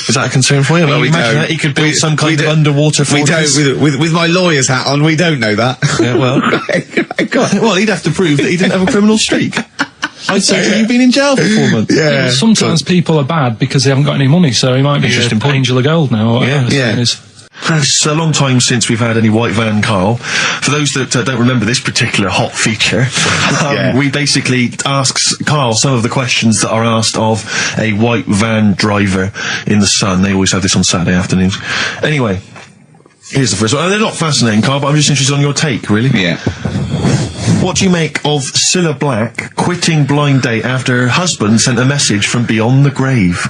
Is that a concern for you? Well, we imagine don't. that he could build some kind of underwater fortress. We don't. With my lawyer's hat on, we don't know that. Yeah, well. Well, he'd have to prove that he didn't have a criminal streak. I'd say you've been in jail for 4 months. Yeah, sometimes people are bad because they haven't got any money, so he might be Interesting an point. angel of gold now. Or whatever Yeah. it is. It's a long time since we've had any white van, Carl. For those that don't remember this particular hot feature, we basically ask Carl some of the questions that are asked of a white van driver in the Sun. They always have this on Saturday afternoons. Anyway, here's the first one. They're not fascinating, Carl, but I'm just interested on your take, really. Yeah. What do you make of Cilla Black quitting Blind Date after her husband sent a message from beyond the grave?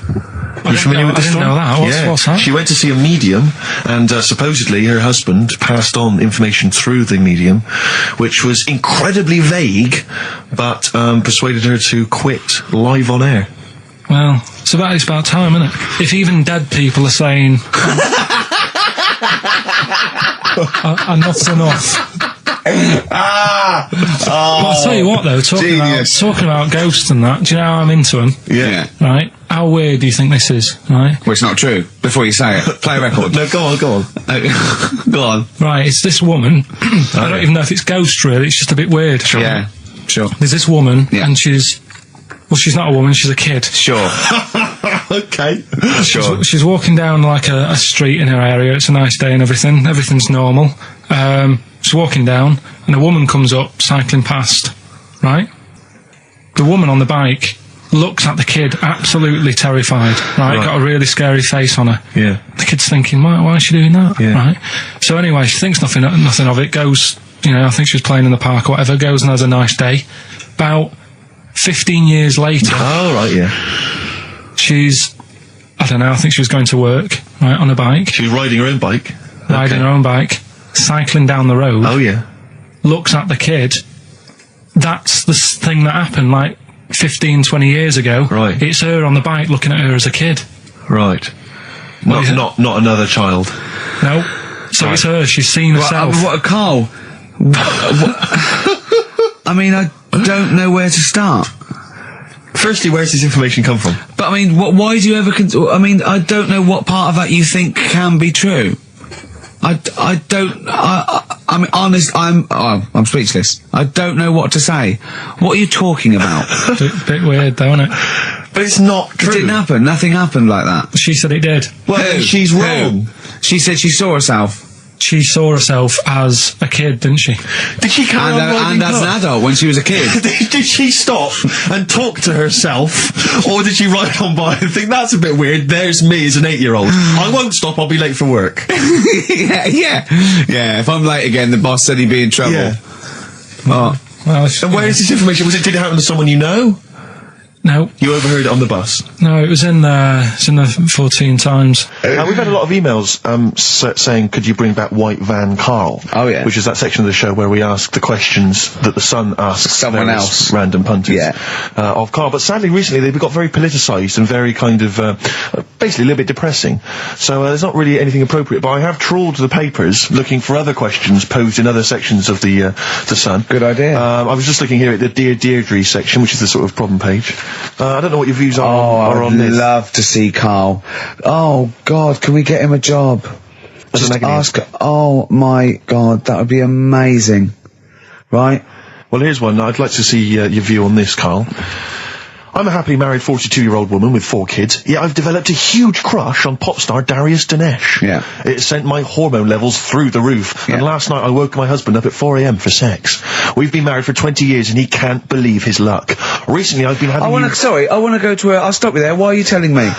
Are you familiar with this story? I didn't know that. What's that? She went to see a medium, and supposedly her husband passed on information through the medium, which was incredibly vague, but persuaded her to quit live on air. Well, it's about time, isn't it? If even dead people are saying, enough's enough. Well, I'll tell you what though, talking about ghosts and that, do you know how I'm into them? Yeah. Right? How weird do you think this is, right? Well, it's not true. Before you say it, play a record. No, go on. Go on. Right, it's this woman, I don't even know if it's ghost really, it's just a bit weird. Sure. Yeah, sure. There's this woman, and she's not a woman, she's a kid. Sure. Okay. Sure. She's walking down like a street in her area, it's a nice day and everything's normal. She's walking down, and a woman comes up, cycling past, right? The woman on the bike looks at the kid, absolutely terrified, right? Got a really scary face on her. Yeah. The kid's thinking, why is she doing that? Yeah. Right? So anyway, she thinks nothing of it, goes, I think she was playing in the park or whatever, goes and has a nice day. About 15 years later... Oh, right, yeah. She's, I don't know, I think she was going to work, right, on a bike. She was riding her own bike. Riding her own bike, cycling down the road. Oh, yeah. Looks at the kid. That's the thing that happened, like, 15, 20 years ago. Right. It's her on the bike looking at her as a kid. Right. Not another child. No. So it's her, she's seen herself. Carl? I mean, I don't know where to start. Firstly, where's this information come from? But I mean, why do you ever? I mean, I don't know what part of that you think can be true. I mean, honest. I'm speechless. I don't know what to say. What are you talking about? bit weird, though, isn't it? But it's not true. It didn't happen. Nothing happened like that. She said it did. Well, she's wrong. She said she saw herself. She saw herself as a kid, didn't she? Did she carry on riding and as an adult when she was a kid. Did she stop and talk to herself, or did she ride on by and think, that's a bit weird, there's me as an 8-year-old. I won't stop, I'll be late for work. Yeah, if I'm late again, the boss said he'd be in trouble. Yeah. Well, And where is this information? Did it happen to someone you know? No. You overheard it on the bus? No, it was in the 14 Times. We've had a lot of emails saying, could you bring back White Van Carl? Oh, yeah. Which is that section of the show where we ask the questions that the Sun asks someone various else. Random punters Yeah. of Carl. But sadly, recently, they've got very politicised and very kind of, basically a little bit depressing. So there's not really anything appropriate. But I have trawled the papers looking for other questions posed in other sections of the Sun. Good idea. I was just looking here at the Dear Deirdre section, which is the sort of problem page. I don't know what your views are on this. I'd love to see Carl. Oh, God, can we get him a job? Just ask. Oh, my God, that would be amazing. Right? Well, here's one. I'd like to see your view on this, Carl. I'm a happily married 42-year-old woman with 4 kids, yet I've developed a huge crush on pop star Darius Dinesh. Yeah. It sent my hormone levels through the roof, Yeah. and last night I woke my husband up at 4 a.m. for sex. We've been married for 20 years and he can't believe his luck. Recently I've been having... I want to go to I'll stop you there. Why are you telling me?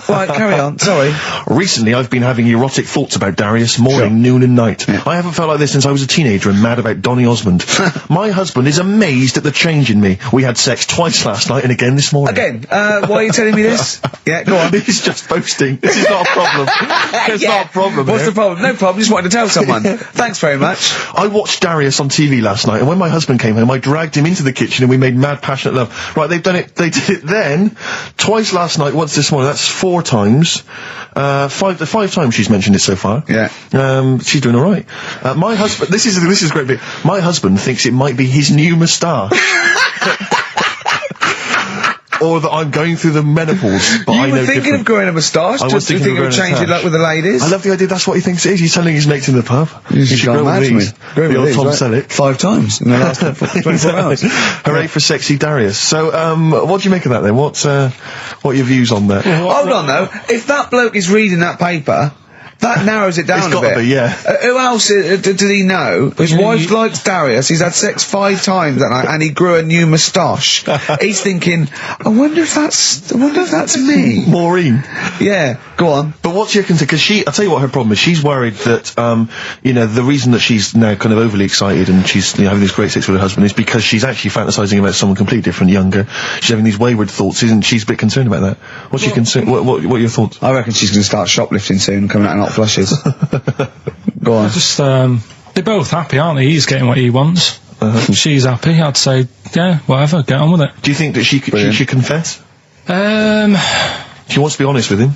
Right, carry on. Sorry. Recently, I've been having erotic thoughts about Darius morning, noon and night. Yeah. I haven't felt like this since I was a teenager and mad about Donny Osmond. My husband is amazed at the change in me. We had sex twice last night and again this morning. Again, why are you telling me this? Yeah, go on. He's just boasting. This is not a problem. It's not a problem. What's here. the problem? No problem, just wanted to tell someone. Thanks very much. I watched Darius on TV last night, and when my husband came home, I dragged him into the kitchen and we made mad, passionate love. Right, they did it then, twice last night, once this morning. That's 4 4 times. The 5 times she's mentioned it so far. Yeah. She's doing all right. My husband. This is a great bit. My husband thinks it might be his new moustache. Or that I'm going through the menopause, but I know You were thinking of growing a moustache? I was Just thinking think of of growing a changing moustache. like with the ladies? I love the idea that's what he thinks it is. He's telling his mates in the pub. You should go grow mad with for me. these. Grow The with old these, Tom right? Selleck. 5 times in the last 24 hours. Hooray for sexy Darius. So, what do you make of that then? What are your views on that? Hold on though, if that bloke is reading that paper, that narrows it down It's a gotta bit. be, yeah. Who else did he know? His wife likes Darius, he's had sex 5 times that night, and he grew a new moustache. He's thinking, I wonder if that's me. Maureen. Yeah, go on. But what's your concern? Because I'll tell you what her problem is. She's worried that, the reason that she's now kind of overly excited and she's having this great sex with her husband is because she's actually fantasizing about someone completely different, younger. She's having these wayward thoughts, isn't she? She's a bit concerned about that. What's your concern? What are your thoughts? I reckon she's going to start shoplifting soon and coming out in hot flushes. Go on. Just, they're both happy, aren't they? He's getting what he wants. She's happy. I'd say, yeah, whatever, get on with it. Do you think that she should confess? She wants to be honest with him.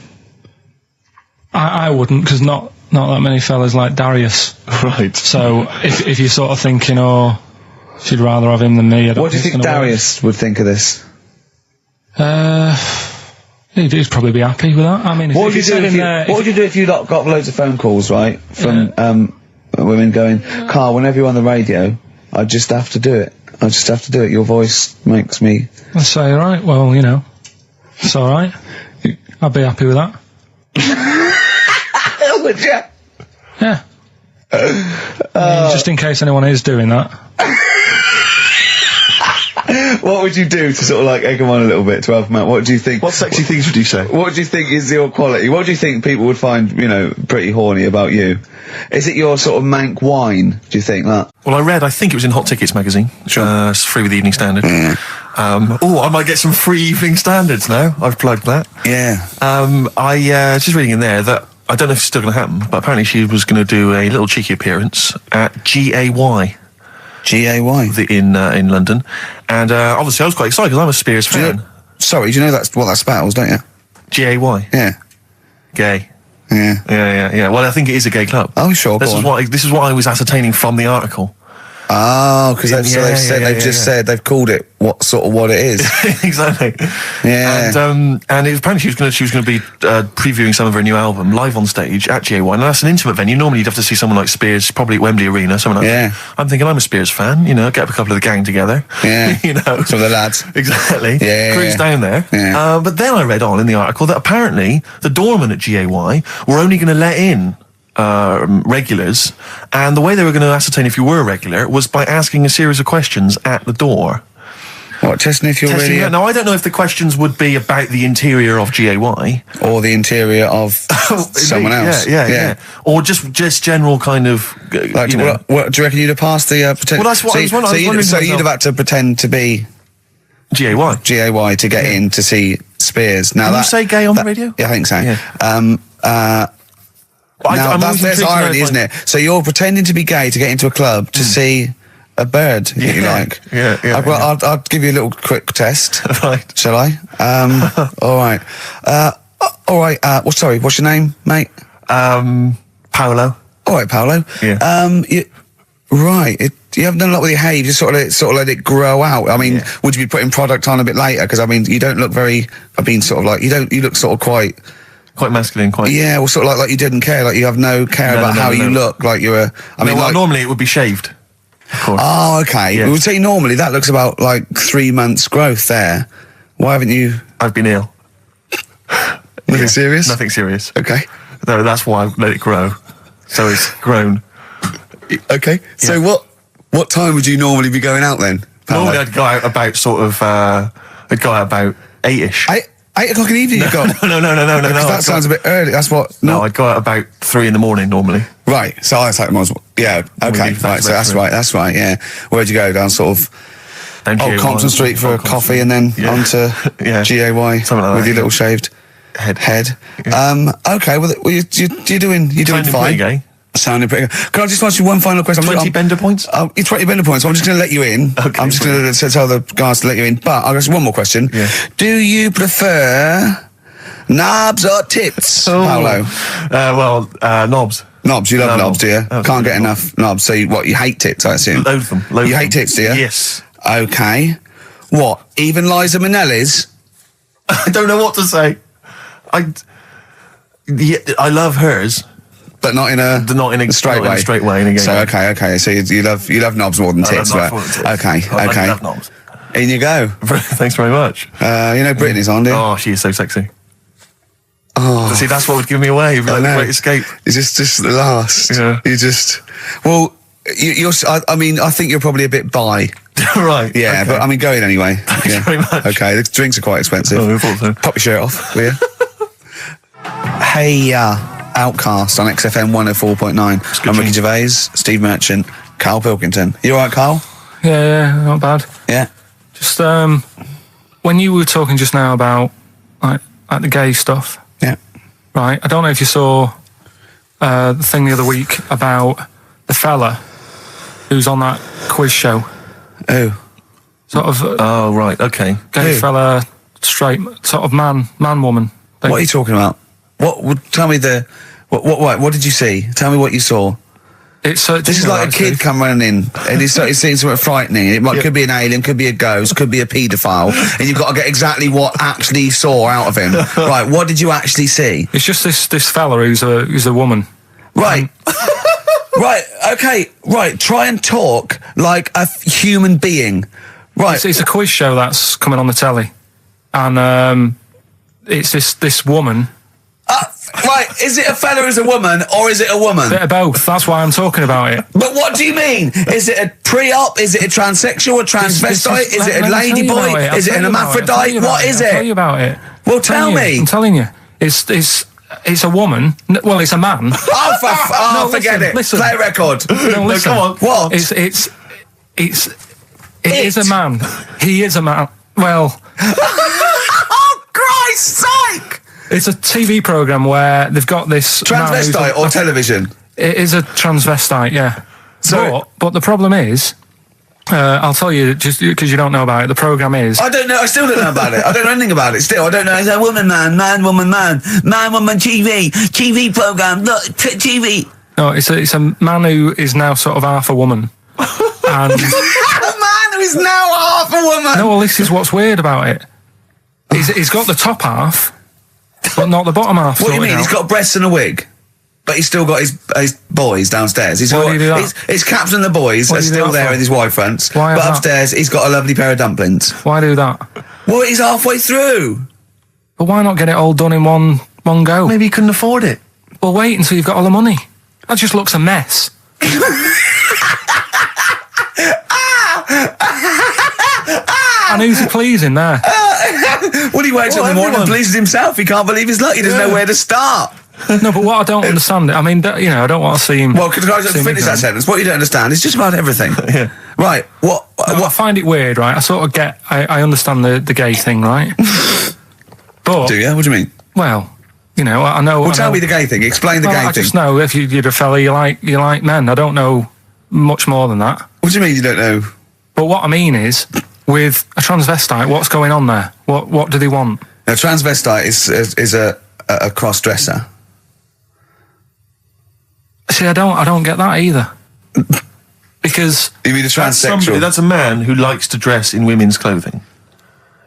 I wouldn't, because not that many fellas like Darius. Right. So, if you're sort of thinking, oh, she'd rather have him than me, I don't What do you think it's gonna Darius would think of this? work. He'd probably be happy with that. I mean, What would you do if you got loads of phone calls, right, from women going, Carl, whenever you're on the radio, I just have to do it. I just have to do it. Your voice makes me... I'd say, alright, well, it's alright. I'd be happy with that. Would you? Yeah. I mean, just in case anyone is doing that. What would you do to sort of like egg them on a little bit to help them out? What do you think? What sexy things would you say? What do you think is your quality? What do you think people would find, pretty horny about you? Is it your sort of mank wine, do you think, that? Well, I think it was in Hot Tickets magazine. Sure. It's free with the Evening Standard. I might get some free Evening Standards now. I've plugged that. Yeah. I just reading in there that I don't know if it's still going to happen, but apparently she was going to do a little cheeky appearance at GAY. GAY? In London. And obviously I was quite excited because I'm a Spears fan. Do you know that's what that spells, don't you? GAY? Yeah. Gay. Yeah. Yeah. Well, I think it is a gay club. Oh, sure, This is what I was ascertaining from the article. Oh, because they've called it what it is. Exactly. Yeah. And apparently she was going to be previewing some of her new album live on stage at GAY. Now that's an intimate venue. Normally you'd have to see someone like Spears, probably at Wembley Arena, someone like that. I'm thinking I'm a Spears fan, get up a couple of the gang together. Yeah. Some of the lads. Exactly. Yeah. Cruise down there. Yeah. But then I read on in the article that apparently the doorman at GAY were only going to let in regulars, and the way they were going to ascertain if you were a regular was by asking a series of questions at the door. What, testing if you're really... Now, I don't know if the questions would be about the interior of GAY. Or the interior of someone else. Yeah. Or just general kind of... what, do you reckon you'd have passed the... Well, that's what I was wondering. So you'd have had to pretend to be... GAY to get in to see Spears. Now Can you say gay on the radio? Yeah, I think so. Yeah. There's irony, isn't it? So you're pretending to be gay to get into a club to see a bird that you like. Yeah. I'll give you a little quick test. Right. Shall I? All right. Sorry, what's your name, mate? Paolo. All right, Paolo. Yeah. You haven't done a lot with your hair. You just sort of let it grow out. I mean, would you be putting product on a bit later? Because I mean, you don't look very. You look sort of quite masculine, quite. Yeah, well, sort of like you didn't care, like you have no care about how you look, like you're normally it would be shaved. Of course. Oh, okay. Yeah. We would say normally that looks about like 3 months growth there. Why haven't you? I've been ill. Nothing serious? Nothing serious. Okay. No, that's why I let it grow. So it's grown. Okay. Yeah. So what time would you normally be going out then? Normally I'd go out about I'd go out about 8ish. 8 o'clock in the evening you go? No. That sounds a bit early. That's what... No, I'd go out about 3 in the morning normally. Right. So I take them on... Yeah. Okay. Right. So that's right. Yeah. Where'd you go? Down sort of... Compton Street for a coffee and then onto GAY. Something like that. With your little shaved head. Yeah. Okay. Well, you're doing fine. Gay. Sounding pretty good. Can I just ask you one final question? 20 bender points? 20 bender points. So I'm just going to let you in. Okay, I'm just going to tell the guys to let you in. But I'll ask you one more question. Yeah. Do you prefer Knobs or tits, Paolo? Knobs. Knobs, you love No, knobs, do you? absolutely Can't get not. enough knobs. So you hate tits, I assume? Load them. You hate tits, do you? Yes. Okay. What? Even Liza Minnelli's? I don't know what to say. I love hers. But not in a straight way. Straight way. In a gay So way. okay. So you love knobs more than tits, I love right? knobs more than tits. Okay. I love knobs. In you go. Thanks very much. Brittany's on, do you? Oh, she is so sexy. Oh. See, that's what would give me away. It'd be like I the know. great escape. It's just the last. Yeah. You just. Well, you're. I mean, I think you're probably a bit bi. Right. Yeah, okay. but I mean, go in anyway. Thanks very much. Okay, the drinks are quite expensive. Oh, I thought so. Pop your shirt off, will you? Hey, Outcast on XFM 104.9. I'm Ricky Gervais, Steve Merchant, Karl Pilkington. You alright, Karl? Yeah, not bad. Yeah. Just when you were talking just now about like the gay stuff, Yeah. right? I don't know if you saw the thing the other week about the fella who's on that quiz show. Oh. Sort of Oh, right. Okay. gay Who? fella, straight sort of man, woman. thing. What are you talking about? Tell me what did you see? Tell me what you saw. It's This is like a kid come running in and he's seeing something frightening. It could be an alien, could be a ghost, could be a paedophile, and you've got to get exactly what actually you saw out of him. Right, what did you actually see? It's just this fella who's a woman. Right. Right, okay, right, try and talk like a human being. Right. It's a quiz show that's coming on the telly, and it's this woman. Right, is it a fella who's a woman, or is it a woman? Bit of both. That's why I'm talking about it. But what do you mean? Is it a pre-op? Is it a transsexual? A transvestite? Is it a lady boy? Is it an hermaphrodite? What is I'll tell it? you about it. Well, tell me. I'm telling you. It's a woman. Well, it's a man. Oh, forget it. Listen. Play a record. No, listen. Come on. What? It is a man. He is a man. Well, Oh, Christ's sake! it's a TV program where they've got this man who's Transvestite or television? It is a transvestite, yeah. So- But the problem is, I'll tell you just because you don't know about it. The program is I don't know. I still don't know about it. I don't know anything about it. Still, I don't know. It's a woman, man, woman, man, woman, TV program. Look, TV. no, it's a man who is now sort of half a woman, and A man who is now half a woman. no, well, this is what's weird about it. He's got the top half, but not the bottom half. What do you sorted mean? He's out. got breasts and a wig, but he's still got his boys downstairs. He's Why got do you do that? his caps and the boys What are do you do still that there for? with his Y fronts. Why But have that? upstairs, he's got a lovely pair of dumplings. Why do that? Well, he's halfway through. But why not get it all done in one go? Maybe he couldn't afford it. Well, wait until you've got all the money. That just looks a mess. And who's he pleasing there? Well, he wakes up in the morning and everyone. pleases himself. He can't believe his luck. He doesn't know where to start. No, but what I don't understand, I mean, I don't want to see him. Well, can I just see him finish that ignorant. sentence? What you don't understand is just about everything. Yeah. Right. What? I find it weird, right? I sort of get, I understand the gay thing, right? But, Do you? What do you mean? well, I know. Well, I tell know, me the gay thing. Explain the well, gay I thing. just know if you're a fella, you like men. I don't know much more than that. What do you mean you don't know? But what I mean is, with a transvestite, what's going on there? What do they want? A transvestite is a cross dresser. See, I don't get that either. Because You mean a transsexual? That's a man who likes to dress in women's clothing.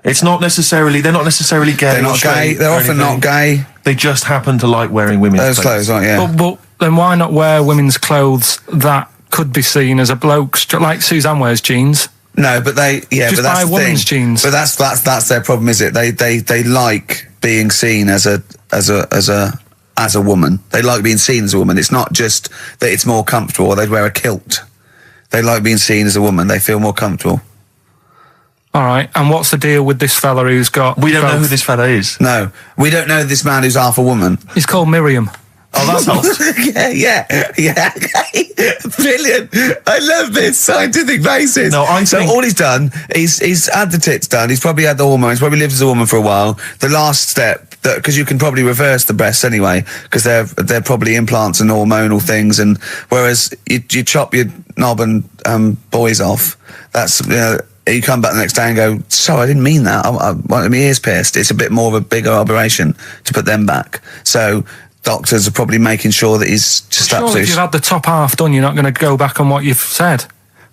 It's not necessarily. They're not necessarily gay. They're or not straight gay. They're or often anything. not gay. They just happen to like wearing women's Those clothes, aren't you? but then why not wear women's clothes that could be seen as a bloke's, like Suzanne wears jeans? No, but Just but that's buy the women's thing. jeans. But that's their problem, is it? They like being seen as a woman. They like being seen as a woman. It's not just that it's more comfortable, or they'd wear a kilt. They like being seen as a woman. They feel more comfortable. All right, and what's the deal with this fella who's got... We don't know both? who this fella is. No, we don't know this man who's half a woman. He's called Miriam. Oh, that's helps. yeah. Brilliant. I love this scientific basis. No, I so think- all he's done, he's had the tits done. He's probably had the hormones. Probably lived as a woman for a while. The last step, because you can probably reverse the breasts anyway, because they're probably implants and hormonal things. And whereas you chop your knob and boys off, that's you come back the next day and go, sorry, I didn't mean that. I wanted my ears pierced. It's a bit more of a bigger operation to put them back. So doctors are probably making sure that he's just Surely absolutely... if you've had the top half done, you're not going to go back on what you've said.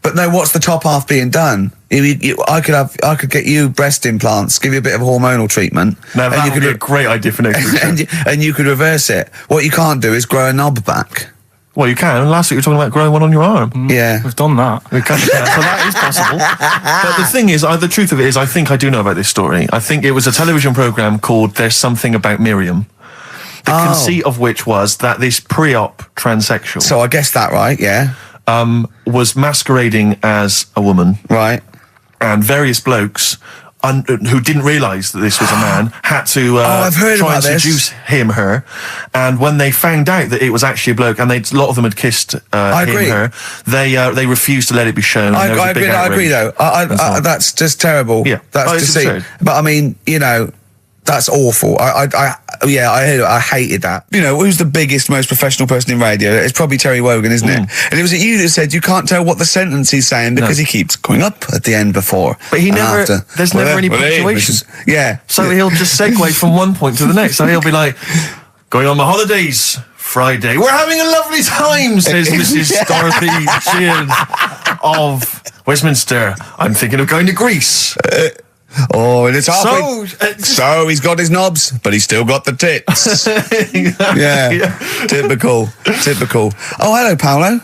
But no, what's the top half being done? I could get you breast implants, give you a bit of hormonal treatment. Now that would be a great idea for next week. and you could reverse it. What you can't do is grow a knob back. Well, you can. Last week you were talking about growing one on your arm. Yeah. We've done that. So that is possible. But the thing is, the truth of it is, I think I do know about this story. I think it was a television programme called There's Something About Miriam. The conceit of which was that this pre-op transsexual... So I guessed that right, yeah. Was masquerading as a woman. Right. And various blokes... who didn't realise that this was a man, had to I've heard try about and this. seduce her. And when they found out that it was actually a bloke, and a lot of them had kissed her, they refused to let it be shown. I agree though. That's just terrible. Yeah. That's deceit. But I mean, you know, that's awful. I hated that. You know, who's the biggest, most professional person in radio? It's probably Terry Wogan, isn't it? And it was you that said you can't tell what the sentence he's saying because he keeps going up at the end before. But he never, there's never any punctuation. Yeah. So he'll just segue from one point to the next. So he'll be like, going on my holidays, Friday. We're having a lovely time, says Mrs. Dorothy Sheehan of Westminster. I'm thinking of going to Greece. And it's halfway. So he's got his knobs, but he's still got the tits. Yeah. Typical. Oh, hello, Paolo.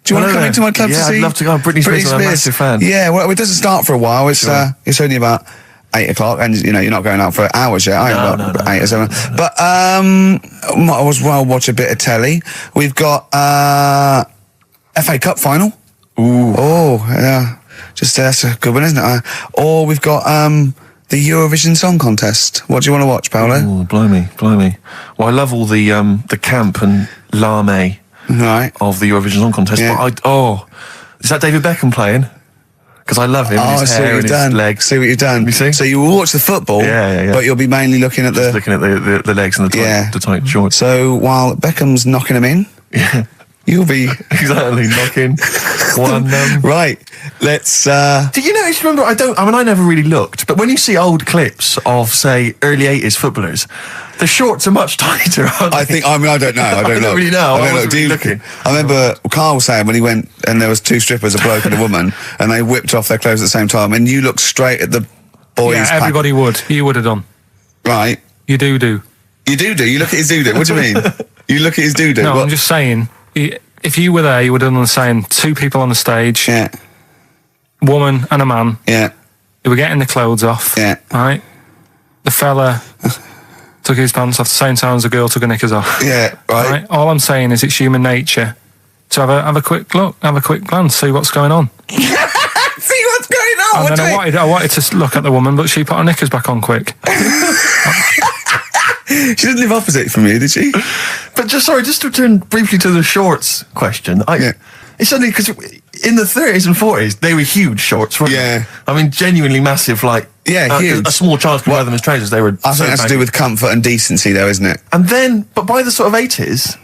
Do you want to come into my club to see? Yeah, I'd love to go. Britney Spears, I'm a massive fan. Yeah, well, it doesn't start for a while. It's it's only about 8 o'clock, and you know you're not going out for hours yet. No. 8 or 7. But might as well watch a bit of telly. We've got FA Cup final. Ooh. Oh, yeah. Just that's a good one, isn't it? Or we've got the Eurovision Song Contest. What do you want to watch, Paolo? Oh, blimey. Well, I love all the camp and lame of the Eurovision Song Contest. Yeah. But is that David Beckham playing? Because I love him. And his hair and his legs. See what you've done. You see? So you will watch the football, but you'll be mainly looking at the legs and the tight shorts. So while Beckham's knocking them in, you'll be exactly knocking one. Right. Let's. Do you notice? Remember, I never really looked, but when you see old clips of, say, early '80s footballers, the shorts are much tighter. Aren't they? I don't know. I don't really know. I wasn't really looking. I remember Carl was saying when he went and there was 2 strippers, a bloke and a woman, and they whipped off their clothes at the same time, and you looked straight at the boys. Yeah, everybody would. You would have done. Right. You do. You do. You look at his doo-doo. What do you mean? You look at his doo-doo. No, what? I'm just saying. If you were there, you would have done the same. 2 people on the stage. Yeah. Woman and a man. Yeah. They were getting the clothes off. Yeah. Right? The fella took his pants off the same time as the girl took her knickers off. Yeah, right. All I'm saying is it's human nature to have a quick look, have a quick glance, see what's going on. See what's going on. And then I wanted to look at the woman, but she put her knickers back on quick. She didn't live opposite from you, did she? But just to return briefly to the shorts question. It's only because in the 30s and 40s they were huge shorts, weren't they? I mean, genuinely massive. Huge. A small child could wear them as trousers. They were. I think that's to do with comfort and decency, though, isn't it? And then, but by the sort of 80s,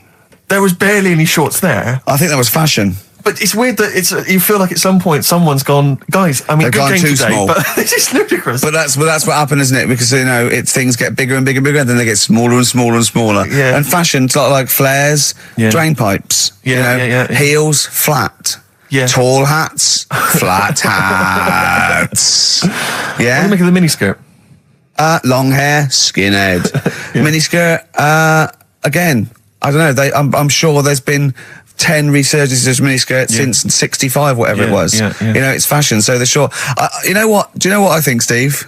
there was barely any shorts there. I think that was fashion. But it's weird that you feel like at some point someone's gone, guys. I mean, they've gone too small. But this is ludicrous. But that's what happened, isn't it? Because things get bigger and bigger and bigger, and then they get smaller and smaller and smaller. Yeah. And fashion's like flares, drain pipes. Yeah. Heels flat. Yeah. Tall hats, flat hats. What do Yeah. you make of the miniskirt? Long hair, skinhead. Miniskirt. Again, I don't know. I'm sure there's been 10 resurgences of miniskirts since 65, whatever it was. Yeah. You know, it's fashion, so the short. You know what? Do you know what I think, Steve?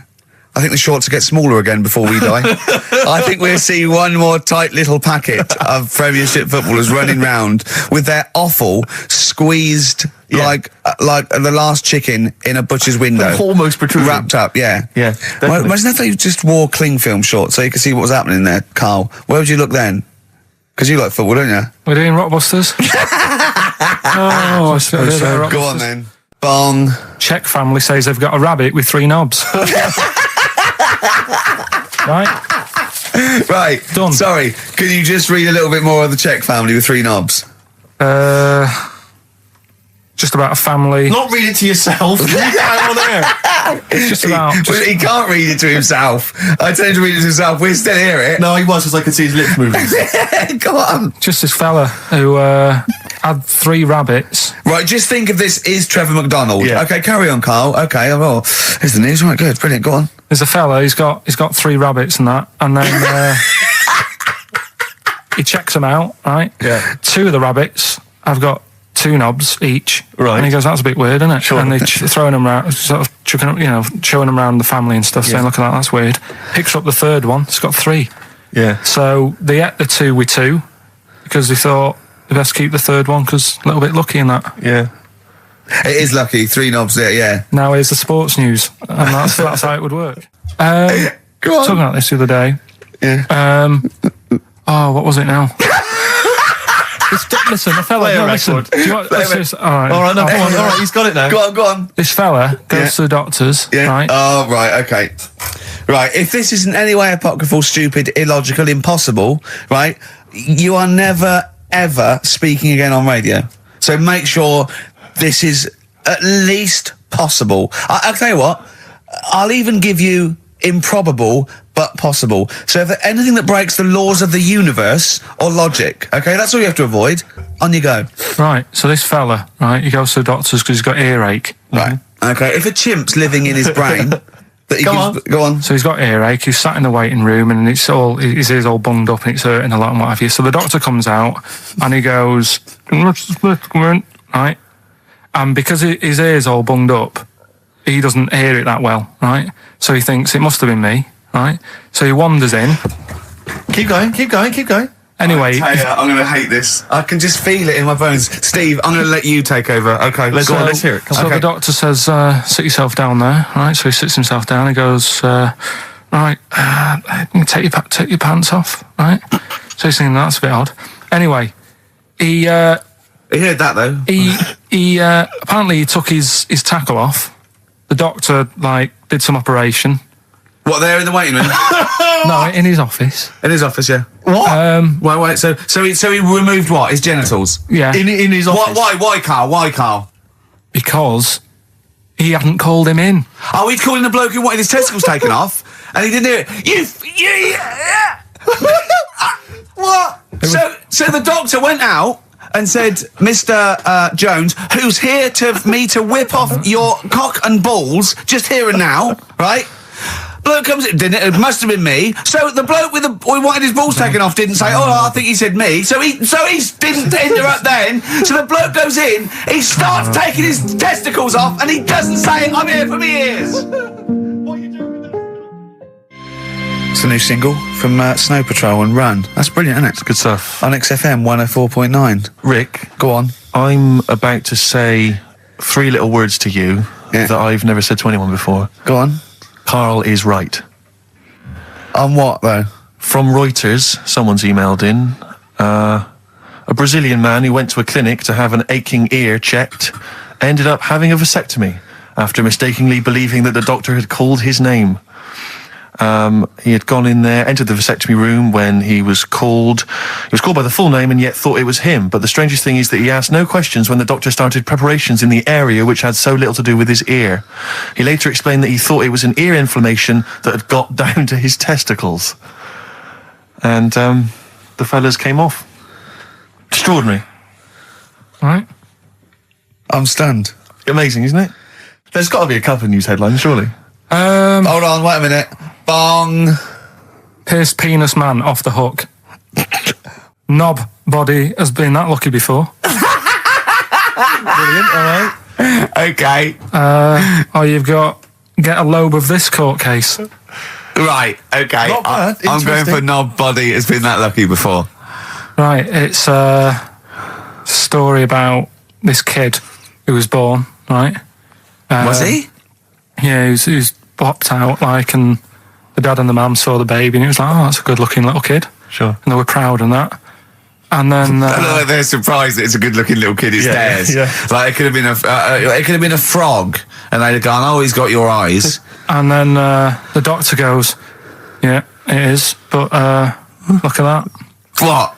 I think the shorts will get smaller again before we die. I think we'll see one more tight little packet of Premiership footballers running round with their offal squeezed like the last chicken in a butcher's window. Almost protruding. Wrapped up, yeah. Yeah, Well, imagine if they just wore cling film shorts so you could see what was happening there, Carl. Where would you look then? Because you like football, don't you? We're doing Rockbusters. I suppose so. Go on then. Bong. Czech family says they've got a rabbit with 3 knobs. Right. Done. Sorry. Could you just read a little bit more of the Czech family with 3 knobs? just about a family. Not read it to yourself. Read it out on there. It's just about. He can't read it to himself. I told him to read it to himself. We still hear it. No, he was, because I could see his lips moving. Come on. Just this fella who had 3 rabbits. Right, just think of this is Trevor McDonald. Yeah. Okay, carry on, Carl. Okay, well, here's the news. Right, good, brilliant. Go on. There's a fella. He's got 3 rabbits and that, and then he checks them out. Right. Yeah. 2 of the rabbits have got 2 knobs each. Right. And he goes, "That's a bit weird, isn't it?" Sure. And they're throwing them around, sort of chucking, showing them around the family and stuff, saying, "Look at that, that's weird." Picks up the 3rd one. It's got 3. Yeah. So they ate the 2 with 2 because they thought they best keep the 3rd one because a little bit lucky in that. Yeah. It is lucky. 3 knobs there, yeah. Now here's the sports news, and that's how it would work. Go on. Talking about this the other day. Yeah. What was it now? Listen, the fella. Play a No, listen. record. Do you want, let's just, all right. All right, no, come on. All right, he's got it now. Go on. This fella goes Yeah. to the doctors, Yeah. right? Oh, right, okay. Right, if this is in any way apocryphal, stupid, illogical, impossible, right, you are never, ever speaking again on radio. So make sure this is at least possible. I'll tell you what, I'll even give you improbable but possible. So if anything that breaks the laws of the universe or logic, okay, that's all you have to avoid. On you go. Right. So this fella, right, he goes to the doctors because he's got earache. Right. Okay, if a chimp's living in his brain... that he go on. So he's got earache, he's sat in the waiting room and his ears all bunged up and it's hurting a lot and what have you. So the doctor comes out and he goes, right? And because his ear's all bunged up, he doesn't hear it that well, right? So he thinks it must have been me, right? So he wanders in. Keep going. Anyway, I'm going to hate this. I can just feel it in my bones. Steve, I'm going to let you take over. Okay, Let's hear it. Come So on. the doctor says, sit yourself down there, right? So he sits himself down. He goes, right, take your pants off, right? So he's thinking, that's a bit odd. Anyway, he heard that, though. he apparently he took his tackle off. The doctor, did some operation. What, there in the waiting room? No, in his office. In his office, yeah. What? Wait, so he removed what? His genitals? Yeah. In his office. Why, Carl? Because he hadn't called him in. Oh, he'd called in the bloke who wanted his testicles taken off, and he didn't do it. What? So the doctor went out and said, Mr. Jones, who's here to whip off your cock and balls, just here and now, right? Bloke comes in, didn't it? It must have been me. So the bloke who wanted his balls taken off didn't say, oh, I think he said me. So he didn't interrupt then. So the bloke goes in, he starts taking his testicles off, and he doesn't say, I'm here for me ears. It's a new single from Snow Patrol and Run. That's brilliant, isn't it? Good stuff. On XFM 104.9. Rick, Go on. I'm about to say 3 little words to you that I've never said to anyone before. Go on. Carl is right. On what, though? From Reuters, someone's emailed in. A Brazilian man who went to a clinic to have an aching ear checked ended up having a vasectomy after mistakenly believing that the doctor had called his name. He had gone in there, entered the vasectomy room when he was called. He was called by the full name and yet thought it was him. But the strangest thing is that he asked no questions when the doctor started preparations in the area which had so little to do with his ear. He later explained that he thought it was an ear inflammation that had got down to his testicles. And the fellas came off. Extraordinary. Right? I'm stunned. Amazing, isn't it? There's got to be a couple of news headlines, surely. Hold on, wait a minute. Bong. Pierced penis man off the hook. Knob body has been that lucky before. Brilliant, all right. Okay. Or you've got get a lobe of this court case. Right, okay. Not bad, I'm going interesting. for knob body. It's been that lucky before. Right, it's a story about this kid who was born, right? Was he? Yeah, he was popped out, and the dad and the mum saw the baby, and it was like, oh, that's a good-looking little kid. Sure. And they were proud and that. And then... They're surprised that it's a good-looking little kid. It's theirs. yeah. Like, it could have been a frog, and they'd have gone, oh, he's got your eyes. And then the doctor goes, yeah, it is, but look at that. What?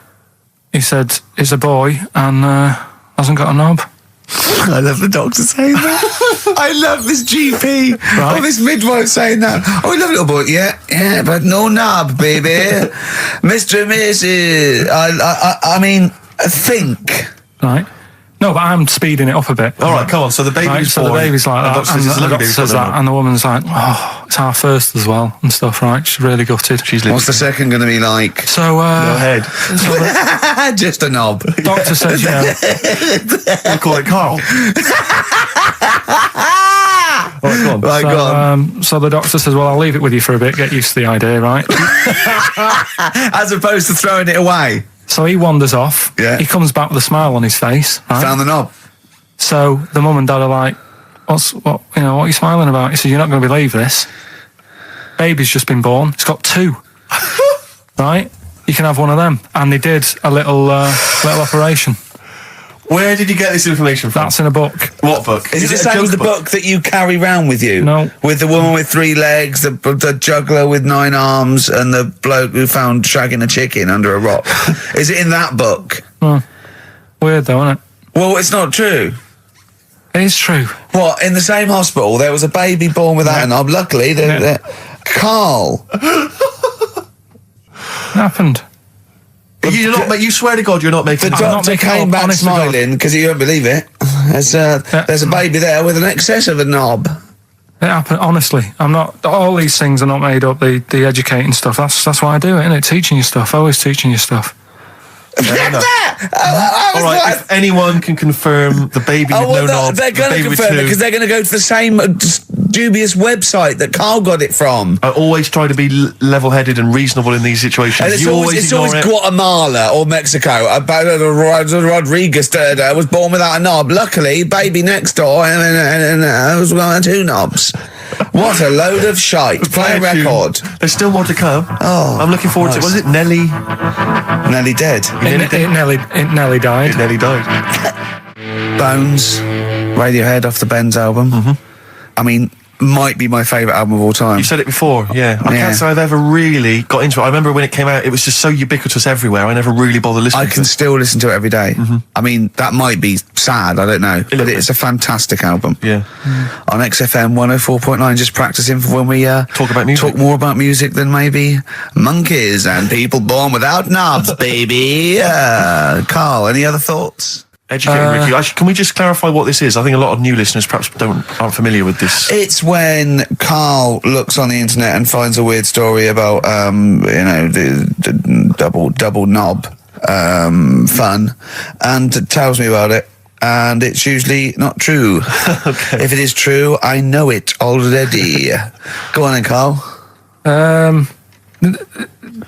He said, it's a boy and hasn't got a knob. I love the doctor saying that. I love this GP or this midwife saying that. Oh, we love little boy. Yeah, but no knob, baby. Mr. and Mrs. I mean, think. Right. No, but I'm speeding it up a bit. All right, come on. So the baby's so born. the baby's like that, and the doctor says that, and the woman's like, oh, it's our first as well, and stuff, right? She's really gutted. What's the second going to be like? So, no head. So just a knob. Doctor says, We'll call it Carl. All right, go on. Right, go on. So the doctor says, well, I'll leave it with you for a bit, get used to the idea, right? As opposed to throwing it away. So he wanders off. Yeah. He comes back with a smile on his face. Right? Found the knob. So the mum and dad are like, what are you smiling about? He says, you're not going to believe this. Baby's just been born. It's got 2. Right? You can have one of them. And they did a little operation. Where did you get this information from? That's in a book. What book? Is it the same as the book that you carry round with you? No. With the woman with 3 legs, the juggler with 9 arms, and the bloke who found shagging a chicken under a rock. Is it in that book? Weird though, isn't it? Well, it's not true. It is true. What, in the same hospital, there was a baby born without a knob. Luckily, Carl. It happened. You swear to God you're not making... The doctor came back smiling, because you won't believe it. There's a baby there with an excess of a knob. It happened, honestly. I'm not... All these things are not made up, the educating stuff. That's why I do it, innit? Teaching you stuff. Always teaching you stuff. All right, if anyone can confirm the baby with no knob, they're going to confirm it because they're going to go to the same dubious website that Carl got it from. I always try to be level-headed and reasonable in these situations. And it's always Guatemala or Mexico. Rodriguez was born without a knob. Luckily, baby next door and was one 2 knobs. What a load of shite. Play a record. There's still more to come. Oh, I'm looking forward to it. Was it Nelly? Nelly dead. It nearly died. It nearly died. Bones, Radiohead off the Benz album. I mean, might be my favourite album of all time. You said it before, yeah. I can't say I've ever really got into it. I remember when it came out, it was just so ubiquitous everywhere. I never really bothered listening to it. I can still listen to it every day. I mean, that might be sad, I don't know. But it's a fantastic album. Yeah. On XFM 104.9, just practicing for when we talk about music. Talk more about music than maybe monkeys and people born without knobs, baby. Carl, any other thoughts? Educating Ricky. Actually, can we just clarify what this is? I think a lot of new listeners perhaps aren't familiar with this. It's when Carl looks on the internet and finds a weird story about, the double knob fun, and tells me about it. And it's usually not true. Okay. If it is true, I know it already. Go on then, Carl. They're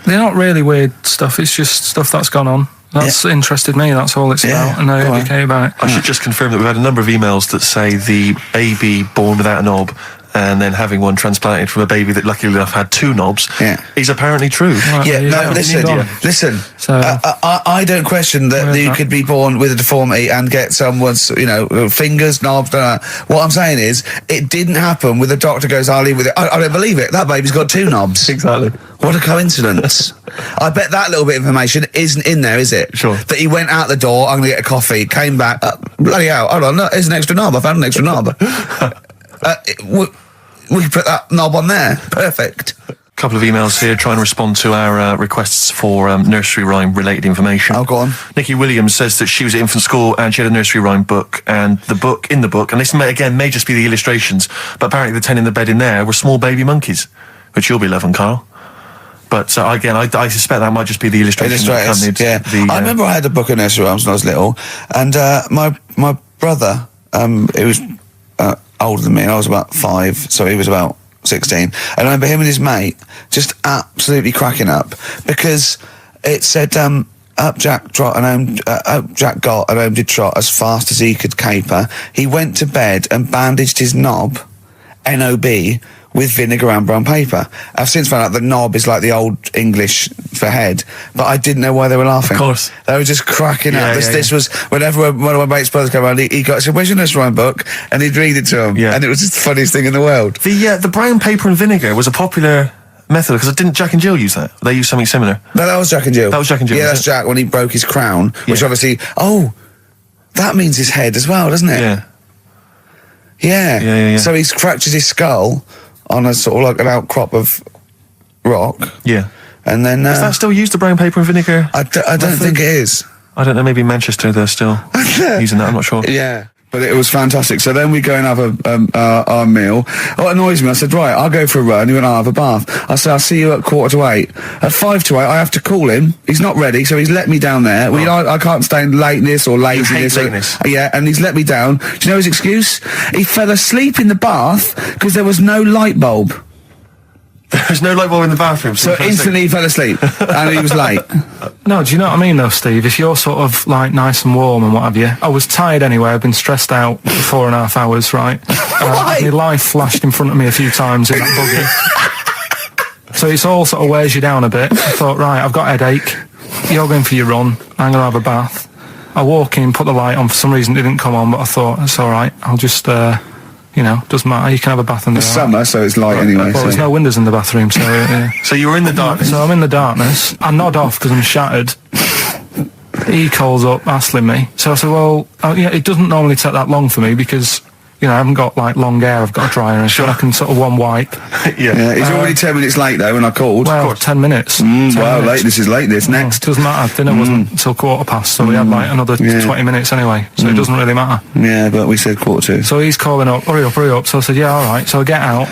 not really weird stuff. It's just stuff that's gone on. That's interested me. That's all it's about, and I educate about it. I should just confirm that we've had a number of emails that say the baby born without a knob and then having one transplanted from a baby that luckily enough had 2 knobs is apparently true. Right, listen. So, I don't question that you could be born with a deformity and get someone's, fingers, knobs. What I'm saying is, it didn't happen with the doctor goes, I'll leave with it. I don't believe it. That baby's got 2 knobs. Exactly. What a coincidence. I bet that little bit of information isn't in there, is it? Sure. That he went out the door, I'm going to get a coffee, came back, bloody hell, hold on, no, there's an extra knob. I found an extra knob. We put that knob on there. Perfect. A couple of emails here trying to respond to our requests for nursery rhyme related information. Oh, go on. Nikki Williams says that she was at infant school and she had a nursery rhyme book, and in the book, and this may just be the illustrations, but apparently the 10 in the bed in there were small baby monkeys, which you'll be loving, Carl. But again, I suspect that might just be the illustration that accompanied I remember I had a book of nursery rhymes when I was little, and my brother, it was older than me, I was about 5, so he was about 16, and I remember him and his mate just absolutely cracking up because it said up Jack got and home did trot as fast as he could caper. He went to bed and bandaged his knob, N-O-B, with vinegar and brown paper. I've since found out that knob is like the old English for head, but I didn't know why they were laughing. Of course. They were just cracking up. This was, whenever one of my mate's brothers came around, he said, where's your nursery rhyme book? And he'd read it to him. Yeah. And it was just the funniest thing in the world. The brown paper and vinegar was a popular method, because didn't Jack and Jill use that? They used something similar. No, that was Jack and Jill. That was Jack and Jill. Yeah, that's Jack when he broke his crown, which obviously, that means his head as well, doesn't it? Yeah. Yeah. So he's fractured his skull on a sort of like an outcrop of rock. Yeah. And then... Is that still used, the brown paper and vinegar? I don't think it is. I don't know, maybe in Manchester they're still using that, I'm not sure. Yeah. But it was fantastic. So then we go and have our meal. What annoys me, I said, right, I'll go for a run. He went, I'll have a bath. I said, I'll see you at 7:45. At 7:55, I have to call him. He's not ready, so he's let me down there. I can't stand lateness or laziness. You hate lateness. Yeah, and he's let me down. Do you know his excuse? He fell asleep in the bath because there was no light bulb. There's no light bulb in the bathroom. So instantly he fell asleep. And he was late. No, do you know what I mean though, Steve? If you're sort of like nice and warm and what have you, I was tired anyway. I've been stressed out for 4.5 hours, right? My life flashed in front of me a few times in that buggy. So it's all sort of wears you down a bit. I thought, right, I've got a headache. You're going for your run. I'm going to have a bath. I walk in, put the light on. For some reason it didn't come on, but I thought, it's all right. I'll just... doesn't matter. You can have a bath in the dark. Summer, so it's light anyway. Well, there's no windows in the bathroom, so... So you were in the darkness? So I'm in the darkness. I nod off because I'm shattered. He calls up, hassling me. So I said, well, it doesn't normally take that long for me because, I haven't got, like, long hair. I've got a dryer and so I can sort of one wipe. Yeah. He's already 10 minutes late, though, when I called. Well, 10 minutes. 10 minutes. Late. This is late. This next. Doesn't matter. Dinner wasn't until 7:15, so we had, like, another 20 minutes anyway. So it doesn't really matter. Yeah, but we said 7:45. So he's calling up, hurry up. So I said, yeah, all right. So I get out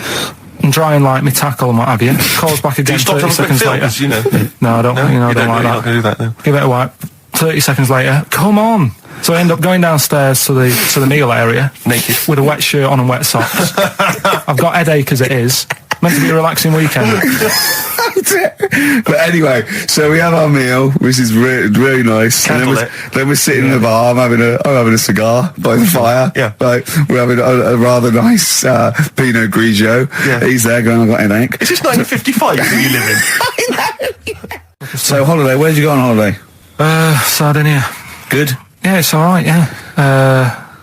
and dry and like my tackle and what have you. Calls back again 30 seconds later. No, I don't. I don't like that. Do that no. Give it a wipe. 30 seconds later, come on. So I end up going downstairs to the meal area, naked, with a wet shirt on and wet socks. I've got headache as it is. Meant to be a relaxing weekend. But anyway, so we have our meal, which is really nice. And then we're sitting in the bar. I'm having a cigar by the fire. Yeah. Like, we're having a rather nice Pinot Grigio. Yeah. He's there going, I've got a headache. Is this 1955 that you live in? I know. So holiday, where'd you go on holiday? Sardinia. Good? Yeah, it's alright, yeah.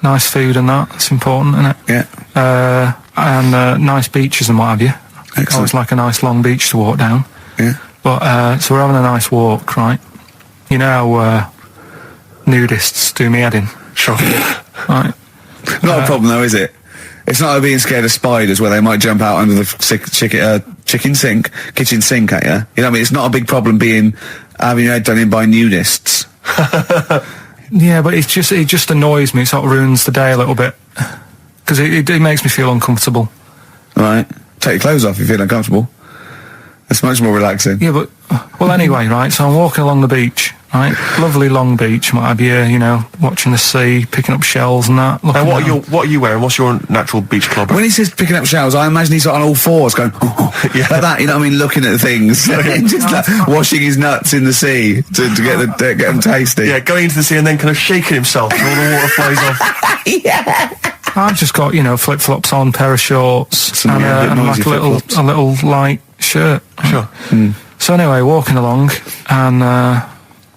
Nice food and that. It's important, isn't it? Yeah. And nice beaches and what have you. Excellent. Always like a nice long beach to walk down. Yeah. But, so we're having a nice walk, right? You know how nudists do me head in? Sure. Right. Not a problem though, is it? It's not like being scared of spiders where they might jump out under the kitchen sink at you. You know what I mean? It's not a big problem having your head done in by nudists. Yeah, but it just annoys me. It sort of ruins the day a little bit. Because it makes me feel uncomfortable. Right. Take your clothes off if you feel uncomfortable. It's much more relaxing. Yeah, but... Well, anyway, right, so I'm walking along the beach, right? Lovely long beach, might be watching the sea, picking up shells and that. And what are you wearing? What's your natural beach club? When he says picking up shells, I imagine he's on all fours going, yeah. like that, you know what I mean, looking at things. Just like washing his nuts in the sea to get them tasty. Yeah, going into the sea and then kind of shaking himself and all the water flies off. Yeah. I've just got, flip-flops on, pair of shorts, and like a little light shirt. Sure. Mm. So anyway, walking along, and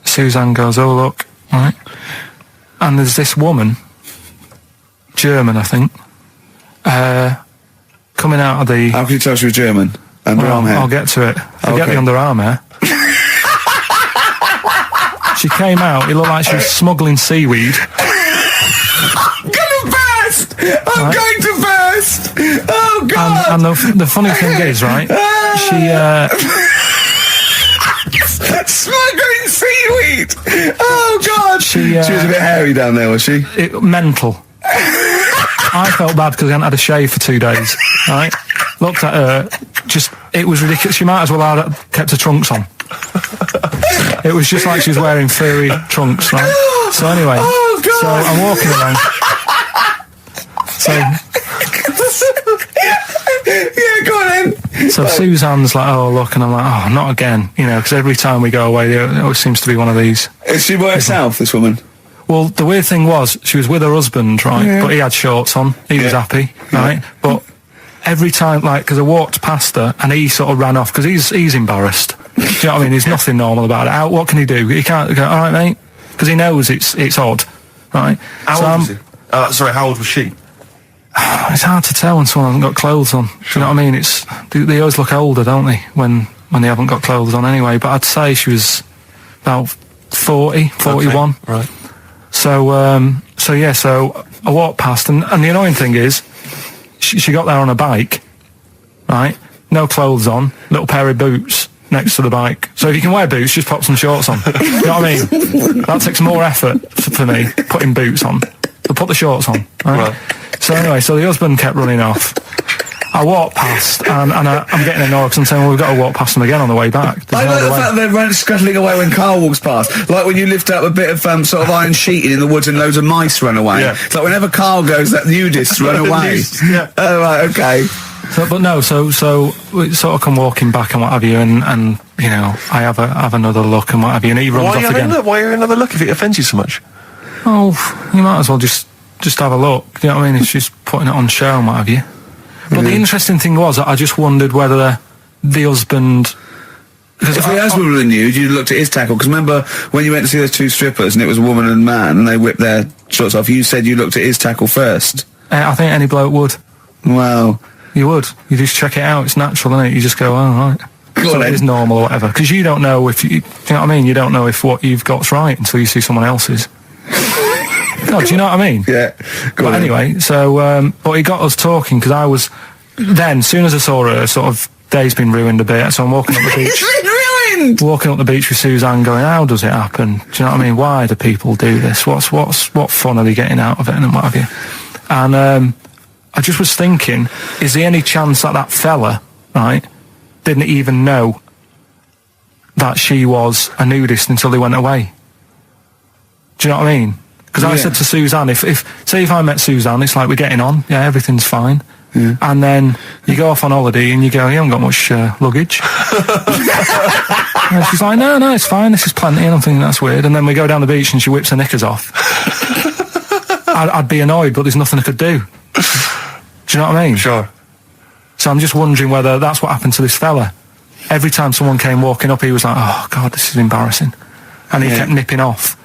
Suzanne goes, oh, look, right? And there's this woman, German, I think, coming out of the... How can you tell she was German? Underarm hair? I'll get to it. Forget the underarm hair. She came out, it looked like she was smuggling seaweed. I'm going to burst! Oh, God! And the funny thing is, right, she... Smuggling seaweed! Oh, God! She was a bit hairy down there, was she? Mental. I felt bad because I hadn't had a shave for 2 days, right? Looked at her, it was ridiculous. She might as well have kept her trunks on. It was just like she was wearing furry trunks, right? So anyway, so I'm walking along. So, yeah, go on then. So Suzanne's like, oh, look, and I'm like, oh, not again, because every time we go away, there always seems to be one of these. Is she by herself, this woman? Well, the weird thing was, she was with her husband, right, but he had shorts on, he was happy, right, but every time, because I walked past her, and he sort of ran off, because he's embarrassed. Do you know what I mean? There's nothing normal about it. What can he do? He can't go, all right, mate, because he knows it's odd, right? How old was he? Sorry, how old was she? It's hard to tell when someone hasn't got clothes on. Sure. You know what I mean? They always look older, don't they, when they haven't got clothes on anyway. But I'd say she was about 40, 41. Okay. Right. So I walked past, and the annoying thing is, she got there on a bike, right? No clothes on, little pair of boots next to the bike. So if you can wear boots, just pop some shorts on. You know what I mean? That takes more effort for me, putting boots on. So put the shorts on, right? So anyway, so the husband kept running off. I walked past, and I'm getting annoyed because I'm saying, well, we've got to walk past them again on the way back. I like the fact that they're scuttling away when Carl walks past. Like when you lift up a bit of sort of iron sheeting in the woods and loads of mice run away. Yeah. It's like whenever Carl goes, that nudists run away. Yeah. Oh, right, okay. So we sort of come walking back and what have you, and you know, I have another look and what have you, and he runs off again. Why are you another look if it offends you so much? Oh, you might as well just have a look. You know what I mean? It's just putting it on show and what have you. But the interesting thing was that I just wondered whether the husband... If the husband were nude, you'd looked at his tackle. Because remember, when you went to see those two strippers and it was a woman and man and they whipped their shorts off, you said you looked at his tackle first. I think any bloke would. Wow. You would. You just check it out. It's natural, isn't it? You just go, oh, right. So it is normal or whatever. Because you don't know if... you know what I mean? You don't know if what you've got's right until you see someone else's. No, do you know what I mean? Yeah. But anyway, so, but he got us talking, because I was, then, as soon as I saw her, sort of, day's been ruined a bit, so I'm walking up the beach. It's been ruined! Walking up the beach with Suzanne going, how does it happen? Do you know what I mean? Why do people do this? What fun are they getting out of it, and what have you? And, I just was thinking, is there any chance that fella, right, didn't even know that she was a nudist until they went away? Do you know what I mean? Because I said to Suzanne, say if I met Suzanne, it's like we're getting on, yeah, everything's fine. Yeah. And then you go off on holiday and you go, you haven't got much luggage. And she's like, no, it's fine, this is plenty. And I'm thinking, that's weird. And then we go down the beach and she whips her knickers off. I'd be annoyed, but there's nothing I could do. Do you know what I mean? Sure. So I'm just wondering whether that's what happened to this fella. Every time someone came walking up, he was like, oh, God, this is embarrassing. And he kept nipping off.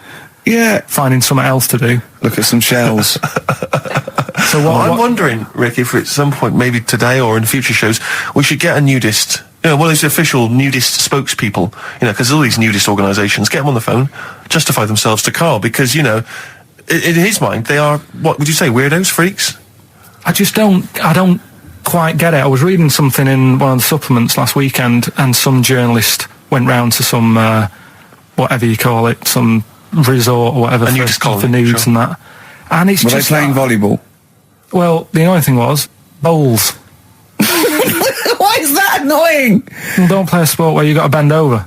Yeah. Finding something else to do. Look at some shells. So I'm wondering, Rick, if at some point, maybe today or in future shows, we should get a nudist, you know, one of these official nudist spokespeople, you know, because all these nudist organisations, get them on the phone, justify themselves to Karl, because, you know, in his mind, they are, what would you say, weirdos, freaks? I don't quite get it. I was reading something in one of the supplements last weekend, and some journalist went round to some, whatever you call it, some resort or whatever for nudes and that. And it's Were they playing volleyball? Well, the annoying thing was, bowls. Why is that annoying? Well, don't play a sport where you got to bend over.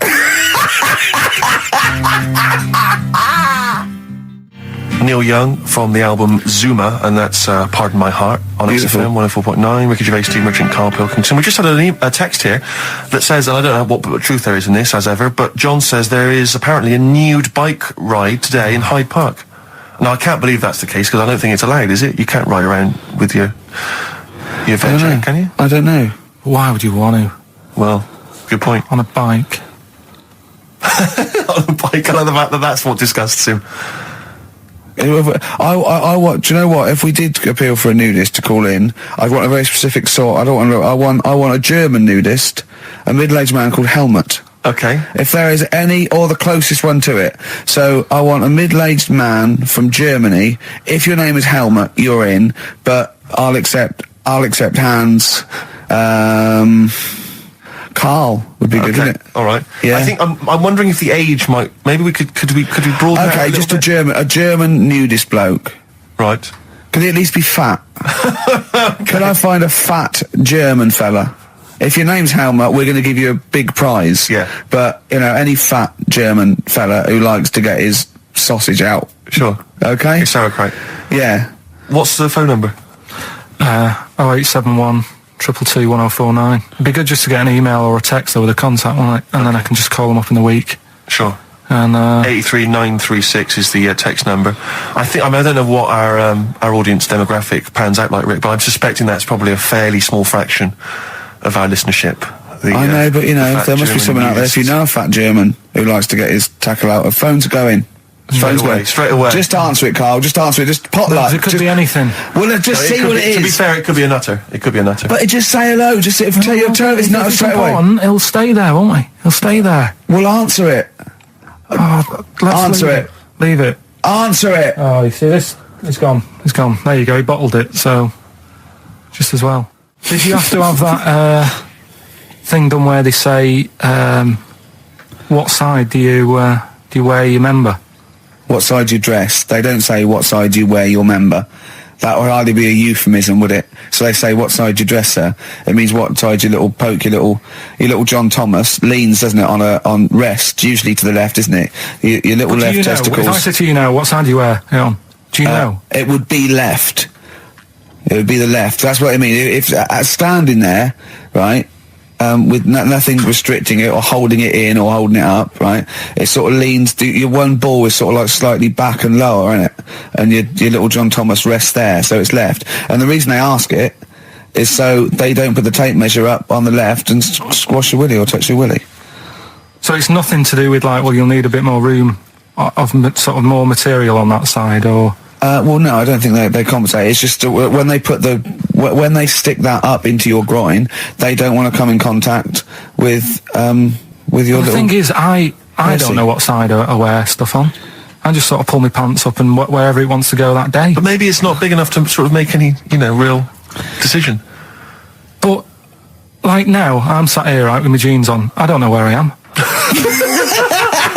Neil Young from the album Zuma, and that's Pardon My Heart on XFM 104.9. Ricky Gervais, Steve Merchant, Karl Pilkington. We just had a text here that says, and I don't know what truth there is in this, as ever, but John says there is apparently a nude bike ride today in Hyde Park. Now, I can't believe that's the case, because I don't think it's allowed, is it? You can't ride around with your veg, can you? I don't know. Why would you want to? Well, good point. On a bike. On a bike, I like the fact that that's what disgusts him. I want. Do you know what? If we did appeal for a nudist to call in, I'd want a very specific sort. I want a German nudist, a middle-aged man called Helmut. Okay. If there is any, or the closest one to it. So I want a middle-aged man from Germany. If your name is Helmut, you're in. But I'll accept hands. Carl would be good, wouldn't it? All right. Yeah. I think I'm wondering if the age might. Maybe we could we broaden it out Okay, just a German nudist bloke. Right. Could he at least be fat? Can I find a fat German fella? If your name's Helmut, we're going to give you a big prize. Yeah. But, you know, any fat German fella who likes to get his sausage out. Sure. Okay? Your sauerkraut. Yeah. What's the phone number? 0871 222 1049. It'd be good just to get an email or a text though with a contact, won't it? And then I can just call them up in the week. Sure. And 83936 is the text number. I don't know what our audience demographic pans out like, Rick, but I'm suspecting that's probably a fairly small fraction of our listenership. I know, but you know, there must be someone out there. If you know a fat German who likes to get his tackle out, phones are going. Straight away. Just answer it, Carl. Just answer it. Just potluck. It could be anything. Well, just see what it is. To be fair, it could be a nutter. But just say hello. Just tell your turn. It's not straight away. He'll stay there, won't he? He'll stay there. We'll answer it. Let's answer it. Leave it. Answer it. Oh, you see this? It's gone. It's gone. There you go. He bottled it, so just as well. Did you have to have that thing done where they say what side do you wear your member? What side you dress? They don't say what side you wear your member. That would hardly be a euphemism, would it? So they say what side you dress, sir. It means what side your little poke, your little John Thomas leans, doesn't it, on rest, usually to the left, isn't it? Your little left know? testicles. If I said to you now, what side do you wear it on? Do you know? It would be left. It would be the left. That's what I mean. If standing there, right, with nothing restricting it or holding it in or holding it up, right, it sort of leans. Your one ball is sort of like slightly back and lower, isn't it? And your little John Thomas rests there, so it's left. And the reason they ask it is so they don't put the tape measure up on the left and squash your willy or touch your willy. So it's nothing to do with like, well, you'll need a bit more room of sort of more material on that side, or. Well, no, I don't think they compensate. It's just when they put when they stick that up into your groin, they don't want to come in contact with your little. The thing is, I don't know what side I wear stuff on. I just sort of pull my pants up and wherever it wants to go that day. But maybe it's not big enough to sort of make any, real decision. But like now, I'm sat here right with my jeans on. I don't know where I am.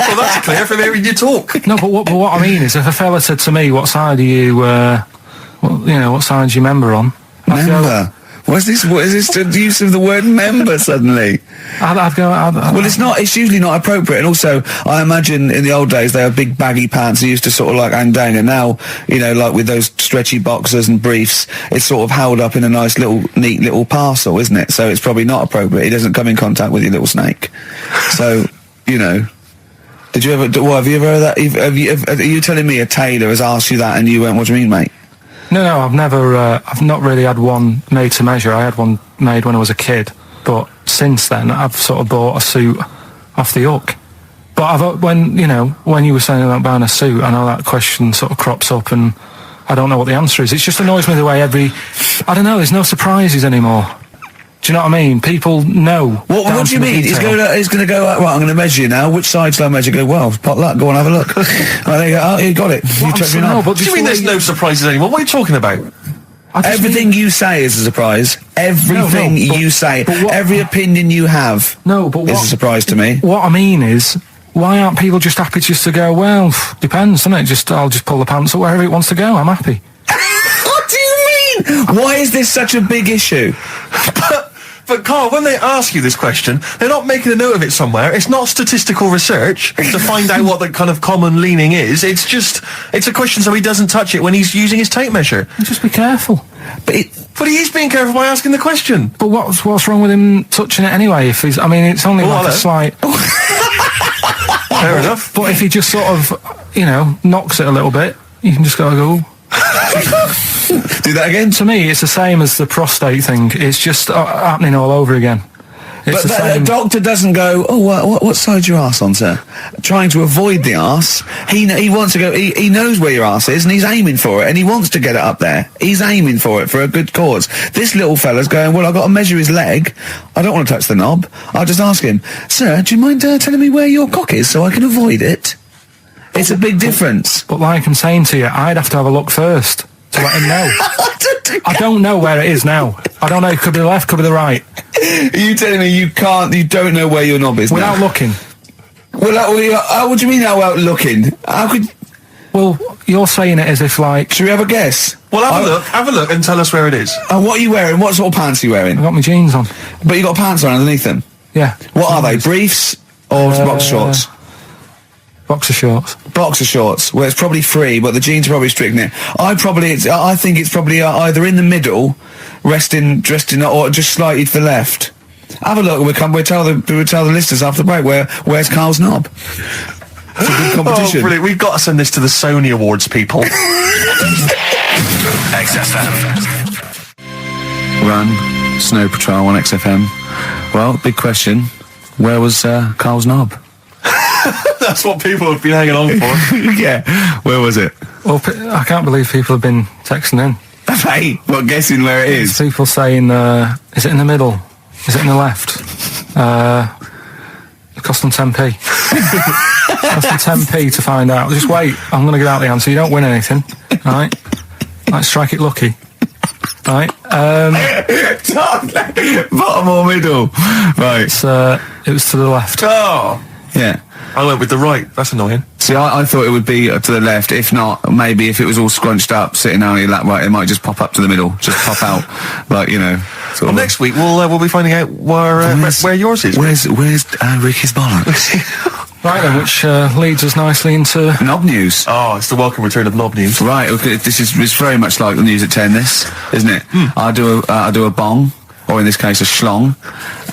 Well, that's clear from hearing you talk. No, but what I mean is, if a fella said to me, "What side are you? What side's your member on?" Member. What is this the use of the word member suddenly? I'd go. Well, it's not. It's usually not appropriate. And also, I imagine in the old days they had big baggy pants. They used to sort of like hang down. And now, like with those stretchy boxers and briefs, it's sort of held up in a nice neat little parcel, isn't it? So it's probably not appropriate. It doesn't come in contact with your little snake. So, Did you ever? Have you ever heard that? Are you telling me a tailor has asked you that and you went, "What do you mean, mate?" No, I've never. I've not really had one made to measure. I had one made when I was a kid, but since then I've sort of bought a suit off the hook. But when you were saying about buying a suit, I know that question sort of crops up, and I don't know what the answer is. It just annoys me the way I don't know. There's no surprises anymore. Do you know what I mean? People know. What do you mean? He's going to go, right, I'm going to measure you now. Which side shall I measure? Go, well, pot luck, go and have a look. Right, there you go. Oh, you got it. You touch me now. What do you mean there's no surprises anymore? What are you talking about? Everything you say is a surprise. Everything you say. Every opinion you have is a surprise to me. What I mean is, why aren't people just happy just to go, well, depends, doesn't it? I'll just pull the pants up wherever it wants to go. I'm happy. What do you mean? Why is this such a big issue? But Carl, when they ask you this question, they're not making a note of it somewhere. It's not statistical research to find out what the kind of common leaning is. It's a question so he doesn't touch it when he's using his tape measure. Just be careful. But he is being careful by asking the question. But what's wrong with him touching it anyway? It's only like a slight. Fair enough. But if he just sort of, knocks it a little bit, you can just go. Do that again? To me, it's the same as the prostate thing. It's just happening all over again. But the doctor doesn't go, oh, what side's your arse on, sir? Trying to avoid the arse. He wants to go, he knows where your arse is and he's aiming for it and he wants to get it up there. He's aiming for it for a good cause. This little fella's going, well, I've got to measure his leg. I don't want to touch the knob. I'll just ask him, sir, do you mind telling me where your cock is so I can avoid it? It's a big difference. But like I'm saying to you, I'd have to have a look first to let him know. I don't know where it is now. I don't know. It could be the left, could be the right. Are you telling me you don't know where your knob is without now? looking? Well, what do you mean without looking? How could... Well, you're saying it as if like... Should we have a guess? Well, have a look and tell us where it is. What are you wearing? What sort of pants are you wearing? I've got my jeans on. But you got pants on underneath them? Yeah. What are they? Briefs or boxer shorts? Boxer shorts. Boxer shorts. Well, it's probably free, but the jeans are probably restricting it. I think it's probably either in the middle, dressed in, or just slightly to the left. Have a look. We'll tell the listeners after the break where's Carl's knob. It's a good competition. Oh, brilliant! We've got to send this to the Sony Awards people. XFM. Run, Snow Patrol on XFM. Well, big question. Where was Carl's knob? That's what people have been hanging on for. Yeah. Where was it? Well, I can't believe people have been texting in. Hey, what, guessing where it is? People saying, is it in the middle? Is it in the left? It cost them 10p. That's the 10p to find out. Just wait, I'm going to get out the answer. You don't win anything, right? Like, strike it lucky. Right, Bottom or middle? Right. It was to the left. Oh! Yeah. I went with the right. That's annoying. See, I thought it would be to the left. If not, maybe if it was all scrunched up, sitting down on your lap, right, it might just pop up to the middle, just pop out, like, you know. Sort Well, of next week we'll be finding out where yours is. Where's Ricky's bollocks? Right then, which leads us nicely into... Knob news. Oh, it's the welcome return of Knob News. Right, okay, it's very much like the news at 10, this, isn't it? I do a bong, or in this case a schlong,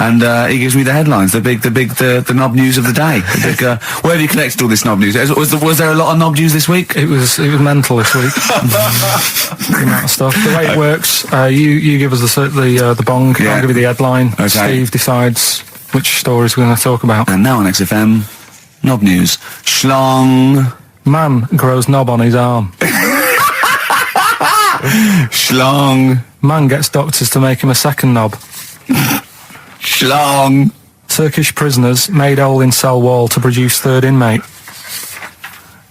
and he gives me the headlines, the knob news of the day. The big, where have you collected all this knob news? Was there a lot of knob news this week? It was mental this week. The amount of stuff. The way it works, you give us the bong, Yeah. I'll give you the headline, Okay. Steve decides which stories we're going to talk about. And now on XFM, knob news. Schlong. Man grows knob on his arm. Schlong. Man gets doctors to make him a second knob. Schlong. Turkish prisoners made hole in cell wall to produce third inmate.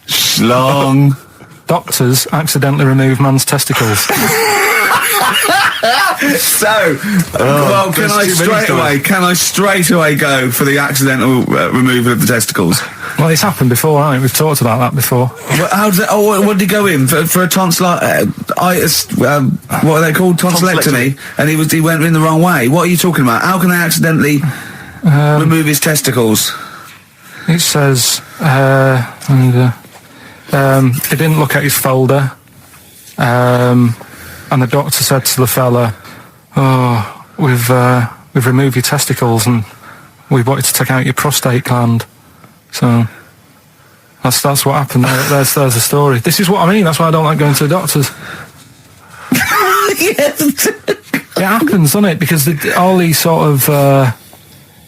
Schlong. Doctors accidentally remove man's testicles. So, well, can I straight away go for the accidental removal of the testicles? Well, it's happened before, hasn't it? We've talked about that before. How does that, what did he go in for a tonsillitis? What are they called? Tonsillectomy. And he went in the wrong way. What are you talking about? How can they accidentally remove his testicles? It says, he didn't look at his folder, and the doctor said to the fella, "Oh, we've removed your testicles and we wanted to take out your prostate gland." So that's what happened. There's the story. This is what I mean. That's why I don't like going to the doctors. It happens, doesn't it? Because all these sort of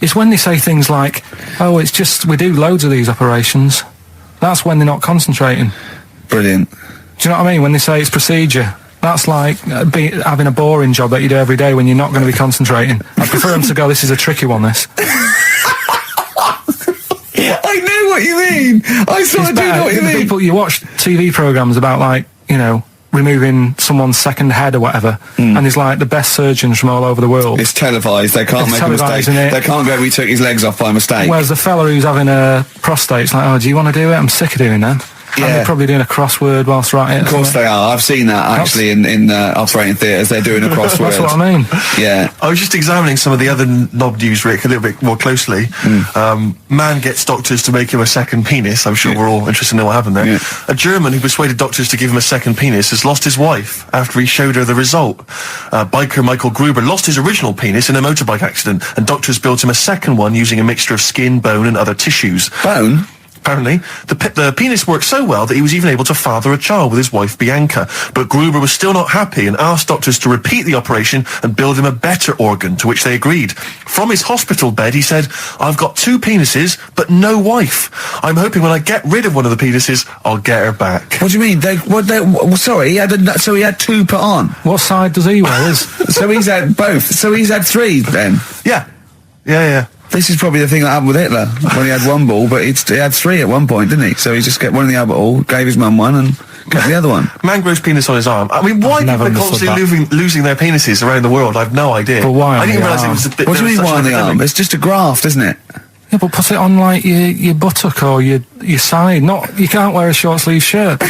it's when they say things like, "Oh, it's just we do loads of these operations." That's when they're not concentrating. Brilliant. Do you know what I mean? When they say it's procedure, that's like having a boring job that you do every day when you're not going to be concentrating. I prefer them to go, "This is a tricky one, this." I know what you mean. I sort of do know what you mean. People, you watch TV programmes about, like, you know, removing someone's second head or whatever, and there's like the best surgeons from all over the world. It's televised. They can't It's make a mistake. televised, isn't it? They can't go, "We took his legs off by mistake." Whereas the fella who's having a prostate's like, "Oh, do you want to do it? I'm sick of doing that." Yeah. And they're probably doing a crossword whilst writing it. Of course they are. I've seen that actually in operating theatres. They're doing a crossword. That's what I mean. Yeah. I was just examining some of the other knob news, Rick, a little bit more closely. Man gets doctors to make him a second penis. I'm sure we're all interested in knowing what happened there. Yeah. A German who persuaded doctors to give him a second penis has lost his wife after he showed her the result. Biker Michael Gruber lost his original penis in a motorbike accident, and doctors built him a second one using a mixture of skin, bone, and other tissues. Bone? Apparently, the penis worked so well that he was even able to father a child with his wife Bianca. But Gruber was still not happy and asked doctors to repeat the operation and build him a better organ, to which they agreed. From his hospital bed, he said, "I've got 2 penises, but no wife. I'm hoping when I get rid of one of the penises, I'll get her back." What do you mean? Sorry, so he had 2 put on. What side does he wear? So he's had both. So he's had 3 then. Yeah. Yeah. This is probably the thing that happened with Hitler when he had 1 ball, but he had 3 at one point, didn't he? So he just kept one in the other ball, gave his mum one, and kept the other one. Man grows penis on his arm. I mean, why never people are understood constantly losing their penises around the world? I've no idea. But why on I didn't the realise it arm? was a bit. What do you mean, why on the arm? It's just a graft, isn't it? Yeah, but put it on like your buttock or your side. Not, you can't wear a short sleeve shirt.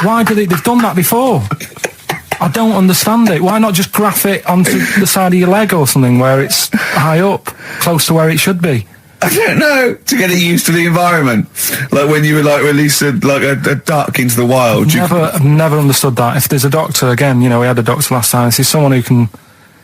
Why did they've done that before? I don't understand it. Why not just graph it onto the side of your leg or something where it's high up, close to where it should be? I don't know. To get it used to the environment. Like when you would like release a duck into the wild. I've never understood that. If there's a doctor, again, you know, we had a doctor last time, if there's someone who can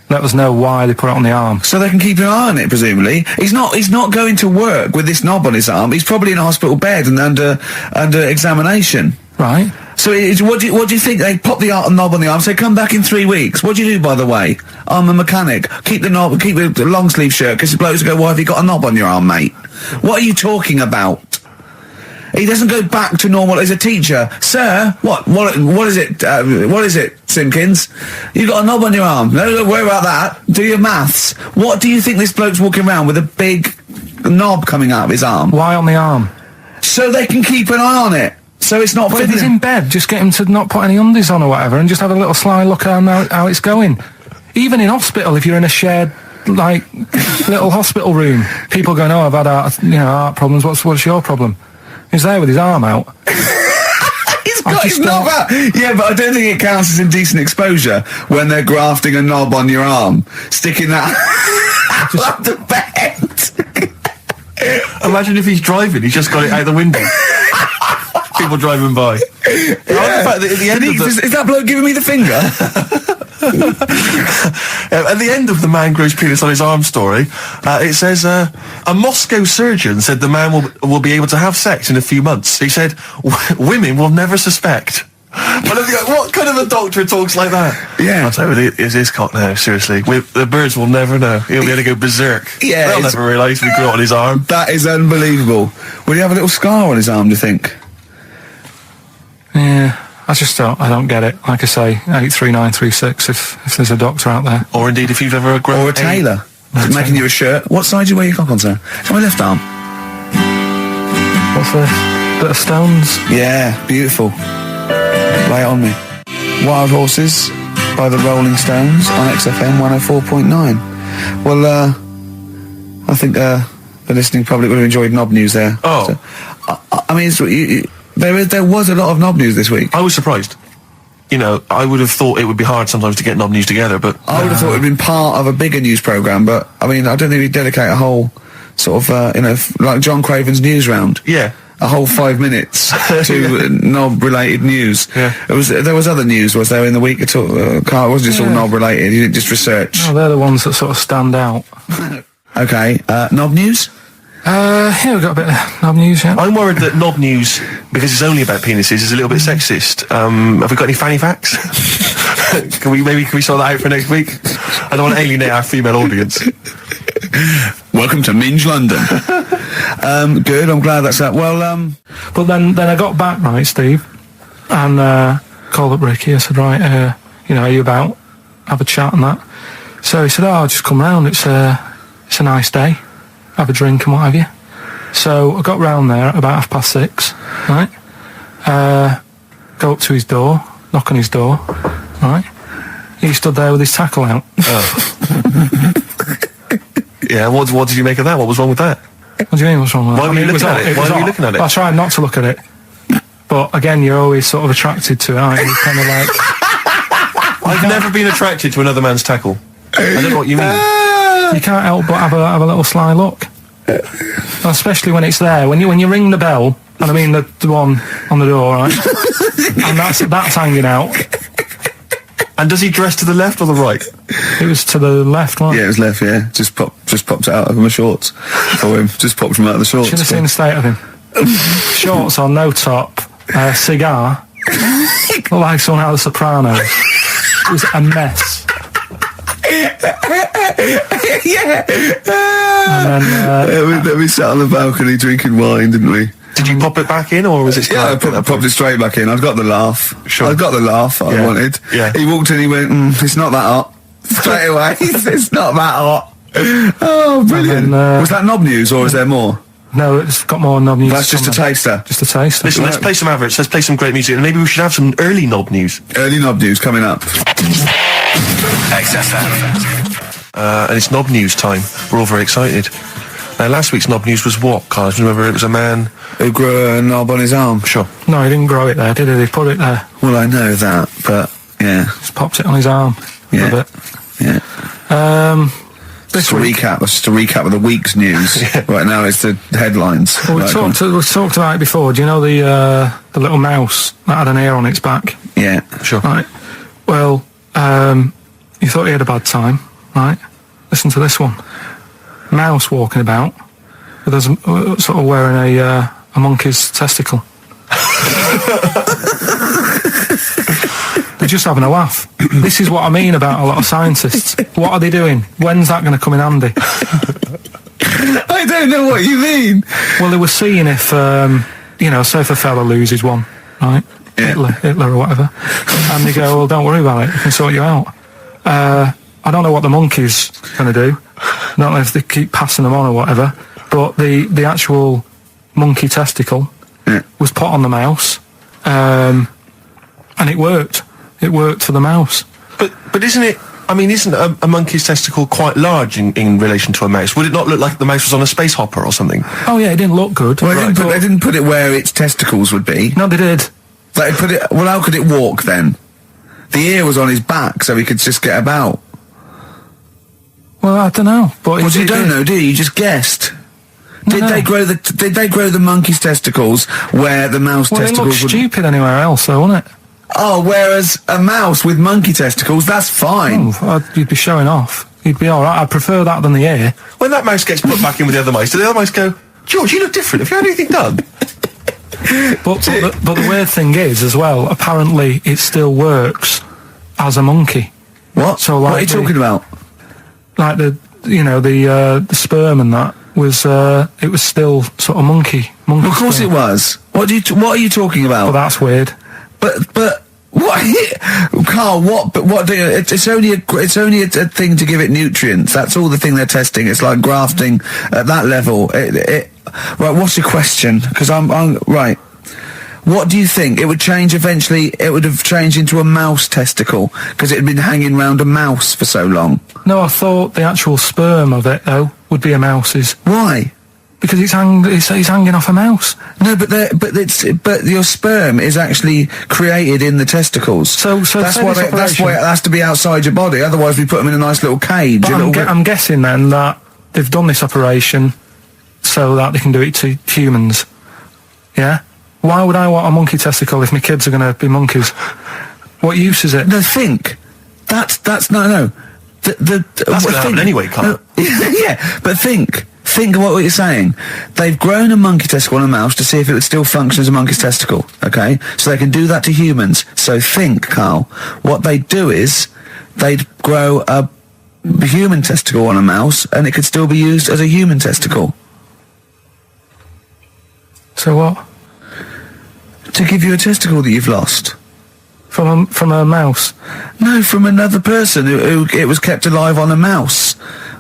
let us know why they put it on the arm. So they can keep an eye on it, presumably. He's not going to work with this knob on his arm. He's probably in a hospital bed and under examination. Right. So what do you think? They pop the knob on the arm, say, "Come back in 3 weeks." What do you do, by the way? "I'm a mechanic. Keep the knob, keep the long sleeve shirt," because the blokes go, "Why have you got a knob on your arm, mate?" What are you talking about? He doesn't go back to normal as a teacher. Sir, what is it? What is it, Simpkins? You got a knob on your arm. No, don't worry about that. Do your maths. What do you think this bloke's walking around with a big knob coming out of his arm? Why on the arm? So they can keep an eye on it. So it's not But if he's fiddling. in bed, just get him to not put any undies on or whatever, and just have a little sly look at how it's going. Even in hospital, if you're in a shared, like, little hospital room, people going, "Oh, I've had heart problems. What's your problem?" He's there with his arm out. He's got his knob out. Yeah, but I don't think it counts as indecent exposure when they're grafting a knob on your arm, sticking that up the bed. Imagine if he's driving, he's just got it out the window. People driving by. Yeah. At the end of Is that bloke giving me the finger? At the end of the man grows penis on his arm story, it says, a Moscow surgeon said the man will be able to have sex in a few months. He said, women will never suspect. But what kind of a doctor talks like that? Yeah. I'll tell you, it's his cock now, seriously. The birds will never know. He'll be able to go berserk. Yeah, They'll it's- never realise we grew it on his arm. That is unbelievable. Will he have a little scar on his arm, do you think? Yeah, I don't get it. Like I say, 83936. If there's a doctor out there. Or indeed, if you've ever grown Or a tailor. Making you a shirt. What side do you wear your cock on, sir? It's my left arm. What's this? Bit of stones. Yeah, beautiful. Lay it on me. Wild Horses by the Rolling Stones on XFM 104.9. Well, I think the listening public would have enjoyed knob news there. Oh. So, I mean, there was a lot of knob news this week. I was surprised. You know, I would have thought it would be hard sometimes to get knob news together, but... I would have thought it would have been part of a bigger news programme, but, I mean, I don't think we'd dedicate a whole sort of, like John Craven's news round. Yeah. A whole 5 minutes to knob-related news. Yeah. There was other news, was there, in the week at all? Carl, it wasn't just all knob-related, you didn't just research. Oh, they're the ones that sort of stand out. Okay, knob news? Yeah, we've got a bit of knob news, yeah. I'm worried that knob news, because it's only about penises, is a little bit sexist. Have we got any fanny facts? Can we sort that out for next week? I don't want to alienate our female audience. Welcome to Minge London. Good, I'm glad that's that. Well, But then I got back, right, Steve, and called up Ricky. I said, right, are you about? Have a chat and that. So he said, I'll just come round. It's a nice day. Have a drink and what have you. So I got round there at about 6:30, right? Go up to his door, knock on his door, right? He stood there with his tackle out. Oh. Yeah, what did you make of that? What was wrong with that? What do you mean, what's wrong with that? Why were you looking at it? Why were you looking at it? I tried not to look at it. But again, you're always sort of attracted to it, aren't you? Kind of like... I've never been attracted to another man's tackle. I don't know what you mean. You can't help but have a little sly look. And especially when it's there. When you ring the bell, and I mean the one on the door, right? And that's hanging out. And does he dress to the left or the right? It was to the left, right? yeah, it was left, yeah. Just popped it out of my shorts for him. Just popped him out of the shorts. Should have seen the state of him. Shorts on, no top, cigar. Looked like someone out of The Sopranos. It was a mess. Yeah. And then, we sat on the balcony drinking wine, didn't we? Did you pop it back in, or was it still... Yeah, I popped it straight back in. I got the laugh. Sure. I got the laugh I Yeah. wanted. Yeah. He walked in, he went, it's not that hot. Straight away. It's not that hot. Oh, brilliant. And then, was that knob news, or is there more? no, it's got more knob news. That's just a coming. taster. Just a taste. Listen, let's play some adverts, let's play some great music, and maybe we should have some early knob news. Early knob news coming up. XFM. And it's knob news time. We're all very excited. Now, last week's knob news was what, Carl? Do you remember it was a man... Who grew a knob on his arm? Sure. No, he didn't grow it there, did he? He put it there. Well, I know that, but, yeah. Just popped it on his arm. Yeah. A bit. Yeah. This Just a week, recap. That's just a recap of the week's news. Right now, it's the headlines. well, we Right, talked about it before. Do you know the little mouse that had an ear on its back? yeah. Sure. Right. Well, you thought he had a bad time, right? Listen to this one. Mouse walking about with us sort of wearing a monkey's testicle. They're just having a laugh. This is what I mean about a lot of scientists. What are they doing? When's that going to come in handy? I don't know what you mean. Well, they were seeing if you know, say if a fella loses one, right? Yeah. Hitler or whatever, and they go, well, don't worry about it, we can sort you out. I don't know what the monkey's going to do. I don't know if they keep passing them on or whatever, but the actual monkey testicle was put on the mouse, and it worked. It worked for the mouse. But isn't it? I mean, isn't a monkey's testicle quite large in relation to a mouse? Would it not look like the mouse was on a space hopper or something? Oh yeah, it didn't look good. Well, they didn't put it where its testicles would be. No, they did. They put it. Well, how could it walk then? The ear was on his back, so he could just get about. Well, I don't know. But Well, you don't know, do you? You just guessed. Did they grow the monkey's testicles where the mouse Well, it testicles looked would? stupid anywhere else, though, wouldn't it? Oh, whereas a mouse with monkey testicles, that's fine. You'd be showing off. You'd be all right. I'd prefer that than the ear. When that mouse gets put back in with the other mice, do the other mice go, George, you look different. Have you had anything done? But the weird thing is, as well, apparently it still works as a monkey. What? So, What are you talking about? Like the sperm and that was it was still sort of monkey. Of course sperm. it was. What are you talking about? But that's weird. But what, Carl? What? But what? It's only a thing to give it nutrients. That's all the thing they're testing. It's like grafting at that level. Right. What's your question? Because I'm right. What do you think? It would change eventually. It would have changed into a mouse testicle because it had been hanging around a mouse for so long. No, I thought the actual sperm of it though would be a mouse's. Why? Because it's hanging off a mouse. No, but your sperm is actually created in the testicles. So that's why it has to be outside your body. Otherwise, we put them in a nice little cage. But I'm guessing then that they've done this operation so that they can do it to humans. Yeah. Why would I want a monkey testicle if my kids are going to be monkeys? What use is it? No, think. That's no. That's going to happen anyway, Carl. Yeah, but think. Think of what you're saying. They've grown a monkey testicle on a mouse to see if it would still function as a monkey's testicle, okay? So they can do that to humans. So think, Carl. What they'd do is, they'd grow a human testicle on a mouse, and it could still be used as a human testicle. So what? To give you a testicle that you've lost. From a mouse? No, from another person who it was kept alive on a mouse.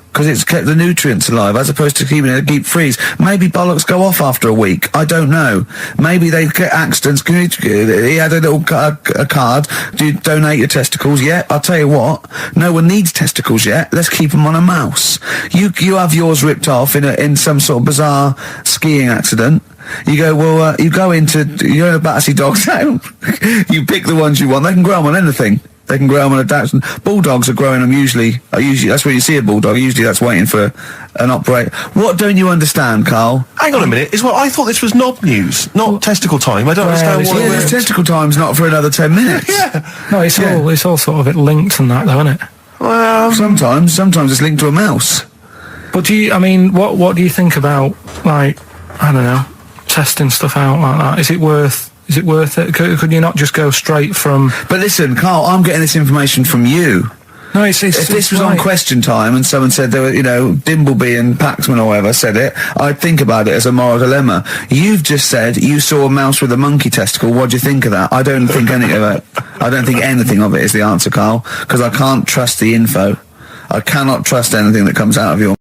Because it's kept the nutrients alive, as opposed to keeping it deep freeze. Maybe bollocks go off after a week. I don't know. Maybe they get accidents. He had a little a card. Do you donate your testicles? Yeah, I'll tell you what. No one needs testicles yet. Let's keep them on a mouse. You have yours ripped off in some sort of bizarre skiing accident. You go, well, you're in a Battersea Dog Town. You pick the ones you want. They can grow them on anything. They can grow them on a Dachshund. Bulldogs are growing them usually, that's where you see a bulldog. Usually that's waiting for an operator. What don't you understand, Carl? Hang on a minute. I thought this was knob news, not testicle time. I don't understand why. Yeah, this testicle time's not for another 10 minutes. Yeah. No, it's all sort of linked and that, though, isn't it? Well, sometimes it's linked to a mouse. But what do you think about, like, I don't know, testing stuff out like that? Is it worth it? Could you not just go straight from... But listen, Carl, I'm getting this information from you. No, if this was on Question Time and someone said there were, Dimbleby and Paxman or whatever said it, I'd think about it as a moral dilemma. You've just said you saw a mouse with a monkey testicle. What do you think of that? I don't think any of it. I don't think anything of it is the answer, Carl, because I can't trust the info. I cannot trust anything that comes out of your